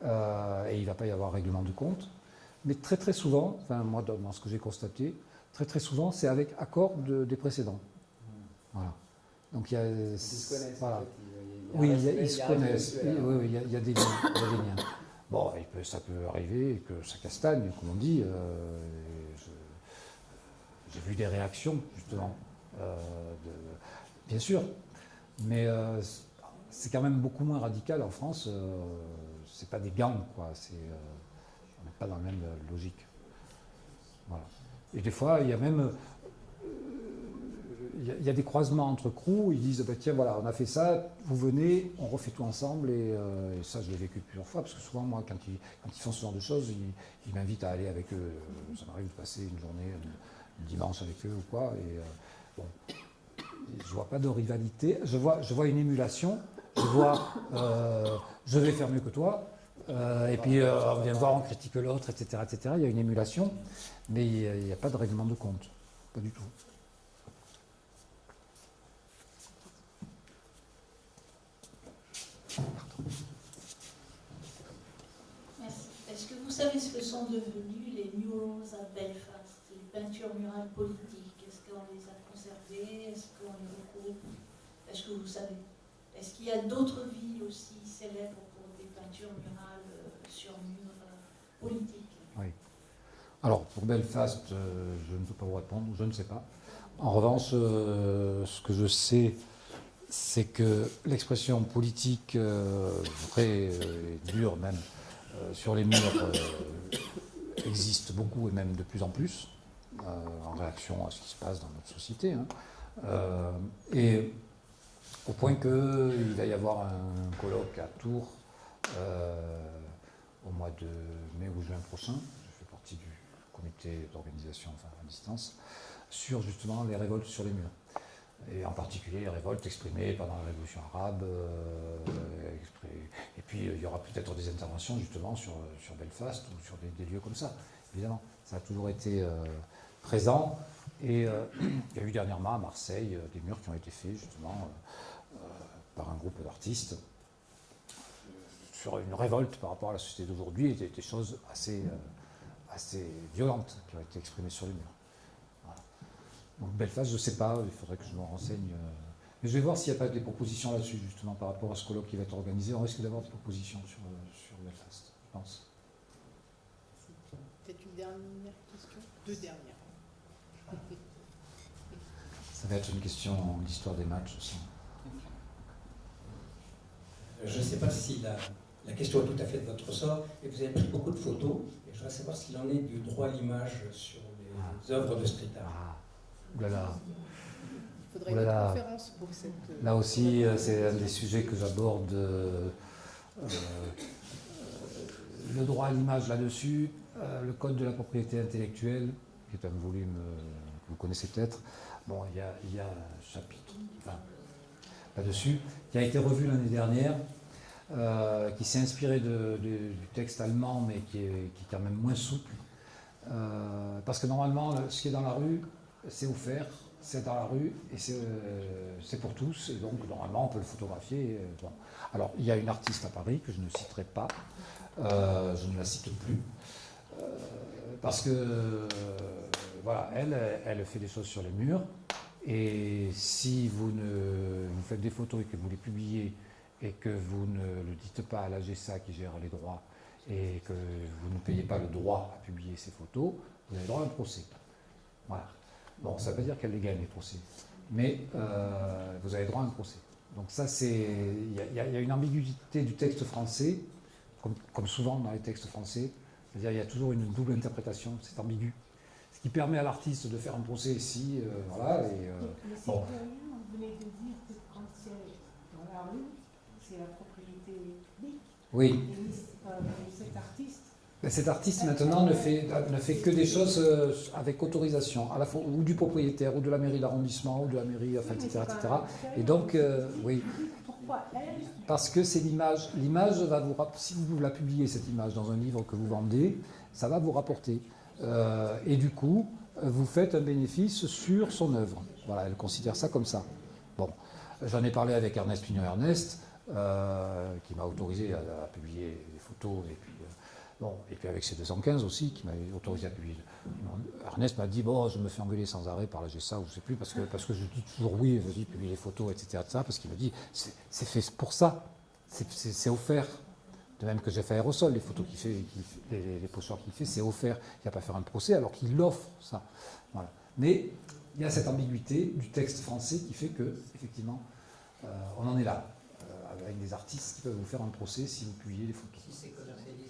et il ne va pas y avoir règlement de compte. Mais très très souvent, enfin moi dans ce que j'ai constaté, très très souvent c'est avec accord des précédents. Voilà. Donc il y a. Ils se connaissent. Voilà. En fait, Oui, ils se connaissent. Oui, il y a des liens. Bon, ça peut arriver que ça castagne, comme on dit. J'ai vu des réactions, justement. Bien sûr. Mais c'est quand même beaucoup moins radical en France. C'est pas des gangs, quoi. On n'est pas dans la même logique. Voilà. Et des fois, il y a même. Il y a des croisements entre crews, ils disent bah, tiens, voilà, on a fait ça, vous venez, on refait tout ensemble. Et ça, je l'ai vécu plusieurs fois, parce que souvent, moi, quand ils font ce genre de choses, ils m'invitent à aller avec eux. Ça m'arrive de passer une journée, un dimanche avec eux ou quoi. Et bon. Je ne vois pas de rivalité, je vois une émulation, je vois je vais faire mieux que toi, et puis on vient voir, on critique l'autre, etc., etc. Il y a une émulation, mais il n'y a pas de règlement de compte, pas du tout. Merci. Est-ce que vous savez ce que sont devenus les murals à Belfast, les peintures murales politiques? Est-ce qu'on les a conservées? Est-ce qu'on les regroupe? Est-ce que vous savez? Est-ce qu'il y a d'autres villes aussi célèbres pour des peintures murales sur murs politiques? Oui. Alors, pour Belfast, je ne peux pas vous répondre, je ne sais pas. En revanche, ce que je sais, c'est que l'expression politique vraie et dure même sur les murs existe beaucoup et même de plus en plus en réaction à ce qui se passe dans notre société. Et au point qu'il va y avoir un colloque à Tours au mois de mai ou juin prochain. Je fais partie du comité d'organisation à distance sur justement les révoltes sur les murs. Et en particulier les révoltes exprimées pendant la Révolution arabe. Et puis il y aura peut-être des interventions justement sur Belfast ou sur des lieux comme ça. Évidemment, ça a toujours été présent. Et il y a eu dernièrement à Marseille des murs qui ont été faits justement par un groupe d'artistes sur une révolte par rapport à la société d'aujourd'hui, et des choses assez violentes qui ont été exprimées sur les murs. Voilà. Donc Belfast, je ne sais pas, il faudrait que je me renseigne. Mais je vais voir s'il n'y a pas des propositions là-dessus, justement, par rapport à ce colloque qui va être organisé. On risque d'avoir des propositions sur Belfast, je pense. Peut-être une dernière question? Deux dernières. Ça va être une question d'histoire des matchs aussi. Je ne sais pas si la question est tout à fait de votre ressort, et vous avez pris beaucoup de photos, et je voudrais savoir s'il en est du droit à l'image sur les œuvres de street art. Oulala. Il faudrait une conférence pour cette... Là aussi, c'est un des sujets que j'aborde. Le droit à l'image là-dessus, le Code de la propriété intellectuelle, qui est un volume que vous connaissez peut-être. Bon, il y a un chapitre là-dessus, qui a été revu l'année dernière, qui s'est inspiré du texte allemand, mais qui est quand même moins souple. Parce que normalement, ce qui est dans la rue, c'est offert, c'est dans la rue, et c'est pour tous, et donc normalement on peut le photographier. Bon. Alors, il y a une artiste à Paris, que je ne citerai pas, je ne la cite plus, parce que, voilà, elle fait des choses sur les murs, et si vous faites des photos et que vous les publiez, et que vous ne le dites pas à l'AGSA qui gère les droits, et que vous ne payez pas le droit à publier ces photos, vous avez droit à un procès. Voilà. Bon, ça ne veut pas dire qu'elle les gagne, les procès, mais vous avez droit à un procès. Donc ça, il y a une ambiguïté du texte français, comme souvent dans les textes français, c'est-à-dire il y a toujours une double interprétation, c'est ambigu. Ce qui permet à l'artiste de faire un procès ici, voilà. Mais c'est curieux, vous venez de dire que quand c'est dans la rue, c'est la propriété publique. Oui. Et cet artiste maintenant ne fait que des choses avec autorisation, à la fois ou du propriétaire, ou de la mairie d'arrondissement, ou de la mairie, enfin, etc., etc. Et donc, oui. Pourquoi elle? Parce que c'est l'image. L'image va vous si vous la publiez, cette image, dans un livre que vous vendez, ça va vous rapporter. Et du coup, vous faites un bénéfice sur son œuvre. Voilà, elle considère ça comme ça. Bon, j'en ai parlé avec Ernest Pignot-Ernest, qui m'a autorisé à publier des photos, et puis avec C215 aussi, qui m'a autorisé à publier. Ernest m'a dit, bon, je me fais engueuler sans arrêt par la GSA, ou je ne sais plus, parce que je dis toujours oui, vas-y, publie les photos, etc., parce qu'il me dit, c'est fait pour ça, c'est offert. De même que j'ai fait Aérosol, les photos qu'il fait, les pochoirs qu'il fait, c'est offert. Il n'y a pas à faire un procès alors qu'il offre ça. Voilà. Mais il y a cette ambiguïté du texte français qui fait que, effectivement, on en est là, avec des artistes qui peuvent vous faire un procès si vous publiez les photos. Si c'est commercialisé.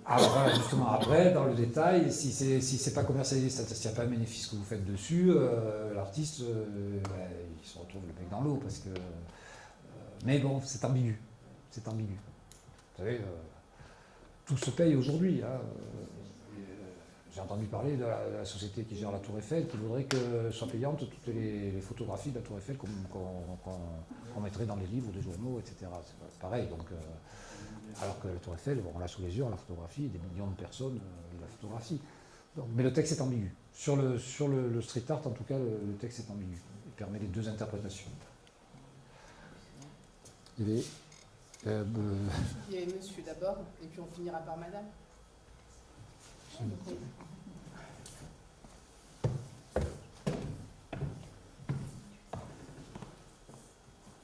Alors voilà, justement, après, dans le détail, si c'est pas commercialisé, s'il n'y a pas un bénéfice que vous faites dessus, l'artiste, il se retrouve le bec dans l'eau, parce que... mais bon, c'est ambigu. C'est ambigu. Vous savez, tout se paye aujourd'hui. Hein. J'ai entendu parler de la société qui gère la Tour Eiffel, qui voudrait que soient payantes toutes les photographies de la Tour Eiffel qu'on mettrait dans les livres des journaux, etc. C'est pareil. Donc, alors que la Tour Eiffel, on l'a sous les yeux, on la photographie, des millions de personnes la photographient. Donc, mais le texte est ambigu. Sur le street art, en tout cas, le texte est ambigu. Il permet les deux interprétations. Il y a monsieur d'abord, et puis on finira par madame.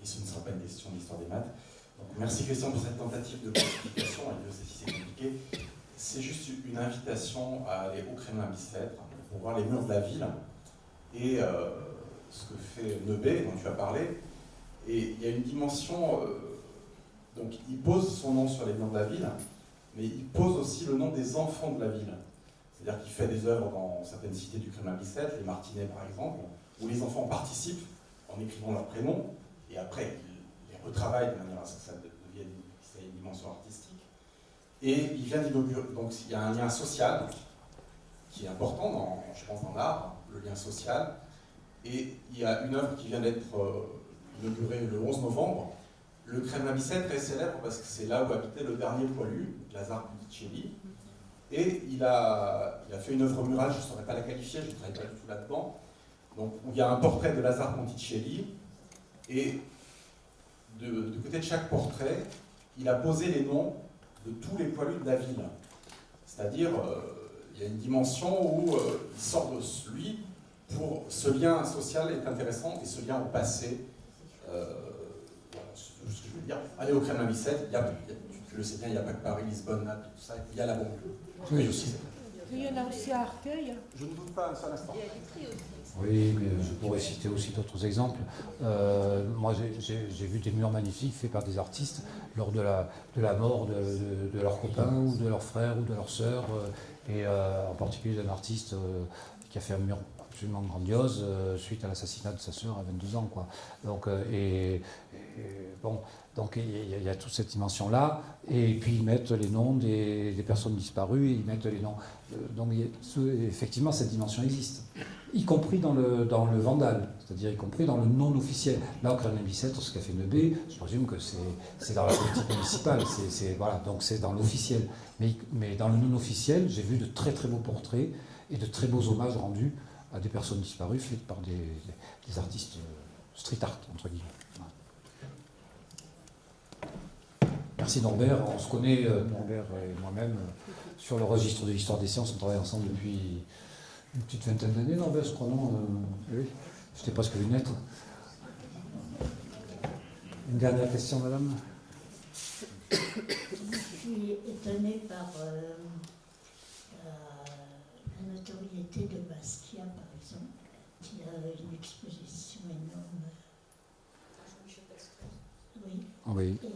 Et ce ne sera pas une question d'histoire des maths. Donc, merci Christian pour cette tentative de classification, et Dieu sait si c'est compliqué. C'est juste une invitation à aller au Kremlin Bicêtre pour voir les murs de la ville et ce que fait Neubet, dont tu as parlé. Et il y a une dimension... donc il pose son nom sur les murs de la ville, mais il pose aussi le nom des enfants de la ville. C'est-à-dire qu'il fait des œuvres dans certaines cités du Kremlin Bicêtre, les Martinets par exemple, où les enfants participent en écrivant leur prénom, et après ils les retravaillent de manière à ce que ça devienne une dimension artistique. Et il vient d'inaugurer, donc il y a un lien social qui est important, je pense, dans l'art, le lien social, et il y a une œuvre qui vient d'être inaugurée le 11 novembre. Le Kremlin Bicêtre est célèbre parce que c'est là où habitait le dernier poilu, Lazare Ponticelli. Et il a fait une œuvre murale, je ne saurais pas la qualifier, je ne travaille pas du tout là-dedans. Donc, où il y a un portrait de Lazare Ponticelli. Et du côté de chaque portrait, il a posé les noms de tous les poilus de la ville. C'est-à-dire, il y a une dimension où il sort de lui pour... Ce lien social est intéressant, et ce lien au passé... ce que je veux dire, aller au Kremlin Bicêtre, tu le sais bien, il n'y a pas que Paris, Lisbonne, Naples, tout ça, il y a la banlieue. Oui, aussi. Il y en a aussi à Arcueil. Je ne doute pas un seul instant. Oui, mais je pourrais citer aussi d'autres exemples. Moi, j'ai vu des murs magnifiques faits par des artistes lors de la mort de leurs copains, ou de leurs frères, ou de leurs sœurs, et en particulier d'un artiste qui a fait un mur absolument grandiose suite à l'assassinat de sa sœur à 22 ans, quoi. Donc, bon, donc il y a toute cette dimension-là, et puis ils mettent les noms des personnes disparues, et ils mettent les noms. Donc effectivement, cette dimension existe, y compris dans le Vandal, c'est-à-dire y compris dans le non officiel. Là, au Kremlin Bicêtre, ce qu'a fait Nebé, je présume que c'est dans la politique municipale, voilà, donc c'est dans l'officiel. Mais dans le non officiel, j'ai vu de très très beaux portraits et de très beaux hommages rendus à des personnes disparues, faits par des artistes street art, entre guillemets. Merci Norbert, on se connaît, Norbert et moi-même, sur le registre de l'histoire des sciences, on travaille ensemble depuis une petite vingtaine d'années, Norbert, je crois, non? Oui, j'étais presque lunettes. Une dernière question, madame? Je suis étonnée par la notoriété de Basquiat, par exemple, qui a une exposition énorme. Oui. Oui. Et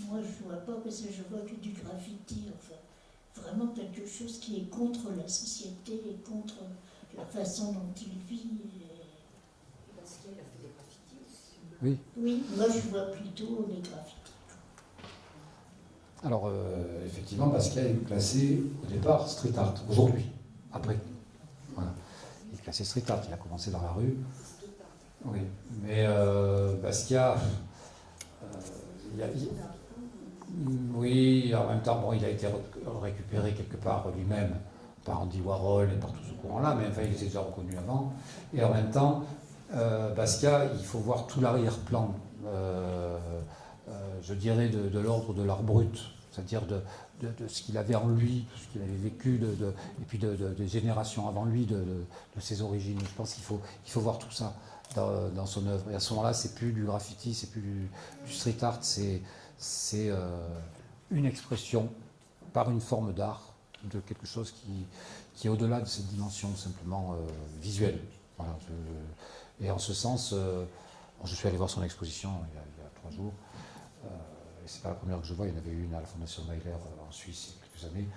moi, je ne vois pas, parce que je vois que du graffiti, enfin, vraiment quelque chose qui est contre la société et contre la façon dont il vit. Basquiat, il a fait des graffitis aussi. Oui. Oui, moi, je vois plutôt les graffitis. Alors, effectivement, Basquiat est classé au départ street art, aujourd'hui, après. Voilà. Il est classé street art, il a commencé dans la rue. Oui, mais Basquiat, oui, en même temps, bon, il a été récupéré quelque part lui-même par Andy Warhol et par tout ce courant-là, mais enfin, il était déjà reconnu avant. Et en même temps, Basquiat, il faut voir tout l'arrière-plan, je dirais, de l'ordre de l'art brut, c'est-à-dire de ce qu'il avait en lui, de ce qu'il avait vécu, et puis des générations avant lui, de ses origines. Je pense qu'il faut voir tout ça dans son œuvre. Et à ce moment-là, c'est plus du graffiti, c'est plus du street art, c'est une expression par une forme d'art de quelque chose qui est au-delà de cette dimension simplement visuelle. Voilà, et en ce sens, je suis allé voir son exposition il y a 3 jours. Et c'est pas la première que je vois, il y en avait une à la Fondation Weiler en Suisse il y a quelques années.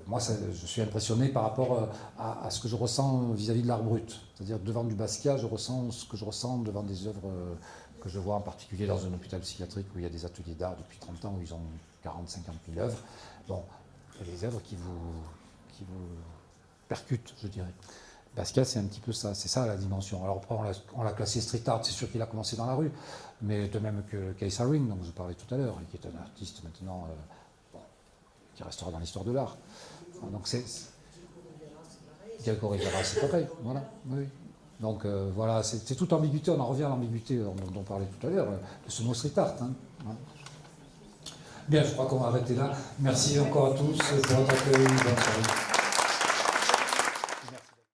Moi, je suis impressionné par rapport à ce que je ressens vis-à-vis de l'art brut. C'est-à-dire devant du Basquiat, je ressens ce que je ressens devant des œuvres que je vois en particulier dans un hôpital psychiatrique où il y a des ateliers d'art depuis 30 ans, où ils ont 40-50 000 œuvres. Bon, il y a des œuvres qui vous percutent, je dirais. Basquiat, c'est un petit peu ça, c'est ça la dimension. Alors après, on l'a classé street art, c'est sûr qu'il a commencé dans la rue, mais de même que Keith Haring, dont je parlais tout à l'heure, qui est un artiste maintenant qui restera dans l'histoire de l'art. Donc Diego Rivera, c'est pareil, voilà. Oui. Donc voilà, c'est toute ambiguïté, on en revient à l'ambiguïté dont on parlait tout à l'heure, de ce mot street art. Hein. Voilà. Bien, je crois qu'on va arrêter là. Merci encore à tous pour votre accueil. Bonne soirée.